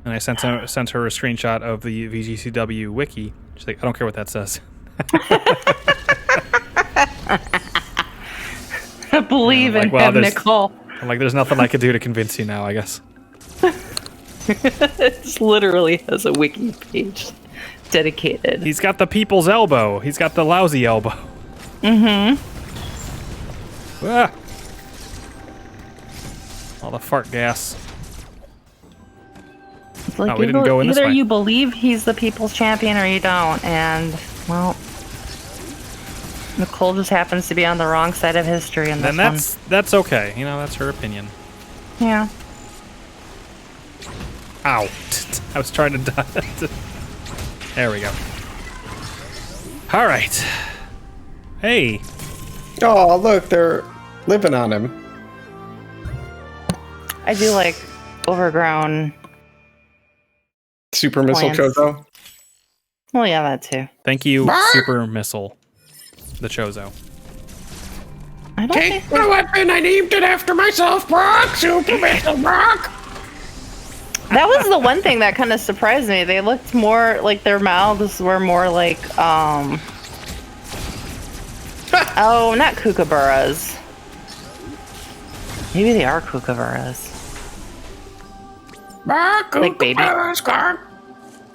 And I sent her a screenshot of the VGCW wiki. She's like, I don't care what that says. I believe like, in well, him, Nicole. I'm like, there's nothing I could do to convince you now, I guess. It literally has a wiki page dedicated. He's got the people's elbow. He's got the lousy elbow. Mm-hmm. Ah. All the fart gas. It's like we didn't go in this either way. you believe he's the people's champion or you don't, and well, Nicole just happens to be on the wrong side of history in this Then that's okay. You know, that's her opinion. one. Yeah. Ow. I was trying to die. There we go. All right. Hey. Oh, look, they're living on him. I do like overgrown. Super Missile Plants. Chozo. Well, yeah, that too. Thank you, Super Missile. The Chozo. I don't Take think the weapon, I named it after myself, Brock! Super Missile Brock! that was the one thing that kind of surprised me. They looked more like their mouths were more like oh, not kookaburras. Maybe they are kookaburras. Like baby.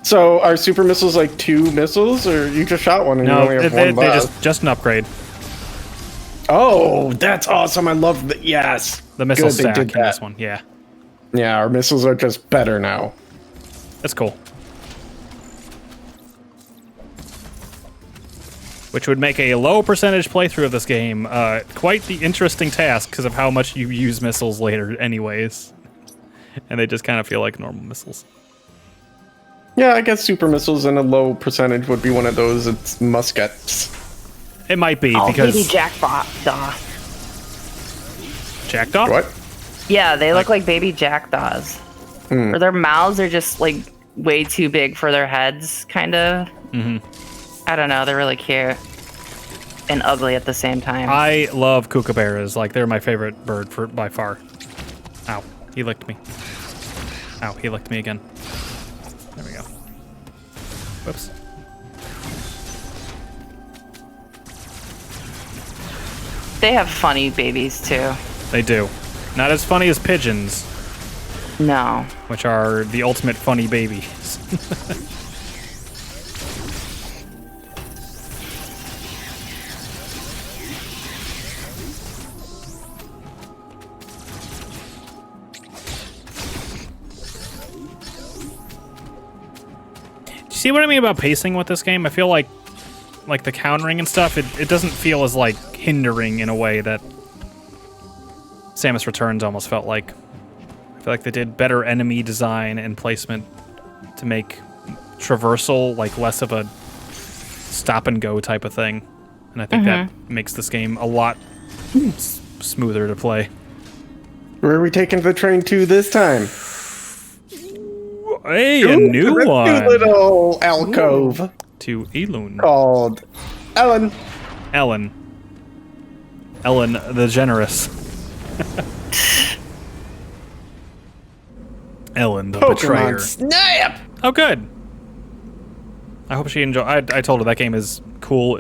So, are super missiles like 2 missiles, or you just shot one and you No, only have one they left? just an upgrade. Oh, that's awesome. I love that. Yes. The missile Good, they stack in did that. this one. Yeah, Yeah, our missiles are just better now. that's cool. Which would make a low percentage playthrough of this game quite the interesting task because of how much you use missiles later anyways. And they just kind of feel like normal missiles. Yeah, I guess super missiles in a low percentage would be one of those. It's muskets. It might be Oh, because... baby jackdaw. Jackdaw? What? Yeah, they look like baby jackdaws. Or their mouths are just like way too big for their heads, kind of. Mm-hmm. I don't know. They're really cute and ugly at the same time. I love kookaburras. Like, they're my favorite bird by far. Ow. He licked me. Ow, he licked me again. There we go. Whoops. They have funny babies too. They do. Not as funny as pigeons, No. which are the ultimate funny babies. See what I mean about pacing with this game? I feel like the countering and stuff, it doesn't feel as like hindering in a way that Samus Returns almost felt like. I feel like they did better enemy design and placement to make traversal like less of a stop and go type of thing. And I think that makes this game a lot smoother to play. Where are we taking the train to this time? Hey, a new to one. New little alcove. To Elun. Called Ellen. Ellen the Generous. Ellen the Betrayer. Snap! Oh, good. I hope she enjoyed. I told her that game is cool,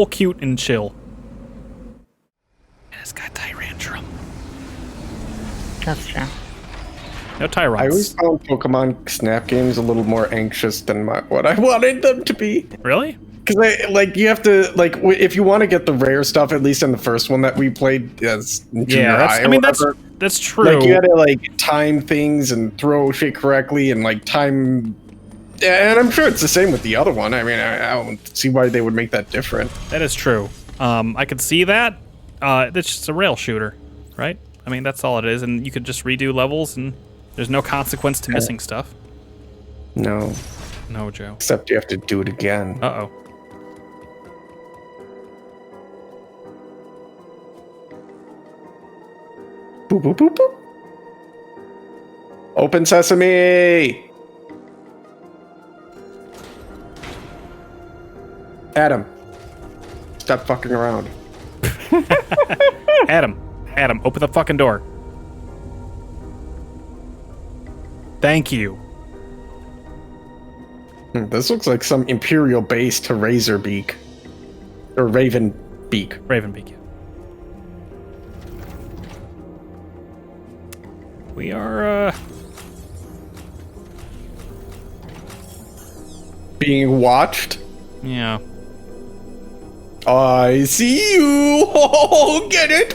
cute, and chill. And it's got Tyrantrum. That's true. No Tyrants. I always found Pokemon Snap games a little more anxious than what I wanted them to be. Really? Because you have to if you want to get the rare stuff, at least in the first one that we played as junior high. That's true. Like you had to time things and throw shit correctly and time. And I'm sure it's the same with the other one. I mean, I don't see why they would make that different. That is true. I could see that. It's just a rail shooter, right? I mean, that's all it is, and you could just redo levels and There's no consequence to missing stuff. No. No, Joe. Except you have to do it again. Uh-oh. Boop, boop, boop, boop. Open sesame! Adam. Stop fucking around. Adam, open the fucking door. Thank you. This looks like some Imperial base to Razorbeak. Or Ravenbeak. Ravenbeak, yeah. We are, being watched? Yeah. I see you! Oh, get it?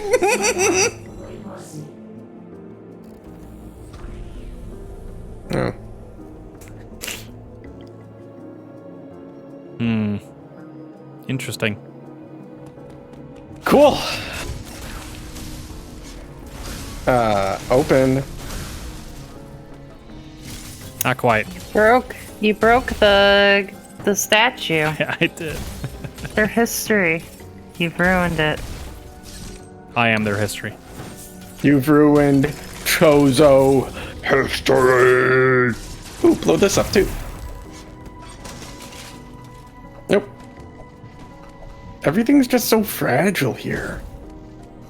Oh. Interesting. Cool. Open. Not quite. You broke the statue. Yeah, I did. Their history. You've ruined it. I am their history. You've ruined Chozo history. Ooh, blow this up too. Nope. Everything's just so fragile here.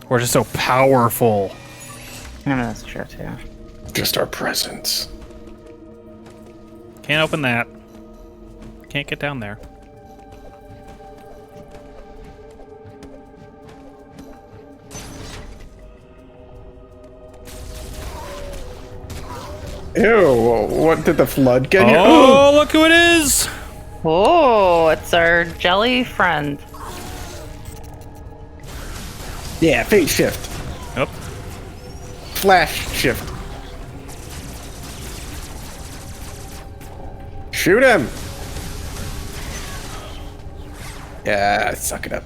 We're just so powerful. I mean, that's true too. Just our presence. Can't open that. Can't get down there. Ew, what did the flood get here? Oh, look who it is! Oh, it's our jelly friend. Yeah, phase shift. Yep. Flash shift. Shoot him! Yeah, suck it up.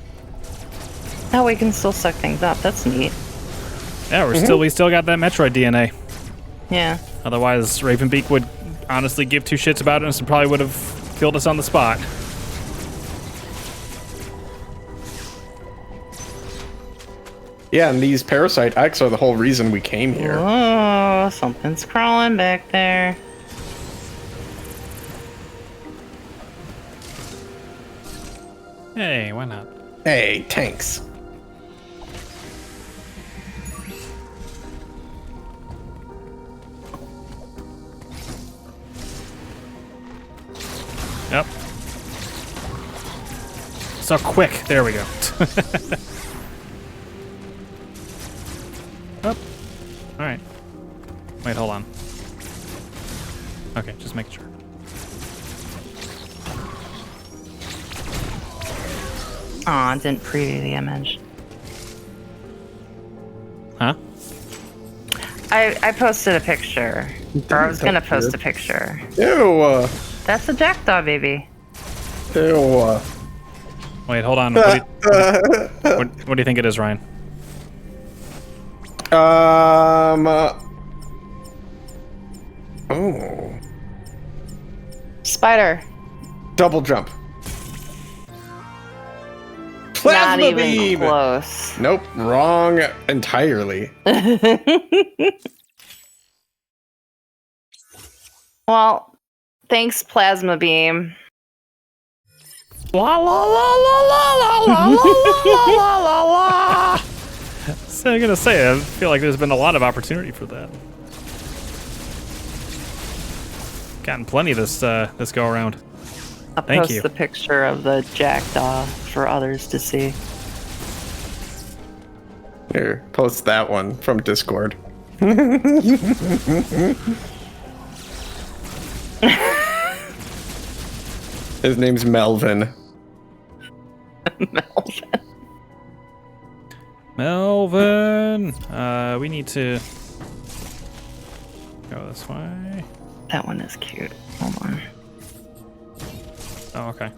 Oh, we can still suck things up. That's neat. Yeah, we still got that Metroid DNA. Yeah. Otherwise, Ravenbeak would honestly give two shits about it and probably would have killed us on the spot. Yeah, and these parasite eggs are the whole reason we came here. Oh, something's crawling back there. Hey, why not? Hey, tanks. Yep. So quick. There we go. Up. All right. Wait, hold on. Okay, just making sure. Aw, didn't preview the image. Huh? I posted a picture. Or I was gonna post a picture. Ew. That's a jackdaw baby. Ew. Wait, hold on. What do you think it is, Ryan? Oh. Spider. Double jump. Not Plasma even beam. close. Nope, wrong entirely. Well, thanks, Plasma Beam. La la la la la la la la la la la. So I'm gonna say, I feel like there's been a lot of opportunity for that. Gotten plenty this this go around. I'll Thank post you. the picture of the jackdaw for others to see. Here, post that one from Discord. His name's Melvin. Melvin. We need to go this way. That one is cute. Hold on. Oh, okay.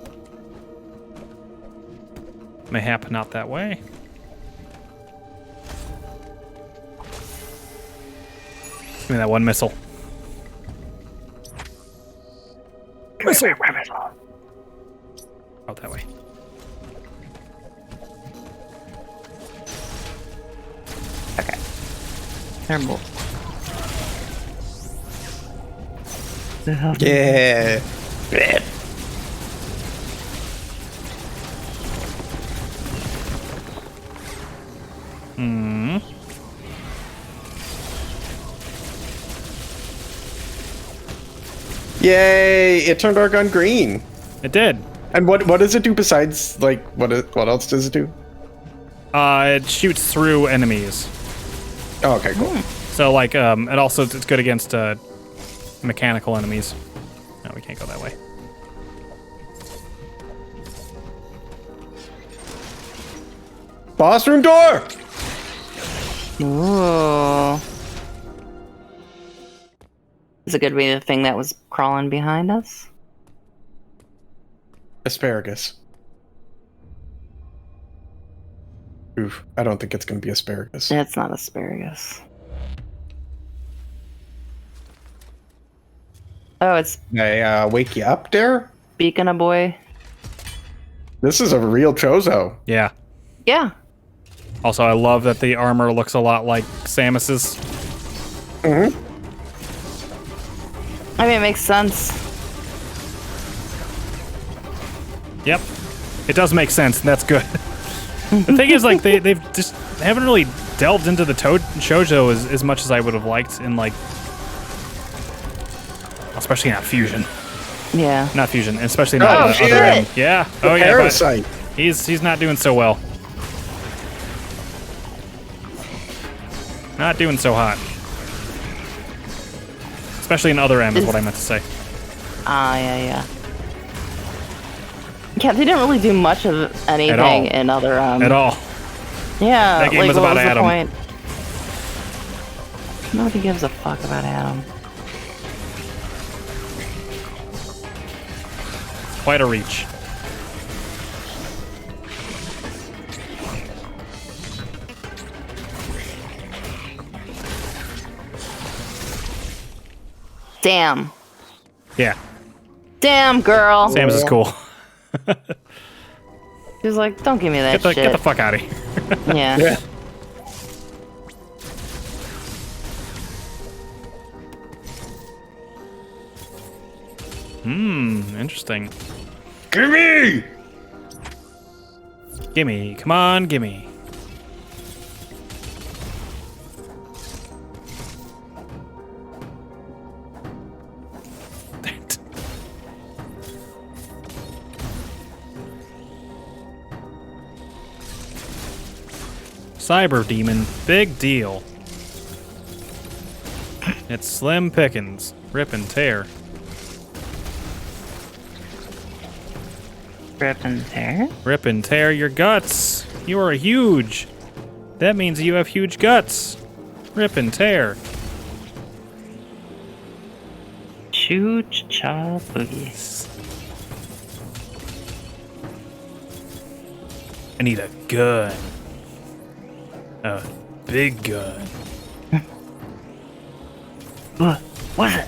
Mayhap not that way. Give me that one missile. missile. Out that way. Okay. Terrible. Yeah. Hmm. Yay! It turned our gun green. It did. And what does it do besides like what else does it do? It shoots through enemies. Oh, okay, cool. So like it also it's good against mechanical enemies. No, we can't go that way. Boss room door. Ooh. Is it going to be the thing that was crawling behind us? Asparagus. Oof, I don't think it's going to be asparagus. It's not asparagus. Oh, it's I wake you up there? Beacon a boy. This is a real Chozo. Yeah. Yeah. Also, I love that the armor looks a lot like Samus's. Mm-hmm. I mean, it makes sense. Yep. It does make sense, and that's good. The thing is, like, they haven't really delved into the shoujo as much as I would have liked in, like, especially not Fusion. Yeah. Not Fusion, especially not Oh, other shit. end. Yeah. The Oh, yeah. Parasite. But he's not doing so well. Not doing so hot. Especially in other M is what I meant to say. Ah, yeah. Yeah, they didn't really do much of anything in other At all. Yeah, That game like, was what about was Adam. the point? Nobody gives a fuck about Adam. Quite a reach. Damn. Yeah. Damn, girl. Samus is cool. She's like, don't give me that shit. Get the fuck out of here. Yeah. Interesting. Gimme! Gimme. Come on, gimme. Cyber Demon, big deal. It's slim pickings, rip and tear. Rip and tear? Rip and tear your guts. You are huge. That means you have huge guts. Rip and tear. Choo cha boogie. I need a gun. A big gun. What was it?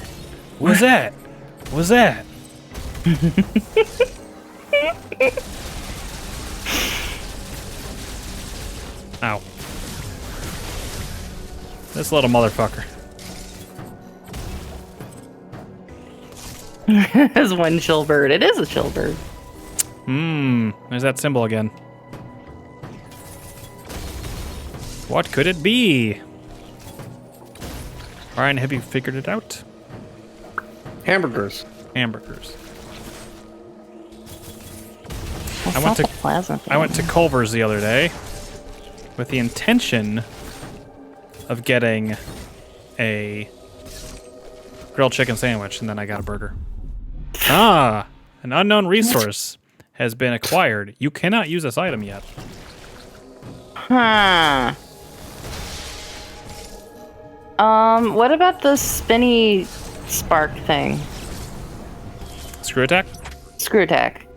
What's that? What's that? Ow. This little motherfucker. There's one chill bird. It is a chill bird. There's that symbol again. What could it be? Ryan, have you figured it out? Hamburgers. Hamburgers. That's I went not to the plasma thing. I went to Culver's the other day with the intention of getting a grilled chicken sandwich, and then I got a burger. Ah, an unknown resource has been acquired. You cannot use this item yet. Huh. What about the spinny spark thing? Screw attack? Screw attack.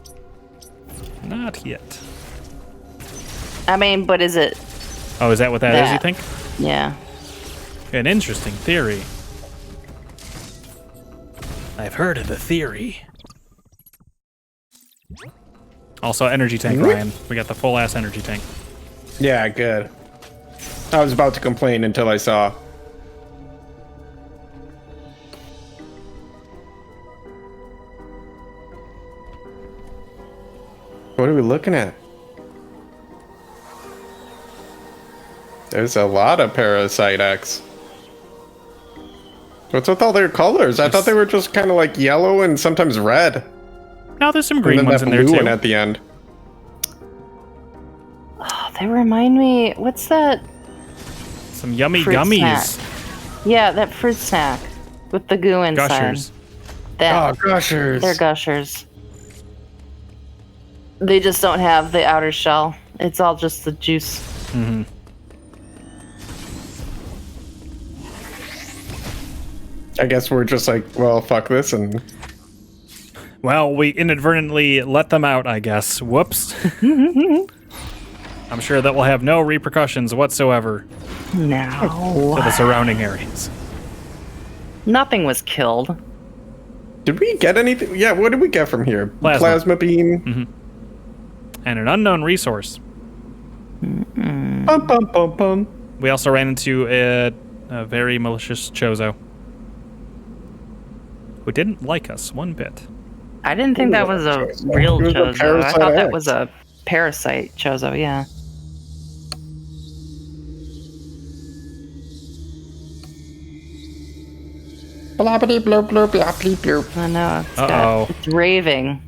Not yet. I mean, but is it? Oh, is that what that is, you think? Yeah. An interesting theory. I've heard of the theory. Also, energy tank, Ryan. We got the full ass energy tank. Yeah, good. I was about to complain until I saw. What are we looking at? There's a lot of Parasite X. What's with all their colors? I thought they were just kind of like yellow and sometimes red. Now there's some And green then ones that in there blue too. one at the end. Oh, they remind me. What's that? Some yummy Fruit gummies. snack. Yeah, that fruit snack with the goo inside. Gushers. That, Oh, gushers. They're gushers. They just don't have the outer shell. It's all just the juice. Mm-hmm. I guess we're just like, well, fuck this, and Well, we inadvertently let them out, I guess. Whoops. I'm sure that will have no repercussions whatsoever No. to the surrounding areas. Nothing was killed. did we get anything? Yeah, what did we get from here? Plasma. Beam. And an unknown resource. Bum, bum, bum, bum. We also ran into a very malicious Chozo who didn't like us one bit. I didn't think that was a real It was a Chozo. I Parasite thought that X. was a parasite Chozo, yeah. Bloppity bloop bloop bloppity bloop. I know. Uh-oh. It's raving.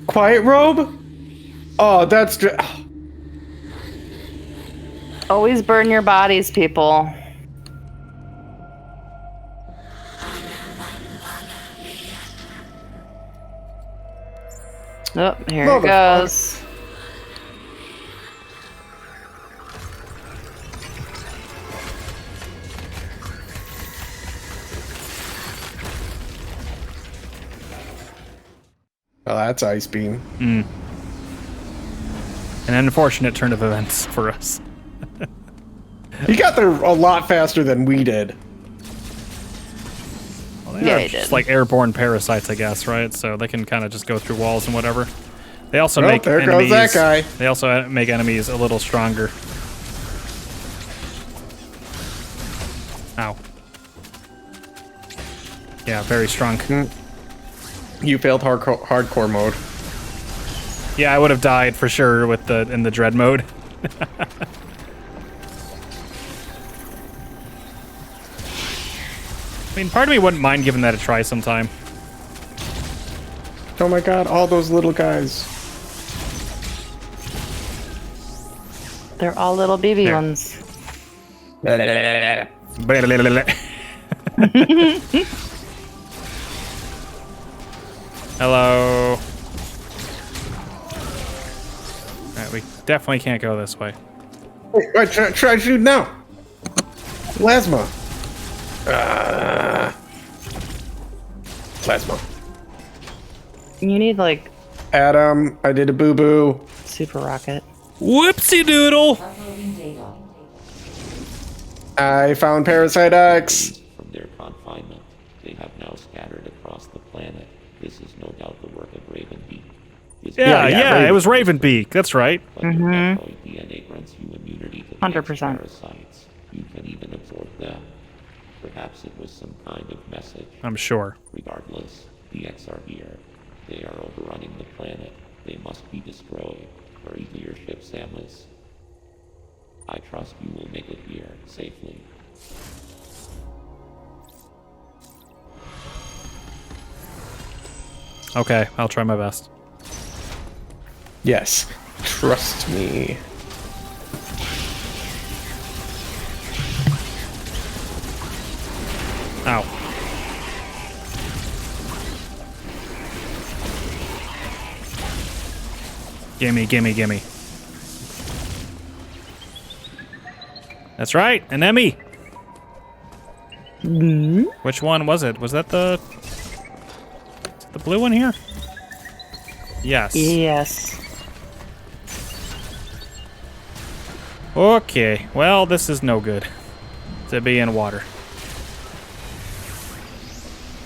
Quiet robe? Oh, that's Always burn your bodies, people. Oh, here it goes. Oh, that's Ice Beam. An unfortunate turn of events for us. He got there a lot faster than we did. Well, they Yeah, are he just did. like airborne parasites, I guess, right? So they can kind of just go through walls and whatever. They also Oh, make there enemies. goes that guy. They also make enemies a little stronger. Ow. Yeah, very strong. You failed hardcore mode. Yeah, I would have died for sure with in the dread mode. I mean, part of me wouldn't mind giving that a try sometime. Oh my god, all those little guys. They're all little BB There. ones. Hello. Alright, we definitely can't go this way. Wait, try shoot now. Plasma. Plasma. You need, like, Adam, I did a boo-boo. super rocket. Whoopsie doodle! I found Parasite X. From their confinement, they have now scattered across the planet. This is no doubt the work of Raven Beak. Yeah, it was Ravenbeak. That's right. But your Metroid DNA grants you immunity to the 100%. parasites. You can even absorb them. Perhaps it was some kind of message. I'm sure. Regardless, the X are here. They are overrunning the planet. They must be destroyed. Hurry to your ship, Samus. I trust you will make it here safely. Okay, I'll try my best. Yes. Trust me. Ow. Gimme, gimme, gimme. That's right, an Emmy. Which one was it? Was that the blue one here? Yes. Yes. Okay, well, this is no good to be in water.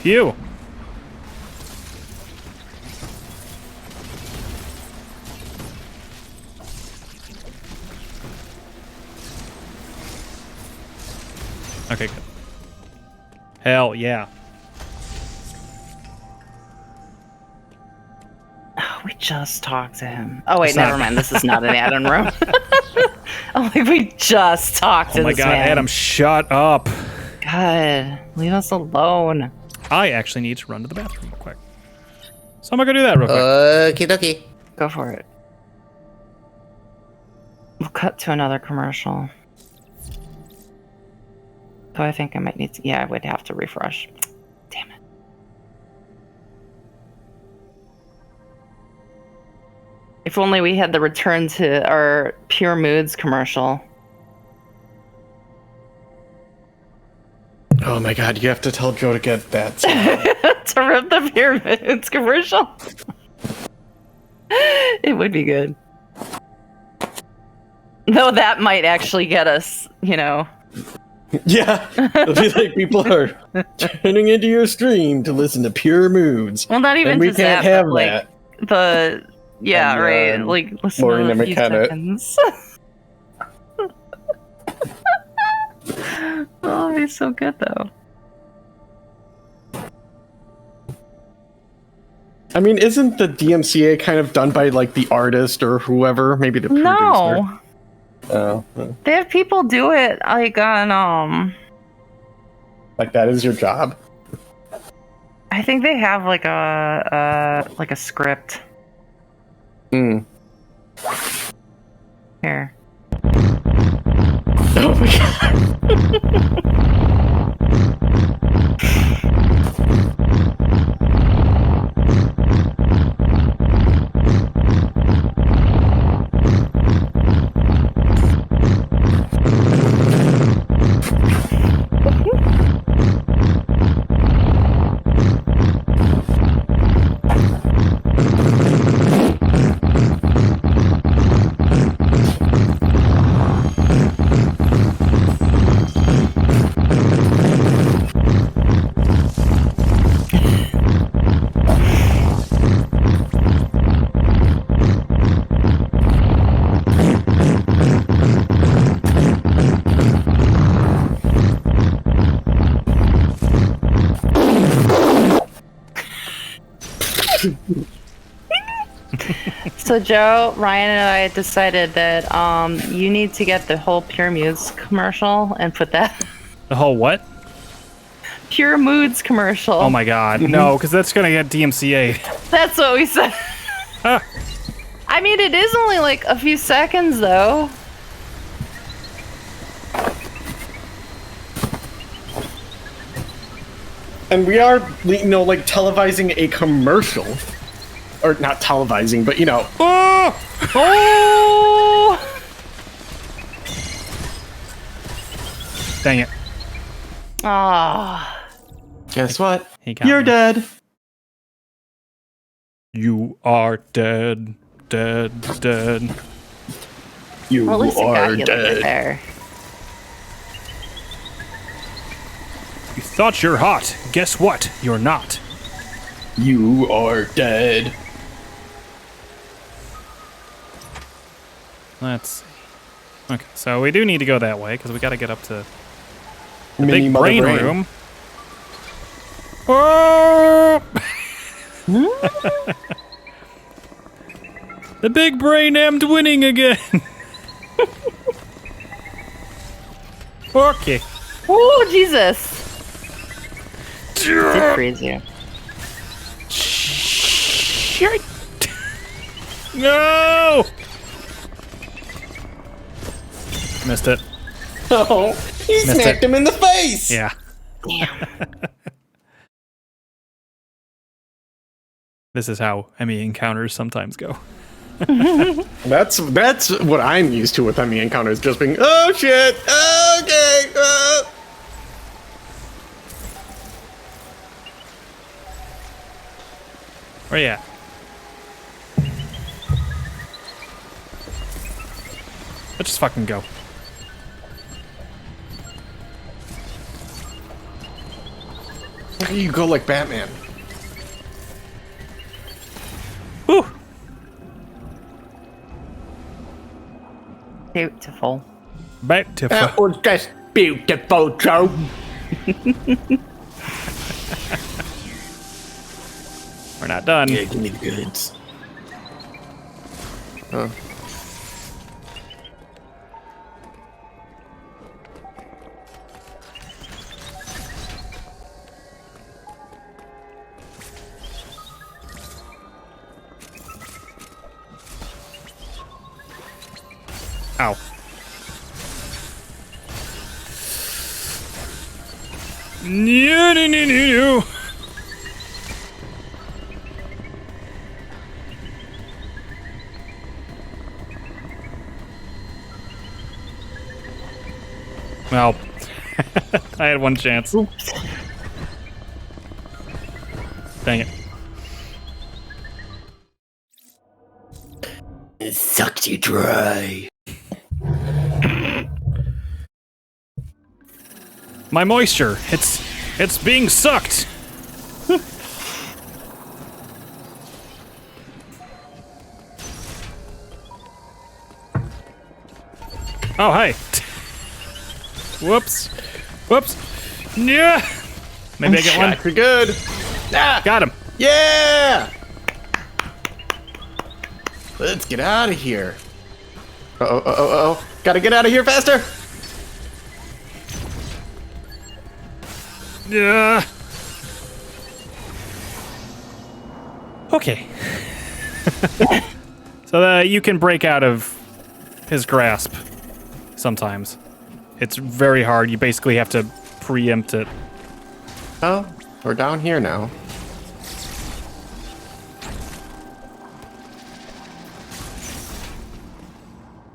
Phew. Okay, good. Hell yeah. Oh, we just talked to him. Oh, wait, It's not- never mind. This is not an Adam room. Oh, like we just talked to Oh my this god, man. Adam, shut up. God, leave us alone. I actually need to run to the bathroom real quick. So I'm gonna go do that real quick. Okie dokie. Go for it. We'll cut to another commercial. So I think I might need to. Yeah, I would have to refresh. Damn it. If only we had the return to our Pure Moods commercial. Oh my god, you have to tell Joe to get that. To rip the Pure Moods commercial. It would be good. Though that might actually get us, you know. Yeah. It'll be like people are tuning into your stream to listen to Pure Moods. Well, not even and we just can't that, have but, like, that. the yeah, And, right. Like listen Lorena to a few McKenna. seconds. Oh, it'd be so good though. I mean, isn't the DMCA kind of done by like the artist or whoever? Maybe the producer. No, Oh, they have people do it like on like that is your job. I think they have like a script. Hmm. Here. Oh my god. So Joe, Ryan, and I decided that you need to get the whole Pure Moods commercial and put that The whole what? Pure Moods commercial. Oh my god. No, because that's gonna get DMCA. That's what we said. Ah. I mean, it is only like a few seconds though. And we are, you know, like televising a commercial. Or not televising, but you know. Oh! Oh! Dang it. Ah. Guess what? He got You're me. dead. You are dead. Dead. Dead. You Well, at least it got are you dead. there. You thought you're hot. Guess what? You're not. You are dead. Let's see. Okay, so we do need to go that way because we got to get up to the Mini big mother brain brain. room. Oh! The big brain ammed winning again. Okay. Oh, Jesus. Did freeze you. Shit. No! Missed it. Oh, he Missed smacked it. him in the face. Yeah. This is how Emmy encounters sometimes go. That's what I'm used to with Emmy encounters, just being, oh shit, okay. Where you at? Let's just fucking go. Why do you go like Batman? Whew. Beautiful. Beautiful. That was just beautiful, Joe. We're not done. Yeah, give me the goods. Huh. Ow. No. Well, I had one chance. Oops. Dang it. It sucks you dry. My moisture, it's being sucked. Oh, hey. Whoops. Yeah. Maybe I get one. Pretty good. Ah, Got him. yeah. Let's get out of here. Uh-oh. Gotta get out of here faster. Yeah. Okay. So you can break out of his grasp sometimes. It's very hard. You basically have to preempt it. Oh, we're down here now.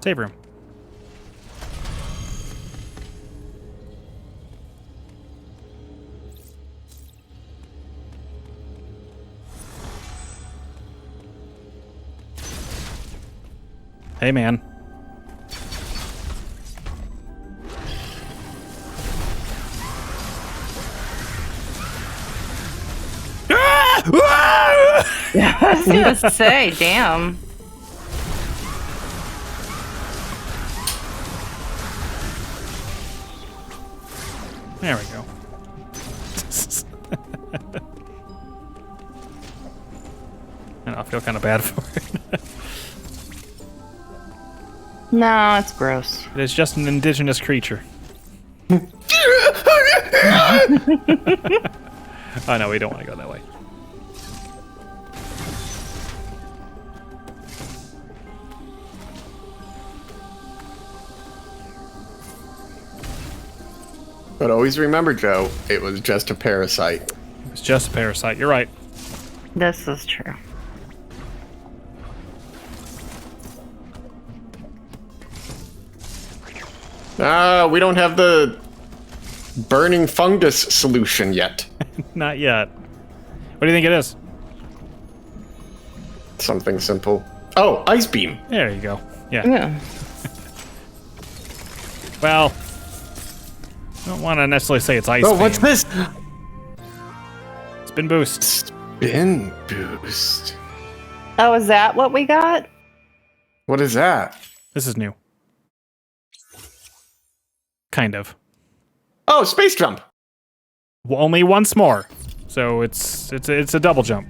Save room. Hey, man. I was gonna say, damn. There we go. I feel kind of bad for it. No, it's gross. It is just an indigenous creature. Oh no, we don't want to go that way. But always remember, Joe, it was just a parasite. It's just a parasite. You're right. This is true. We don't have the burning fungus solution yet. Not yet. What do you think it is? Something simple. Oh, ice beam. There you go. Yeah. Yeah. Well, I don't want to necessarily say it's ice Oh, beam. what's this? Spin boost. Spin boost. Oh, is that what we got? What is that? This is new. Kind of. Oh, space jump. Well, only once more. So it's a double jump.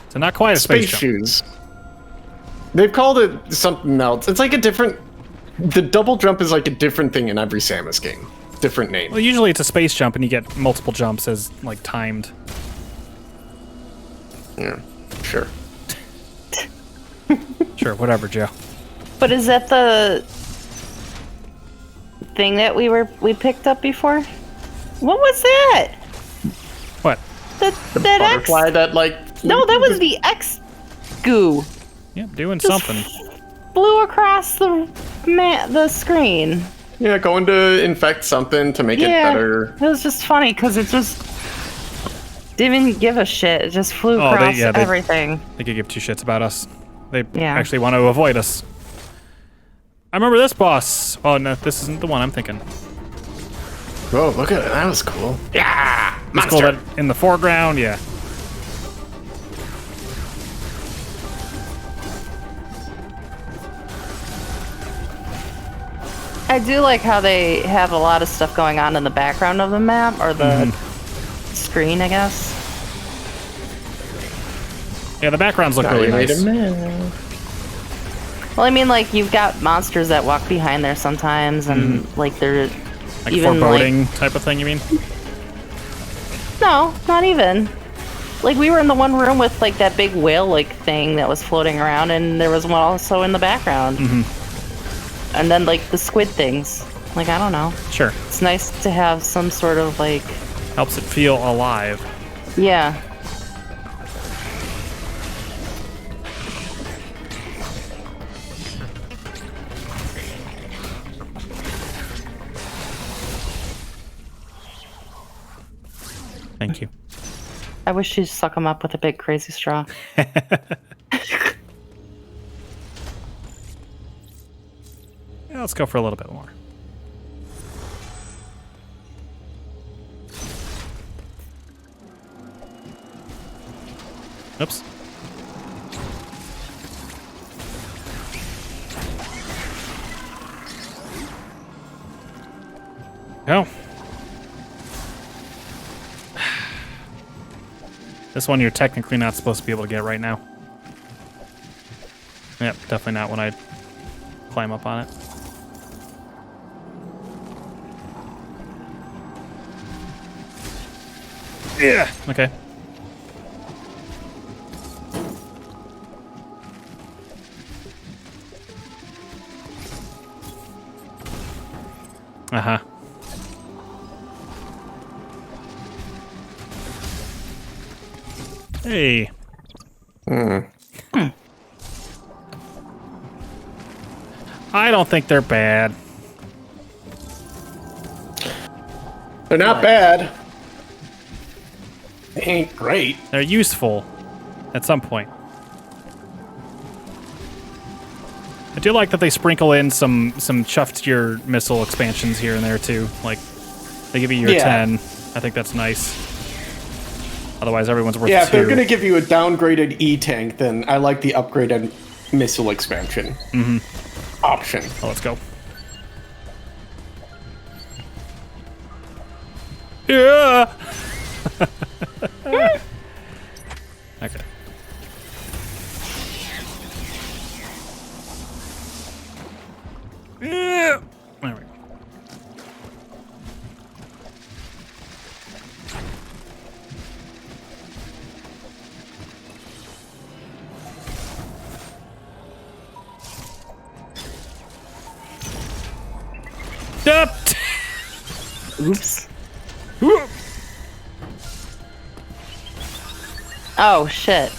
So not quite a space jump. shoes. They've called it something else. It's like a different... The double jump is like a different thing in every Samus game. Different name. Well, usually it's a space jump and you get multiple jumps as, like, timed. Yeah, sure. Sure, whatever, Joe. But is that the thing that we picked up before? What was that? What? That Butterfly X? that, like... No, that was the X goo. Yep, doing Just something. Flew across the screen. Yeah, going to infect something to make it better. It was just funny because it just didn't give a shit. It just flew across everything. They could give two shits about us. They Yeah. actually want to avoid us. I remember this boss. Oh, no, this isn't the one I'm thinking. Oh, look at it. That was cool. Yeah! It's cool that in the foreground, yeah. I do like how they have a lot of stuff going on in the background of the map, or the screen, I guess. Yeah, the backgrounds look really nice. Well, I mean, like, you've got monsters that walk behind there sometimes, and, like, they're Like even, foreboding type of thing, you mean? No, not even. Like, we were in the one room with, like, that big whale-like thing that was floating around, and there was one also in the background. And then, like, the squid things. Like, I don't know. Sure. It's nice to have some sort of, like... Helps it feel alive. Yeah. Thank you. I wish she'd suck them up with a big crazy straw. Yeah, let's go for a little bit more. Oops. Go. This one you're technically not supposed to be able to get right now. Yep, definitely not when I climb up on it. Yeah. Okay. Uh-huh. Hey. I don't think they're bad. They're not bad. They ain't great. They're useful at some point. I do like that they sprinkle in some chuffed your missile expansions here and there too. Like they give you your 10. I think that's nice. Otherwise, everyone's worth 2. If they're gonna give you a downgraded E-tank, then I like the upgraded missile expansion option. Oh, let's go. Yeah. Okay. Yeah. There we go. Up. Oops. Oh, shit.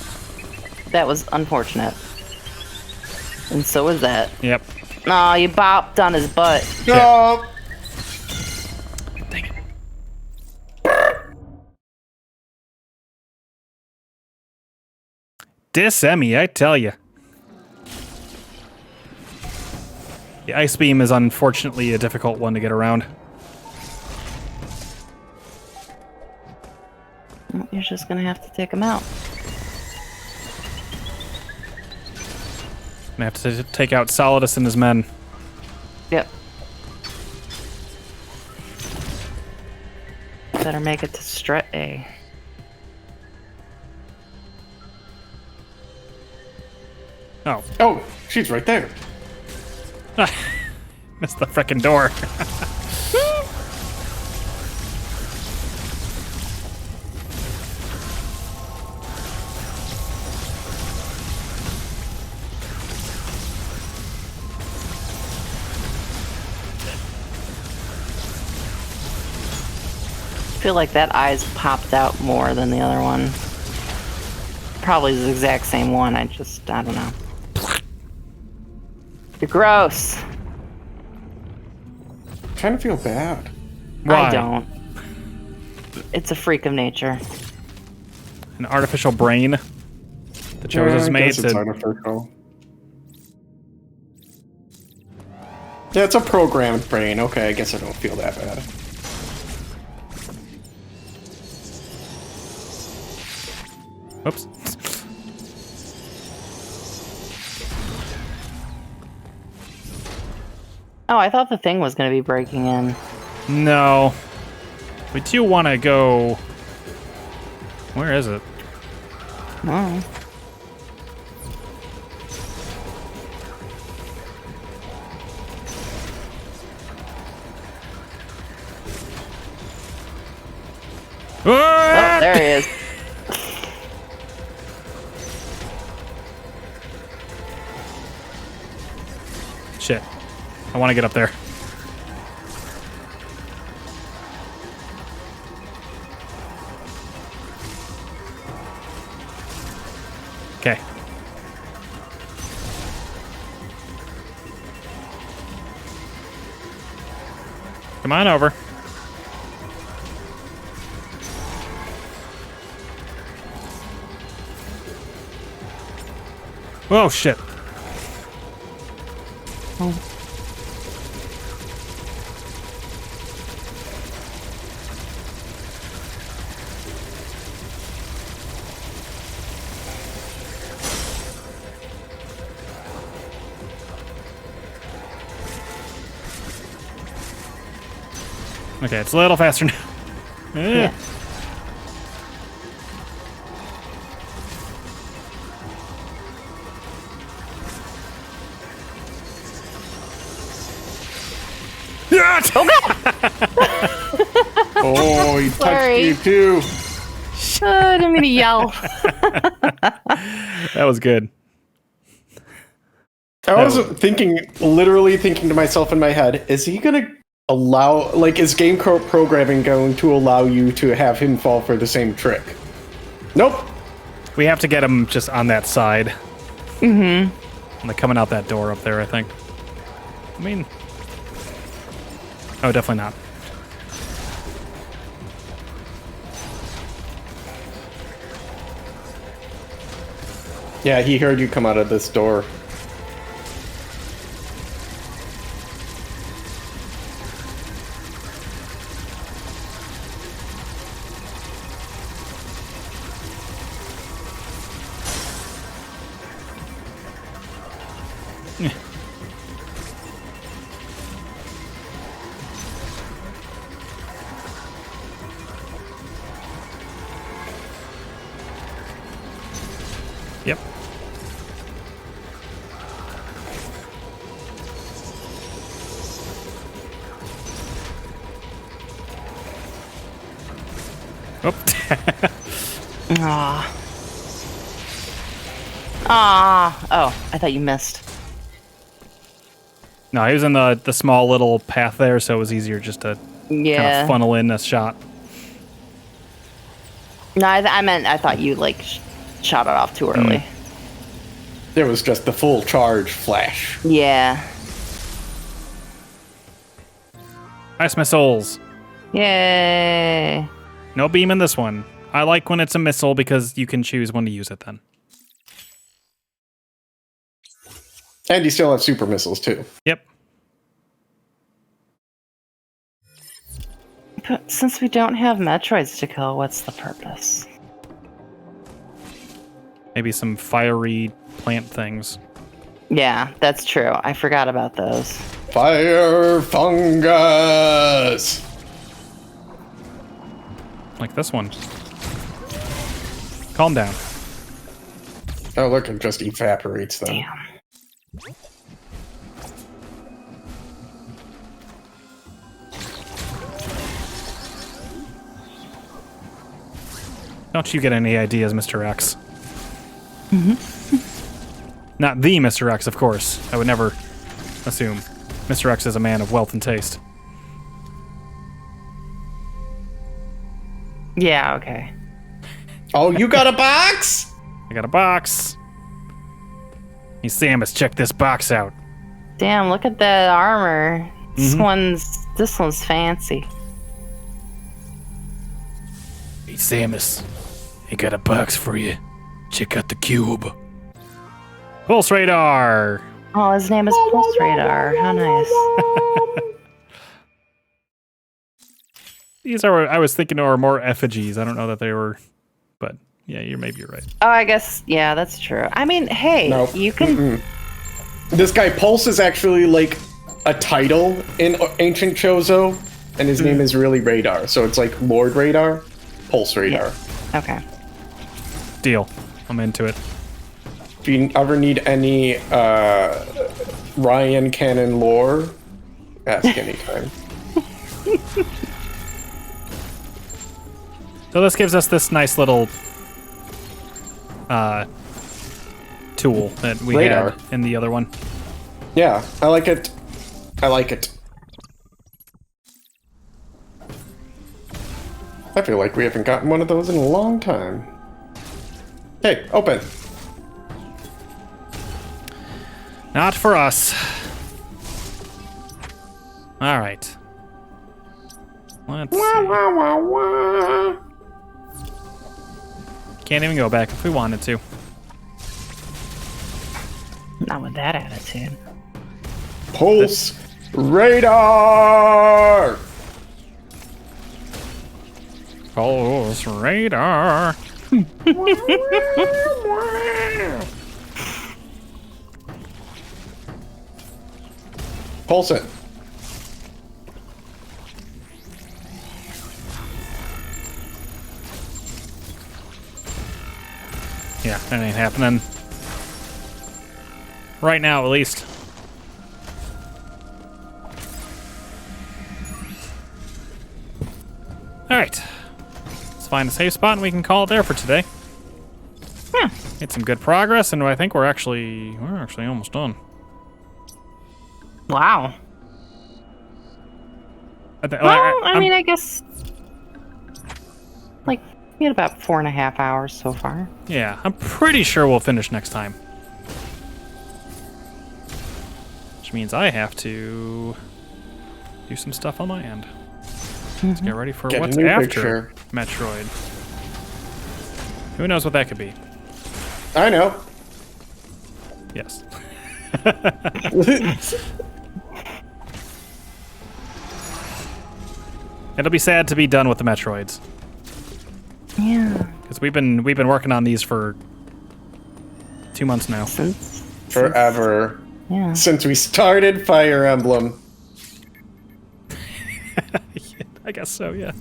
That was unfortunate. And so was that. Yep. Aw, you bopped on his butt. No. Dang it. Dis-Emmy, I tell you. The ice beam is unfortunately a difficult one to get around. Well, you're just gonna have to take him out. I have to take out Solidus and his men. Yep. Better make it to Strat A. Oh. Oh, she's right there. Missed the frickin' door. I feel like that eye's popped out more than the other one. Probably the exact same one, I don't know. You're gross. I kind of feel bad. Why? I don't. It's a freak of nature. An artificial brain that chose his I mate guess it's to... artificial. Yeah, it's a programmed brain. Okay, I guess I don't feel that bad. Whoops. Oh, I thought the thing was going to be breaking in. No. We do want to go... Where is it? Oh. Oh, there he is. Shit. I want to get up there. Okay. Come on over. Oh, shit. Oh. Okay, it's a little faster now. Yeah. Oh, he Sorry. touched you too. I didn't mean to yell. That was good. I was literally thinking to myself in my head, is he gonna allow, like, is game programming going to allow you to have him fall for the same trick? Nope. We have to get him just on that side. Mm-hmm. Like coming out that door up there, I think. I mean... Oh, definitely not. Yeah, he heard you come out of this door. Yep. Oh. Ah. Ah. Oh, I thought you missed. No, he was in the small little path there, so it was easier just to kind of funnel in a shot. No, I thought you, like, shot it off too early. There was just the full charge flash. Yeah. Ice missiles. Yay. No beam in this one. I like when it's a missile because you can choose when to use it then. And you still have super missiles too. Yep. But since we don't have Metroids to kill, what's the purpose? Maybe some fiery plant things. Yeah, that's true. I forgot about those. Fire fungus! Like this one. Calm down. Oh, look, it just evaporates them. Damn. Don't you get any ideas, Mr. X? Mm-hmm. Not the Mr. X, of course. I would never assume. Mr. X is a man of wealth and taste. Yeah, okay. Oh, you got a box? I got a box. Hey, Samus, check this box out. Damn, look at the armor. This one's fancy. Hey, Samus. I got a box for you. Check out the cube. Pulse radar. Oh, his name is Pulse Radar. How nice. These are, I was thinking, are more effigies. I don't know that they were, but yeah, maybe you're right. Oh, I guess, yeah, that's true. I mean, hey, No. you can... This guy Pulse is actually like a title in Ancient Chozo, and his name is really Radar. So it's like Lord Radar, Pulse Radar. Okay. Deal. I'm into it. If you ever need any Ryan Cannon lore, ask anytime. So this gives us this nice little tool that we Radar. had in the other one. Yeah, I like it. I like it. I feel like we haven't gotten one of those in a long time. Hey, open. Not for us. All right. Let's see. Can't even go back if we wanted to. Not with that attitude. Pulse Radar! Pulse Radar. Pulse it. Yeah, that ain't happening. Right now, at least. Alright. Let's find a safe spot and we can call it there for today. Yeah. Made some good progress, and I think we're actually almost done. Wow. I Well, I mean, I guess like we had about 4.5 hours so far. Yeah, I'm pretty sure we'll finish next time. Which means I have to do some stuff on my end. Let's get ready for Get a what's new after picture. Metroid. Who knows what that could be? I know. Yes. It'll be sad to be done with the Metroids. Yeah. Because we've been working on these for 2 months now. Forever. Yeah. Since we started Fire Emblem. I guess so, yeah.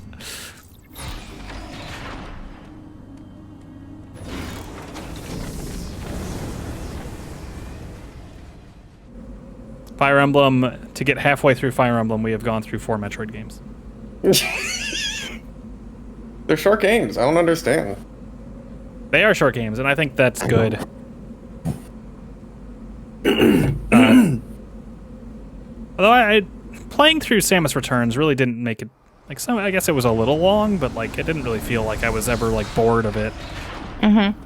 Fire Emblem, to get halfway through Fire Emblem, we have gone through 4 Metroid games. They're short games. I don't understand. They are short games, and I think that's good. Although I playing through Samus Returns really didn't make it like some. I guess it was a little long, but like it didn't really feel like I was ever like bored of it. Mm-hmm.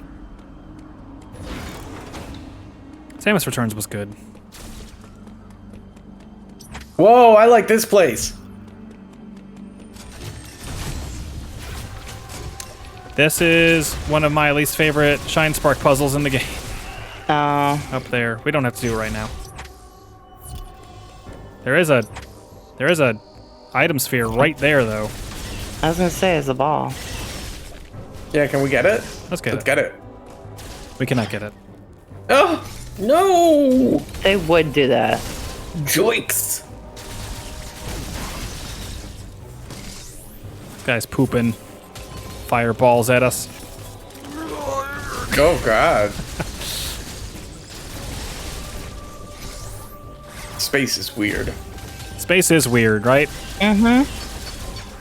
Samus Returns was good. Whoa, I like this place. This is one of my least favorite Shine Spark puzzles in the game. Oh. Up there. We don't have to do it right now. There is a item sphere right there, though. I was gonna say it's a ball. Yeah, can we get it? Let's get it. Let's get it. We cannot get it. Oh, no! They would do that. Joinks. This guy's pooping fireballs at us. Oh, God. Space is weird. Space is weird, right? Mm-hmm.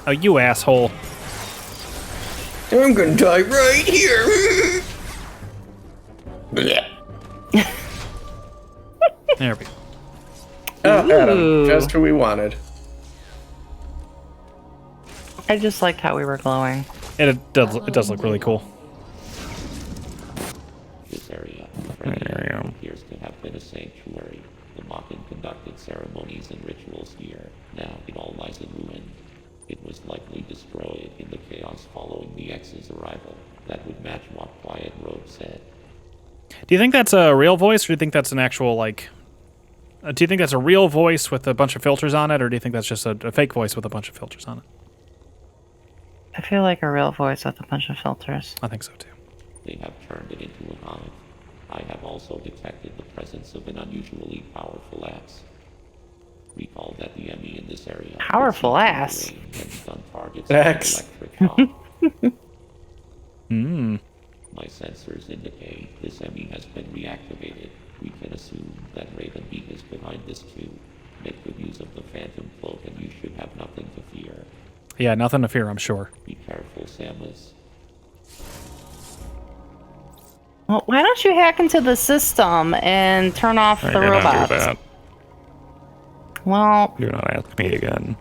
Oh, you asshole. I'm gonna die right here. There we go. Oh, Adam, Ooh. just who we wanted. I just liked how we were glowing. It does look really cool. This area appears to have been a sanctuary. The Makin conducted ceremonies and rituals here. Now it all lies in ruin. It was likely destroyed in the chaos following the X's arrival. That would match what Quiet Road said. Do you think that's a real voice, or do you think that's an actual, like... do you think that's a real voice with a bunch of filters on it, or do you think that's just a fake voice with a bunch of filters on it? I feel like a real voice with a bunch of filters. I think so, too. They have turned it into an hive. I have also detected the presence of an unusually powerful axe. We call that the Emmy in this area. Powerful ass. X. My sensors indicate this Emmy has been reactivated. We can assume that Raven Beam is behind this too. Make good use of the Phantom Cloak and you should have nothing to fear. Yeah, nothing to fear, I'm sure. Be careful, Samus. Well, why don't you hack into the system and turn off the robots? Do that. Well, Do not ask me again.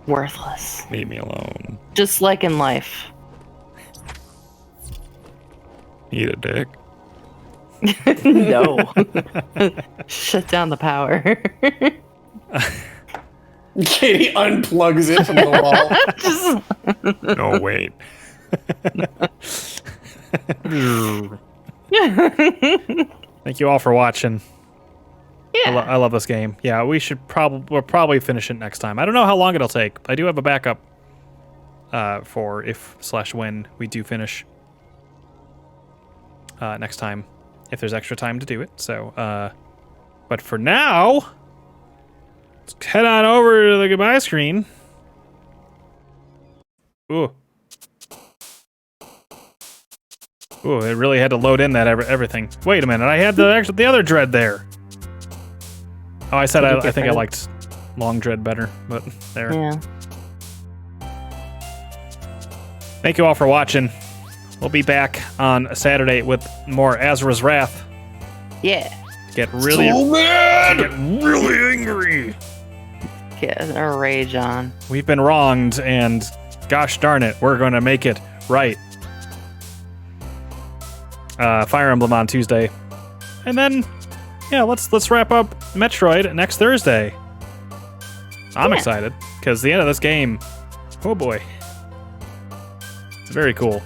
worthless. Leave me alone. Just like in life. Eat a dick. No. Shut down the power. Katie unplugs it from the wall. No, wait. Thank you all for watching. Yeah. I love this game. Yeah, we'll probably finish it next time. I don't know how long it'll take. I do have a backup for if/when we do finish next time, if there's extra time to do it. So, but for now, let's head on over to the goodbye screen. Ooh. Ooh, it really had to load in that everything. Wait a minute, I had the other dread there. Oh, I said I think I liked long dread better, but there. Yeah. Thank you all for watching. We'll be back on Saturday with more Azra's Wrath. Yeah. Get really angry. Get a rage on. We've been wronged, and gosh darn it, we're going to make it right. Fire Emblem on Tuesday, and then yeah, let's wrap up Metroid next Thursday. I'm excited because the end of this game, oh boy, it's very cool.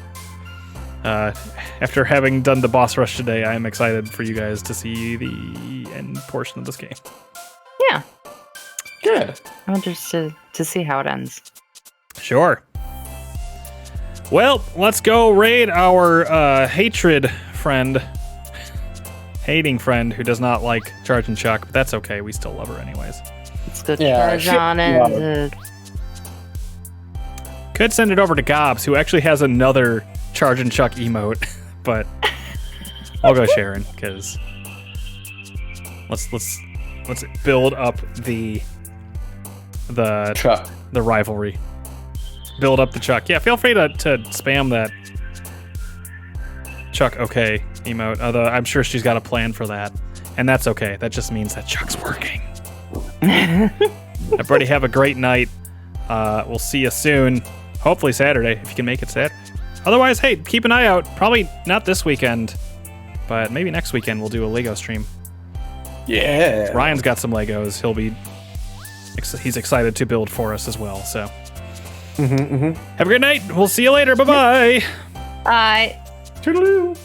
After having done the boss rush today, I am excited for you guys to see the end portion of this game. Yeah. Good. I'm interested to see how it ends. Sure. Well, let's go raid our hating friend who does not like Charge and Chuck, but that's okay. We still love her anyways. Let's go charge on it. Could send it over to Gobs, who actually has another Charge and Chuck emote, but I'll go Sharon because let's build up the Chuck. the rivalry. Build up the Chuck. Yeah, feel free to spam that Chuck okay emote, although I'm sure she's got a plan for that. And that's okay. That just means that Chuck's working. Everybody have a great night. We'll see you soon. Hopefully Saturday, if you can make it Saturday. Otherwise, hey, keep an eye out. Probably not this weekend, but maybe next weekend we'll do a Lego stream. Yeah. Ryan's got some Legos. He's excited to build for us as well, so. Have a great night. We'll see you later. Bye-bye. Bye. Toodaloo.